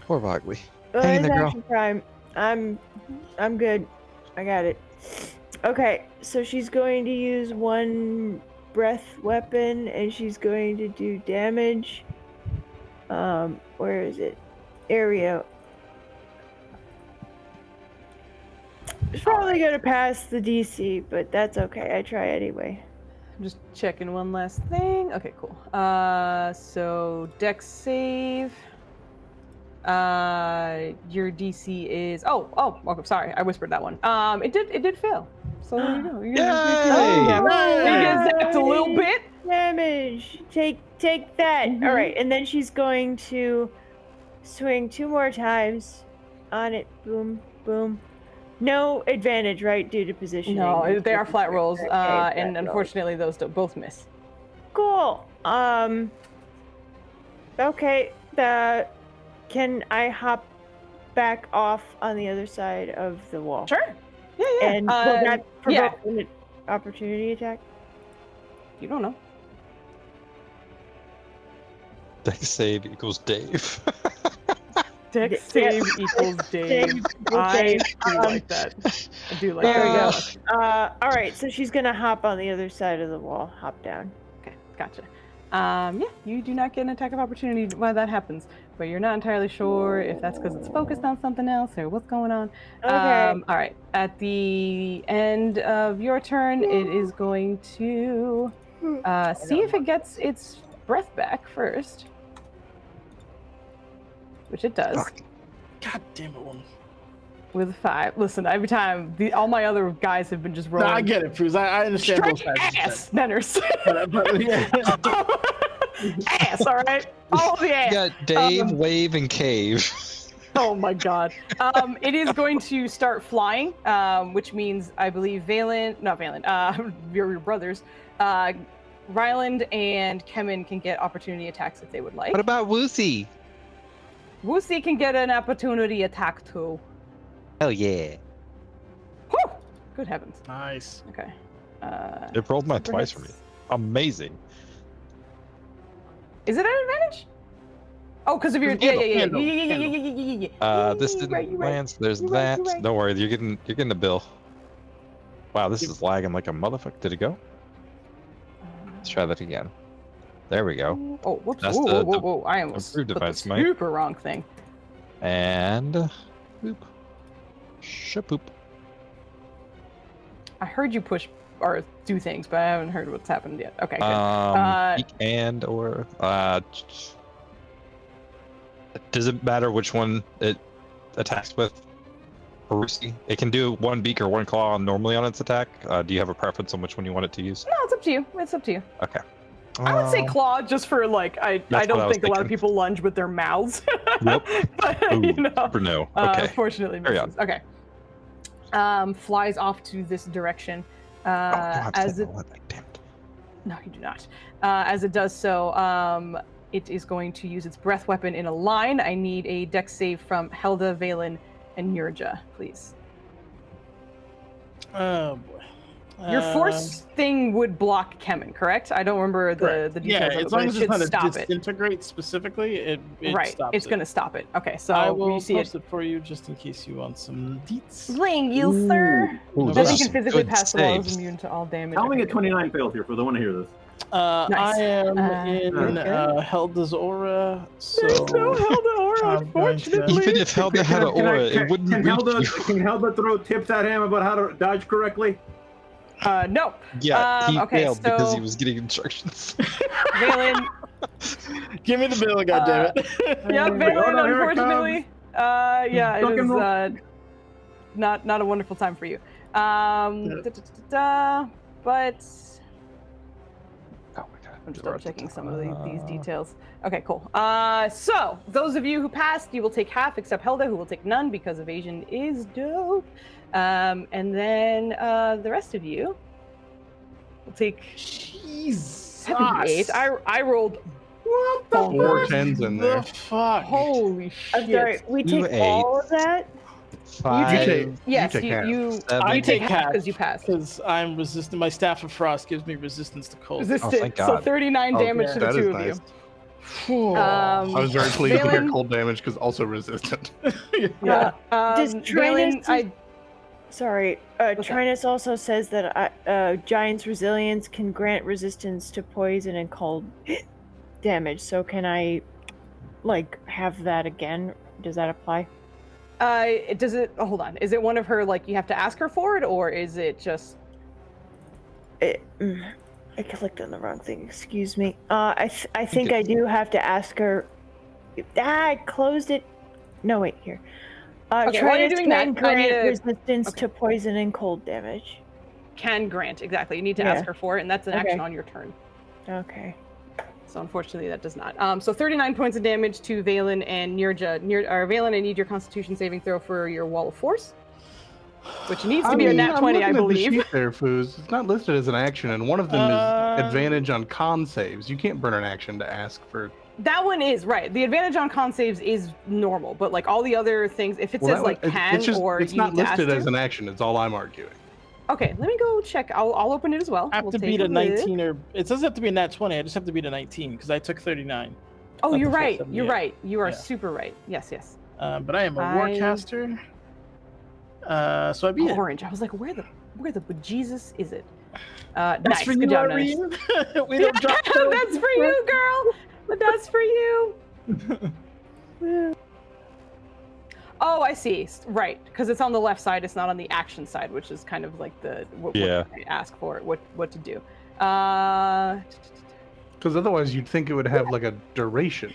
Poor Bogley. Hang in Bonus there, girl. action prime. I'm good. I got it. Okay, so she's going to use 1 breath weapon, and she's going to do damage. Where is it? Area. It's probably gonna pass the DC, but that's okay. I try anyway. I'm just checking one last thing. Okay, cool. So Dex save. Your DC is okay, sorry, I whispered that one. It did fail. So there you go. You Yay! get zapped a little bit. Damage. Take that. Mhm. All right, and then she's going to swing 2 more times on it. Boom, boom. No advantage, right, due to positioning. No, they are flat rolls, Okay, and flat rolls. unfortunately, those both miss. Cool. Okay. Can I hop back off on the other side of the wall? Sure. Yeah. And will that yeah. provoke an opportunity attack? You don't know. Dex save equals Dave. Dex save equals Dave. I do like that. I do like There we that. go. All right, so she's gonna hop on the other side of the wall. Hop down. Okay, gotcha. Yeah, you do not get an attack of opportunity while that happens, but you're not entirely sure if that's because it's focused on something else or what's going on. Okay. All right. At the end of your turn, it is going to see if it gets its breath back first, which it does. God damn it, woman. With 5. Listen, every time all my other guys have been just rolling. No, I get it, Foos. I understand both Straight sides. ass, Nenners. But, yeah. Ass, all right? All the ass. You got Dave, Wave, and Cave. Oh my god. It is going to start flying, which means I believe your brothers, Ryland and Kemen can get opportunity attacks if they would like. What about Woosie? Woosie can get an opportunity attack too. Hell yeah. Whew! Good heavens. Nice. Okay. It rolled my super twice for me. hits. Amazing. Is it an advantage? Oh, because of your Handle. yeah. This didn't land, so there's that. Don't worry, you're getting the bill. Wow, this is lagging like a motherfucker. Did it go? Let's try that again. There we go. Oh, whoops. That's Whoa. I almost improved put the device, Mike. super wrong thing. And boop. Shapoop. I heard you push or do things, but I haven't heard what's happened yet. Okay, good. Peek and or does it matter which one it attacks with? Harusi? It can do one beak or one claw normally on its attack. Do you have a preference on which one you want it to use? No, it's up to you. It's up to you. Okay. I would say claw just for like I what I don't was think a lot of thinking. people lunge with their mouths. Yep. But, Ooh, you know, for no. Okay. Fortunately, Carry misses. Okay. Flies off to this direction. As it, Damn it. no, you do not. As it does so, it is going to use its breath weapon in a line. I need a dex save from Helda, Valen, and Nurja, please. Oh boy. Your force thing would block Kemen, correct? I don't remember the details Yeah, of it, as but long it as should it's not a stop it. disintegrate specifically, it Right, stops it's it. going to stop it. Okay, so I will you see post it. it for you just in case you want some deets. Ring you, sir. Ooh, Then those you are can some physically good pass the wall as saves. immune to all damage. How many Okay, get 29 fails here for the one to hear this? Nice. I am in okay. Helda's aura, so There's no Helda aura, I'm going to- unfortunately. Even if Helda had an aura, it wouldn't can reach Helda, you. Can Helda throw tips at him about how to dodge correctly? No. Yeah, he okay, failed because he so- was getting instructions. Valen. Give me the bill, goddammit. Yeah, Oh, Valen, no, here it unfortunately. Yeah, it Fucking is roll. not a wonderful time for you. But Oh my god. I'm just double checking some of these details. Okay, cool. So those of you who passed, you will take half, except Helda, who will take none because evasion is dope. And then the rest of you will take Jesus. 78. I rolled What the Four fuck? tens in The there. fuck? holy I'm shit. sorry. We You take all of that. Five. Yes, take half. you Seven. take half because you passed. Because I'm resistant. My staff of frost gives me resistance to cold. Resistant. thank So God. 39 damage to the That two is of nice. you. I was very pleased to hear Valen- cold damage because also resistant. Yeah. Does Valen, Trinus- Sorry, Trinus also says that Giant's Resilience can grant resistance to poison and cold damage. So can I, like, have that again? Does that apply? does it? Oh, hold on. Is it one of her like you have to ask her for it, or is it just? I clicked on the wrong thing. Excuse me. I think I do have to ask her. I closed it. No, wait here. Okay, while you're Trinus doing that, can I need grant to- resistance to poison and cold damage. Can grant exactly. You need to Yeah. ask her for it, and that's an Okay. action on your turn. Okay. So unfortunately, that does not. So 39 points of damage to Valen and Nurja. Valen, I need your Constitution saving throw for your Wall of Force, which needs to be a nat 20, I I'm looking at the believe. sheet there, Foos. It's not listed as an action, and one of them is advantage on con saves. You can't burn an action to ask for. That one is right. The advantage on con saves is normal, but like all the other things, if it says like can or it's you not need to listed ask as to- an action. It's all I'm arguing. Okay, let me go check. I'll open it as well. I have We'll to take beat a look. 19 or it doesn't have to be a nat 20. I just have to beat a 19 because I took 39. Oh, Not you're the full right. 78. You're right. You are Yeah. super right. Yes, yes. But I am a warcaster. So I'd be orange. I was like, where the bejesus is it? That's nice. for Good you, job, Irene. nice. We don't drop That's for you, girl. That's for you. Oh, I see. Right, because it's on the left side. It's not on the action side, which is kind of like what I ask for, what to do. Because otherwise, you'd think it would have like a duration.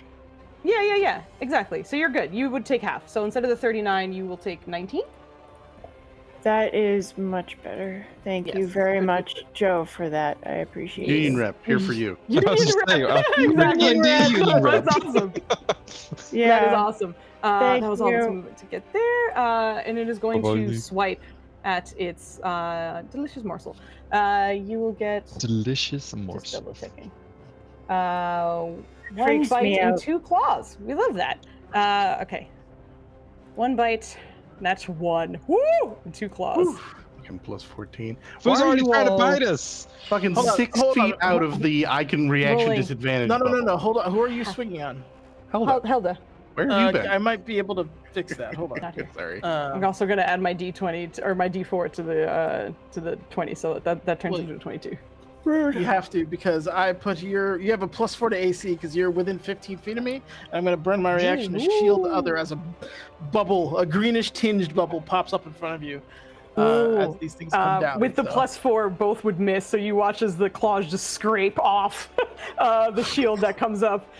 Yeah. Exactly. So you're good. You would take half. So instead of the 39, you will take 19. That is much better. Thank you very much, Joe, for that. I appreciate it. Union rep, here for you. Union rep. Exactly. That's awesome. Yeah. That is awesome. Thank that was all you. this movement to get there. And it is going to swipe at its delicious morsel. You will get... Delicious Just morsel. double checking. One Freaks bite me and out. 2 claws. We love that. Okay. 1 bite. That's 1. Woo! And 2 claws. Fucking plus 14. Who's Why are already you trying to all bite us? Fucking Hold on, 6 hold feet on. out of the I can reaction Rolling. disadvantage. No. bubble. Hold on. Who are you swinging on? Hilda. Where have you been? I might be able to fix that. Hold on. Not here. Sorry. I'm also going to add my D20 or my D4 to the 20, so that turns Well, into a 22. You have to, because I put you have a +4 to AC because you're within 15 feet of me. And I'm going to burn my reaction to shield the other as a bubble, a greenish tinged bubble pops up in front of you as these things come down. With the +4, both would miss, so you watch as the claws just scrape off the shield that comes up.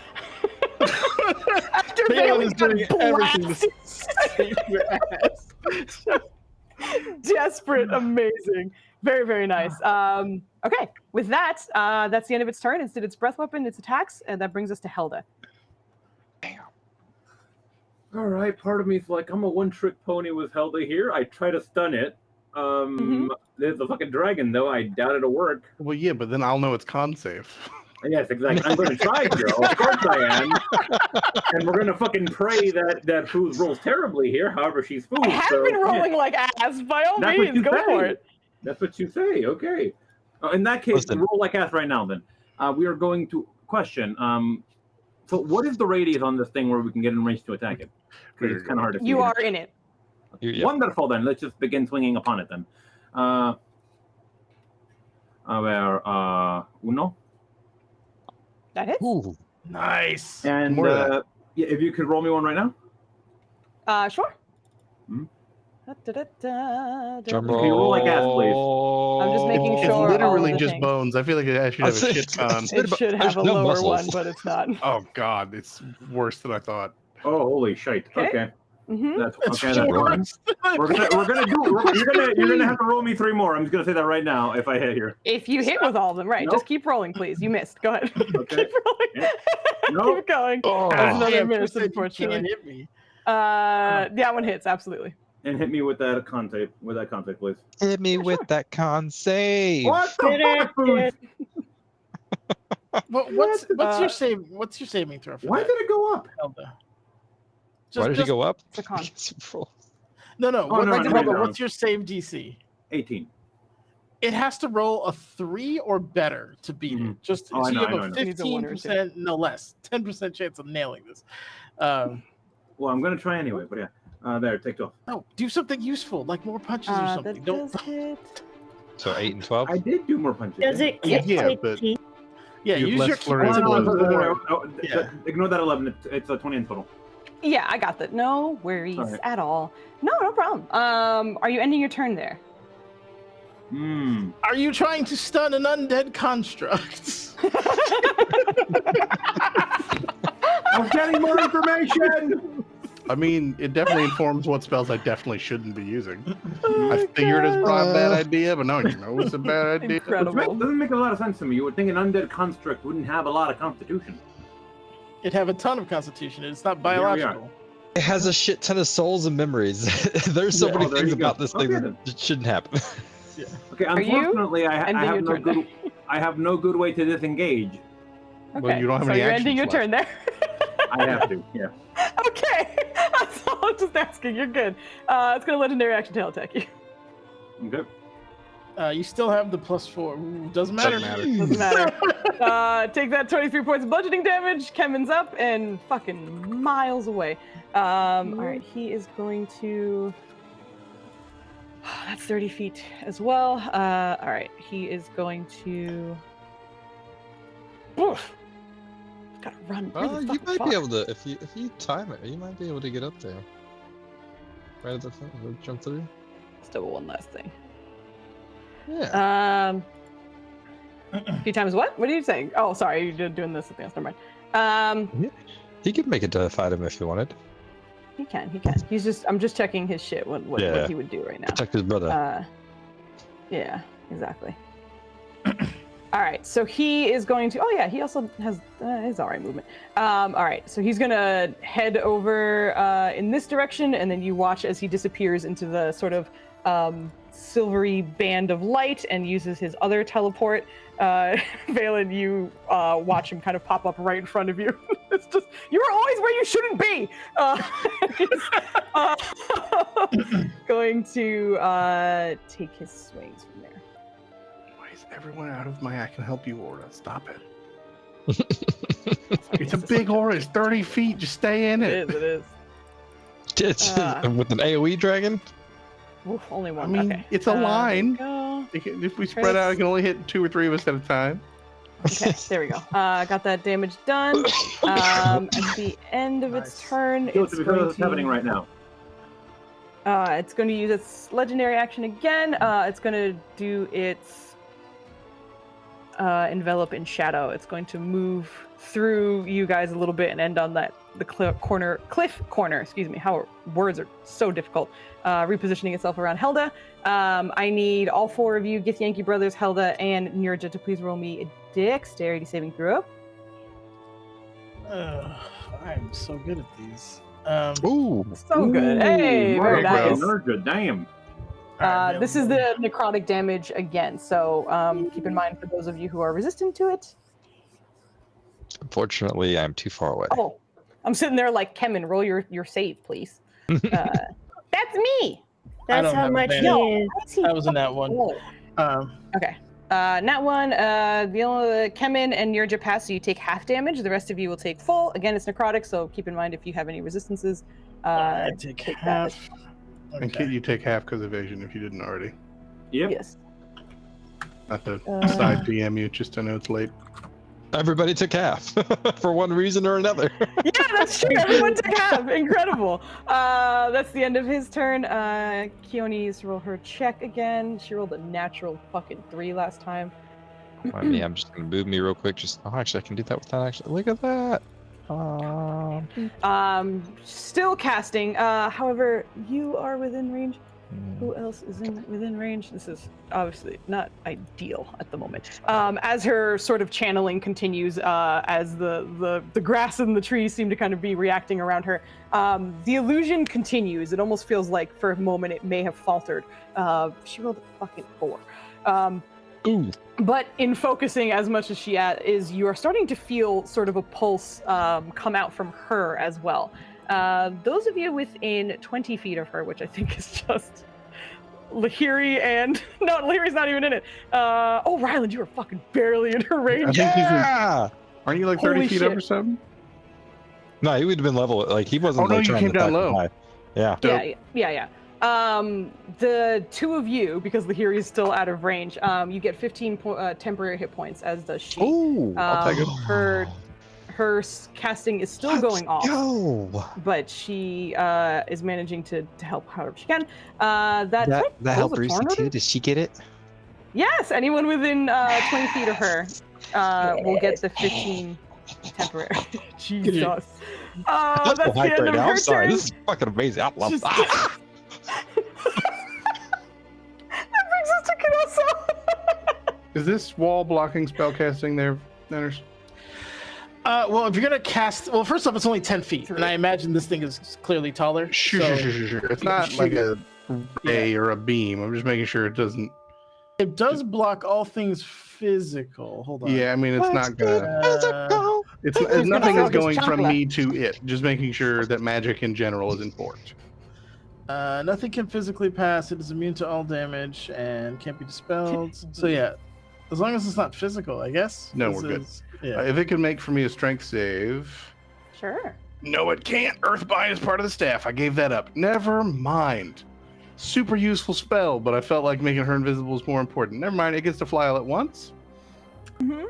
After Balin is doing everything blasted. to save your ass. Desperate, amazing. Very, very nice. Okay, with that, that's the end of its turn. Instead, its breath weapon, its attacks, and that brings us to Helda. All right, part of me is like, I'm a one-trick pony with Helda here. I try to stun it. There's a fucking dragon, though. I doubt it'll work. Well, yeah, but then I'll know it's con save. Yes, exactly. I'm going to try, Joe. Of course I am. And we're going to fucking pray that Food rolls terribly here. However, she's Food. I have been rolling like ass. By all That's what means, you go say. for it. That's what you say. Okay. In that case, Listen. roll like ass right now. Then we are going to question. So, what is the radius on this thing where we can get in range to attack it? Because it's kind of hard to see. You are in it. Wonderful. Then let's just begin swinging upon it. Then. Uno. That hits. Ooh. Nice. And More of that. yeah, if you could roll me one right now. Sure. Hmm? Drum Can you roll like ass, please? I'm just making It's sure all literally of the just things. bones. I feel like I should have a shit ton. It should have a no lower muscles. one, but it's not. Oh god, it's worse than I thought. Oh, holy shite. Okay. Okay. Mm-hmm. That's That's okay. four. That's fine. You're gonna have to roll me 3 more. I'm just gonna say that right now if I hit here. If you hit with all of them, right? Nope. Just keep rolling, please. You missed. Go ahead. Okay. Keep rolling. Yeah. Nope. Keep going. Oh. That's another Yeah, miss, you unfortunately. can't hit me. That one hits, absolutely. And hit me with that con save. With that con save, please. Hit me with that con save. What the fuck, Food? What's your save? What's your saving throw for Why that, did it go up? Helda? Why did he go up? It's a con. No. Oh, no, no, Helda, no. what's your save DC? 18. It has to roll a 3 or better to beat it. Just Oh, so I you know, have I a know. Needs a one or two. 15%, no less, 10% chance of nailing this. Well, I'm gonna try anyway, but yeah. There, take 12. No, do something useful, like more punches or That something. Don't. does hit. So 8 and 12. I did do more punches. Does it Yeah, kick but- 15? Yeah, You have use less your flurry keys of a blows. little more. Yeah. Ignore that 11. It's a 20 in total. Yeah, I got that. No worries All right. at all. No problem. Are you ending your turn there? Are you trying to stun an undead construct? I'm getting more information. I mean, it definitely informs what spells I definitely shouldn't be using. I figured it's probably a bad idea, but no, you know it's a bad idea. Incredible. Doesn't make a lot of sense to me. You would think an undead construct wouldn't have a lot of constitution. It'd have a ton of constitution. It's not Here we are. biological. It has a shit ton of souls and memories. There's so Yeah. many Oh, there things you go. about this thing Okay, that then. just shouldn't happen. Okay, Are you unfortunately, I ending have your no turn good. I have no good way to disengage. Okay. Well, you don't have so any you're ending your actions turn there. I have to. Yeah. Okay. That's all I'm just asking. You're good. It's gonna legendary action tail attack you. Okay. You still have the +4. Ooh, doesn't matter. Doesn't matter. Take that 23 points of bludgeoning damage. Kemen's up and fucking miles away. All right, he is going to. That's 30 feet as well. All right, he is going to. Oof. Gotta run. Really You might far. be able to if you time it. You might be able to get up there. Right at the front, jump through. Let's do one last thing. Yeah. A few times what? What are you saying? Oh, sorry, you're doing this. Never mind. He could make it to fight him if he wanted. He can. He's just. I'm just checking his shit. What he would do right now. Protect his brother. Yeah, exactly. All right, so he is going to. Oh yeah, he also has his alright movement. All right, so he's gonna head over in this direction, and then you watch as he disappears into the sort of silvery band of light, and uses his other teleport. Valen, you watch him kind of pop up right in front of you. It's just you're always where you shouldn't be. Going to take his swings from there. Everyone out of my I can help you aura. Stop it. It's a big aura. It's 30 feet. Just stay in it. It is. It's with an AoE dragon? Oof, only one. I mean, okay. it's a line. If we spread out, I can only hit 2 or 3 of us at a time. Okay, there we go. Got that damage done. At the end of its turn, it's going to... happening right now. It's going to use its legendary action again. It's going to do its... envelop in shadow. It's going to move through you guys a little bit and end on the cliff corner. Excuse me. How words are so difficult. Repositioning itself around Helda. I need all 4 of you, Githyanki brothers, Helda, and Nurja to please roll me a dexterity saving throw. I'm so good at these. Ooh, so good. Hey, very nice. Nurja, damn. This is the necrotic damage again, so keep in mind for those of you who are resistant to it. Unfortunately, I'm too far away. Oh, I'm sitting there like, Kemen, roll your save, please. That's me! That's how much he is. I was in that one. Okay. Nat 1, the only Kemen and Nurja pass, so you take half damage. The rest of you will take full. Again, it's necrotic, so keep in mind if you have any resistances. I take half. Okay. And Kit, you take half because of evasion if you didn't already. Yep. Yes. Not to side DM you, just to know it's late. Everybody took half for one reason or another. Yeah, that's true. Everyone took half. Incredible. That's the end of his turn. Keone needs to roll her check again. She rolled a natural fucking 3 last time. Mind me, I'm just gonna move me real quick. Actually, I can do that without actually. Look at that. Still casting. However, you are within range. Who else is within range? This is obviously not ideal at the moment. As her sort of channeling continues, as the grass and the trees seem to kind of be reacting around her, the illusion continues. It almost feels like for a moment it may have faltered. She rolled a fucking 4. Ooh. But in focusing as much as she is, you are starting to feel sort of a pulse come out from her as well. Those of you within 20 feet of her, which I think is just Lahiri and... No, Lahiri's not even in it. Oh, Ryland, you are fucking barely in her range. Yeah! Aren't you like 30 feet up or something? No, he would have been level. Like, he wasn't like you trying came to down attack low. high. Yeah. Yeah. The 2 of you, because Lahiri is still out of range, you get 15 temporary hit points, as does she. Ooh, I'll take it. Her casting is still going off, but she is managing to help however she can. That helped Brucey too. Does she get it? Yes, anyone within 20 feet of her will get the 15 temporary. Jesus. That's the hype end right of now. her I'm sorry. turn. This is fucking amazing. I love Just- that. That brings us to Kinoso. Is this wall blocking spellcasting there, Nanners? Well, if you're gonna cast, well, first off, it's only 10 feet, and I imagine this thing is clearly taller. Sure. It's not like a ray or a beam. I'm just making sure it doesn't. It does block all things physical. Hold on. Yeah, I mean, it's not gonna. It's nothing is going from me to it. Just making sure that magic in general is enforced. Nothing can physically pass. It is immune to all damage and can't be dispelled. So yeah, as long as it's not physical, I guess. No, we're good. If it can make for me a strength save. Sure. No, it can't. Earthbind is part of the staff. I gave that up. Never mind. Super useful spell, but I felt like making her invisible is more important. Never mind. It gets to fly all at once.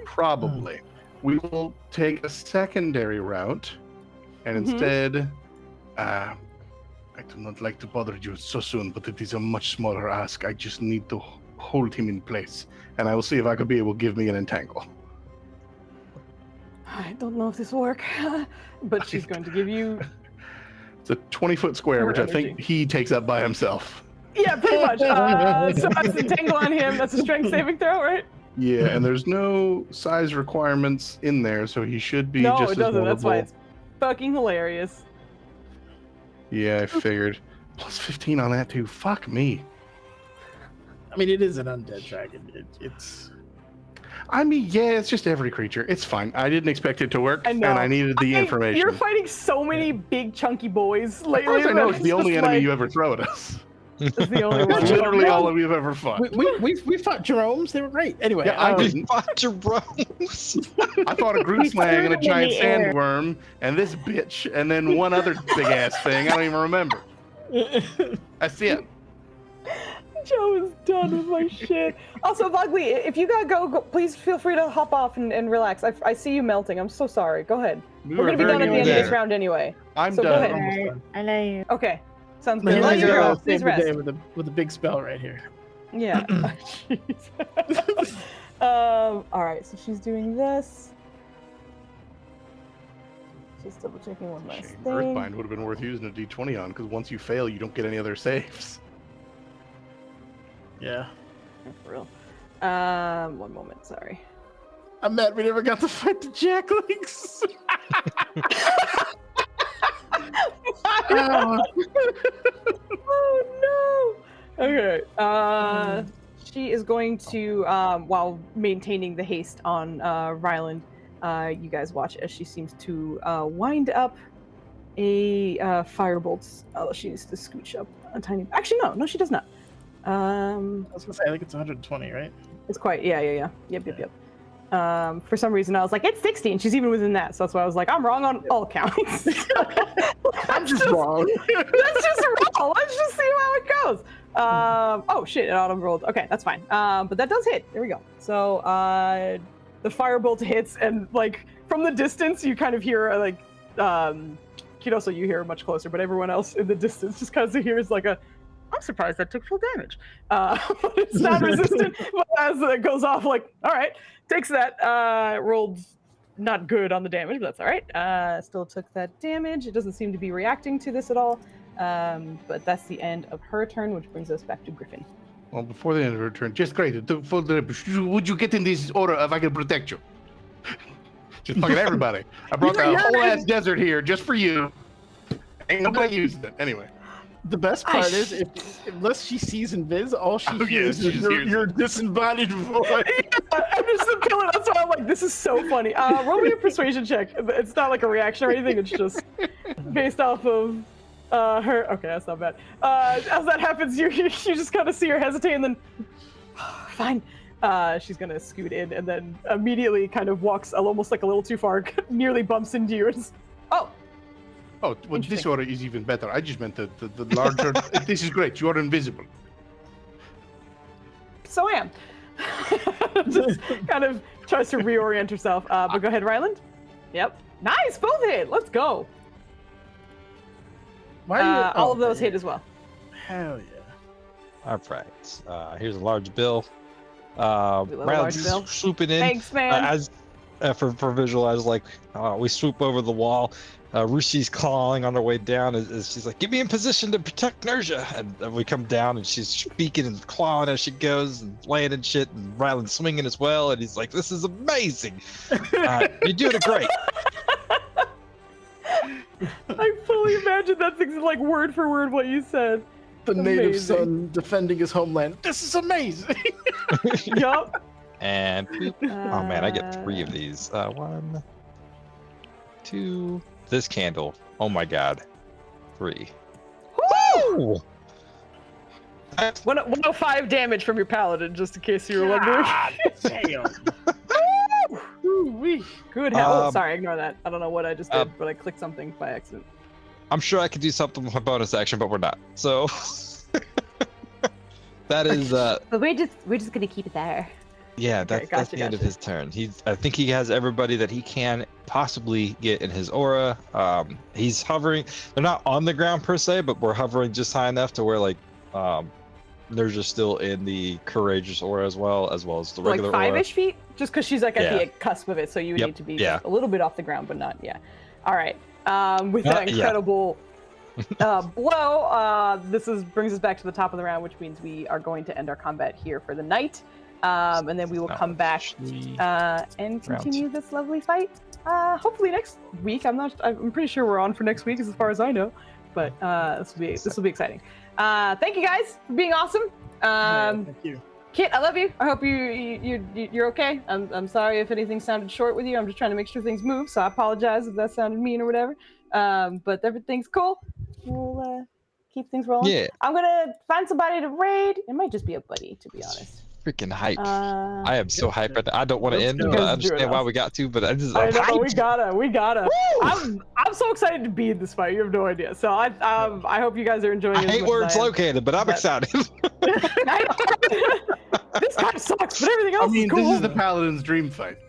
Probably. We will take a secondary route, and instead, I do not like to bother you so soon, but it is a much smaller ask. I just need to hold him in place, and I will see if I could be able to give me an entangle. I don't know if this will work, but she's going to give you. It's a 20-foot square, which I energy. think he takes up by himself. Yeah, pretty much. So that's a tangle on him. That's a strength saving throw, right? Yeah, and there's no size requirements in there, so he should be No, just it doesn't. as That's why vulnerable. it's fucking hilarious. Yeah, I figured. Plus 15 on that, too. Fuck me. I mean, it is an undead dragon. It's. I mean, yeah, it's just every creature. It's fine. I didn't expect it to work, I know. and I needed the information. You're fighting so many big chunky boys Of lately. course I know that it's the just only enemy like- you ever throw at us. It's the only one. It's literally all we've ever fought. We fought Jerome's. They were great. Anyway, Yeah, I We didn't. fought Jerome's. I fought a Groot We slang and a threw them in giant the air. sandworm, and this bitch, and then one other big ass thing. I don't even remember. That's it. Joe is done with my shit. Also, Bugly, if you gotta go, please feel free to hop off and relax. I see you melting. I'm so sorry. Go ahead. We We're were gonna be very done at the nearly end of this there. round anyway. I'm So go done. ahead. Alright, I love you. Okay, sounds Man, good. I Let you gotta go. save Please the rest. day with a big spell right here. Yeah. Jeez. All right, so she's doing this. Just double checking one last Shame. thing. Earthbind would have been worth using a D20 on, because once you fail, you don't get any other saves. Yeah. For real. One moment. Sorry. I'm mad we never got to fight the Jacklings. Oh no. Okay. She is going to, while maintaining the haste on Ryland, you guys watch as she seems to wind up a firebolt. Oh, she needs to scooch up a tiny. Actually, no, she does not. I was gonna say, I think it's 120, right? It's quite. Yeah. Yep. For some reason, I was like, it's 60, and she's even within that. So that's why I was like, I'm wrong on all counts. I'm just wrong. Let's just roll. Let's just see how it goes. Oh shit! It auto rolled. Okay, that's fine. But that does hit. There we go. So the firebolt hits, and like from the distance, you kind of hear like Kidoso, you hear much closer, but everyone else in the distance just kind of hears like a. I'm surprised that took full damage. But it's not resistant. But as it goes off, like, all right, takes that. Rolled not good on the damage, but that's all right. Still took that damage. It doesn't seem to be reacting to this at all. But that's the end of her turn, which brings us back to Griffin. Well, before the end of her turn, just great. Would you get in this order if I could protect you? Just fucking everybody. I brought the whole ass desert here just for you. Ain't nobody using it. Anyway. The best part is, unless she sees invis, all she hears is your disembodied voice. I'm just feeling. That's why I'm like, this is so funny. Roll me a persuasion check. It's not like a reaction or anything. It's just based off of her. Okay, that's not bad. As that happens, you just kind of see her hesitate, and then fine. She's gonna scoot in, and then immediately kind of walks almost like a little too far, nearly bumps into you, and just, Oh, well, this order is even better. I just meant the larger. This is great. You are invisible. so I am. Just kind of tries to reorient herself. But go ahead, Ryland. Yep. Nice, both hit. Let's go. Why are you, all of those hit as well. Hell yeah. All right. Here's a large bill. love a large Ryland's bill. swooping in. Thanks, man. As for visual, as like we swoop over the wall. Rushi's clawing on her way down as she's like, "Get me in position to protect Nerja." And we come down and she's speaking and clawing as she goes and landing shit, and Ryland's swinging as well. And he's like, "This is amazing. You're doing it great." I fully imagine that's like word for word what you said. The native Amazing. son defending his homeland. This is amazing. Yup. And boop. Oh man, I get 3 of these. 1, 2. This candle. Oh my god. 3. Woo! 105 damage from your paladin, just in case you were wondering. Damn. Ooh-wee. Good Good hell. Oh, sorry, ignore that. I don't know what I just did, but I clicked something by accident. I'm sure I could do something with my bonus action, but we're not. So that is. But we're just gonna keep it there. Yeah, Okay, that's the end of his turn. I think he has everybody that he can possibly get in his aura. He's hovering. They're not on the ground per se, but we're hovering just high enough to where like they're just still in the courageous aura as well as the regular like aura. 5-ish feet, just because she's like at the cusp of it, so you would need to be just a little bit off the ground, but not All right. With that incredible blow, brings us back to the top of the round, which means we are going to end our combat here for the night. And then we will come back and continue this lovely fight. Hopefully next week. I'm pretty sure we're on for next week, as far as I know. But this will be exciting. Thank you guys for being awesome. Thank you. Kit, I love you. I hope you're okay. I'm sorry if anything sounded short with you. I'm just trying to make sure things move, so I apologize if that sounded mean or whatever. But everything's cool. We'll keep things rolling. Yeah. I'm gonna find somebody to raid. It might just be a buddy, to be honest. Freaking hype! I am so hyped right now. I don't want to end, go. but I understand why we got to. But I know we gotta. I'm so excited to be in this fight. You have no idea. So I hope you guys are enjoying it. I hate where it's located, but I'm excited. This kind of sucks, but everything else is cool. This is the paladin's dream fight.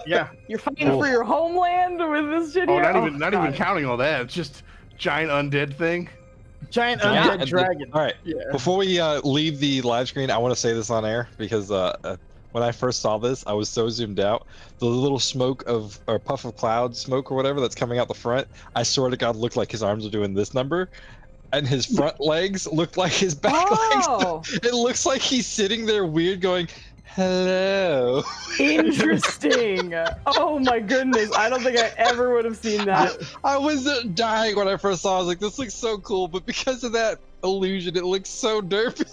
Yeah, you're fighting for your homeland with this shit here. Not even counting all that. It's just giant undead thing. Giant undead dragon. All right. Yeah. Before we leave the live screen, I want to say this on air because when I first saw this, I was so zoomed out. The little smoke or puff of cloud smoke or whatever that's coming out the front, I swear to God, looked like his arms are doing this number. And his front legs look like his back legs. It looks like he's sitting there weird going, hello. Interesting. Oh my goodness. I don't think I ever would have seen that. I was dying when I first saw it. I was like, this looks so cool. But because of that illusion, it looks so derpy.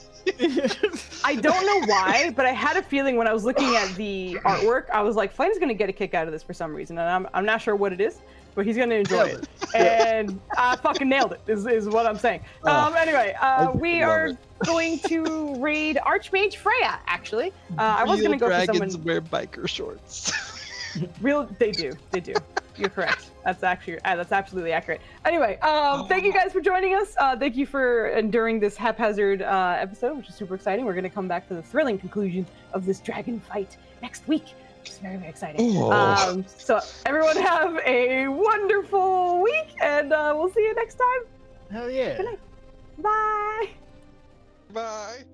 I don't know why, but I had a feeling when I was looking at the artwork, I was like, Flame's going to get a kick out of this for some reason. And I'm not sure what it is, but he's going to enjoy it. And I fucking nailed it, is what I'm saying. Anyway, we are going to raid Archmage Freya, actually. I was going to go for someone... dragons wear biker shorts. They do. You're correct. That's absolutely accurate. Anyway, thank you guys for joining us. Thank you for enduring this haphazard episode, which is super exciting. We're going to come back to the thrilling conclusion of this dragon fight next week, which is very, very exciting. So everyone have a wonderful week, and we'll see you next time. Hell yeah. Good night. Bye. Bye.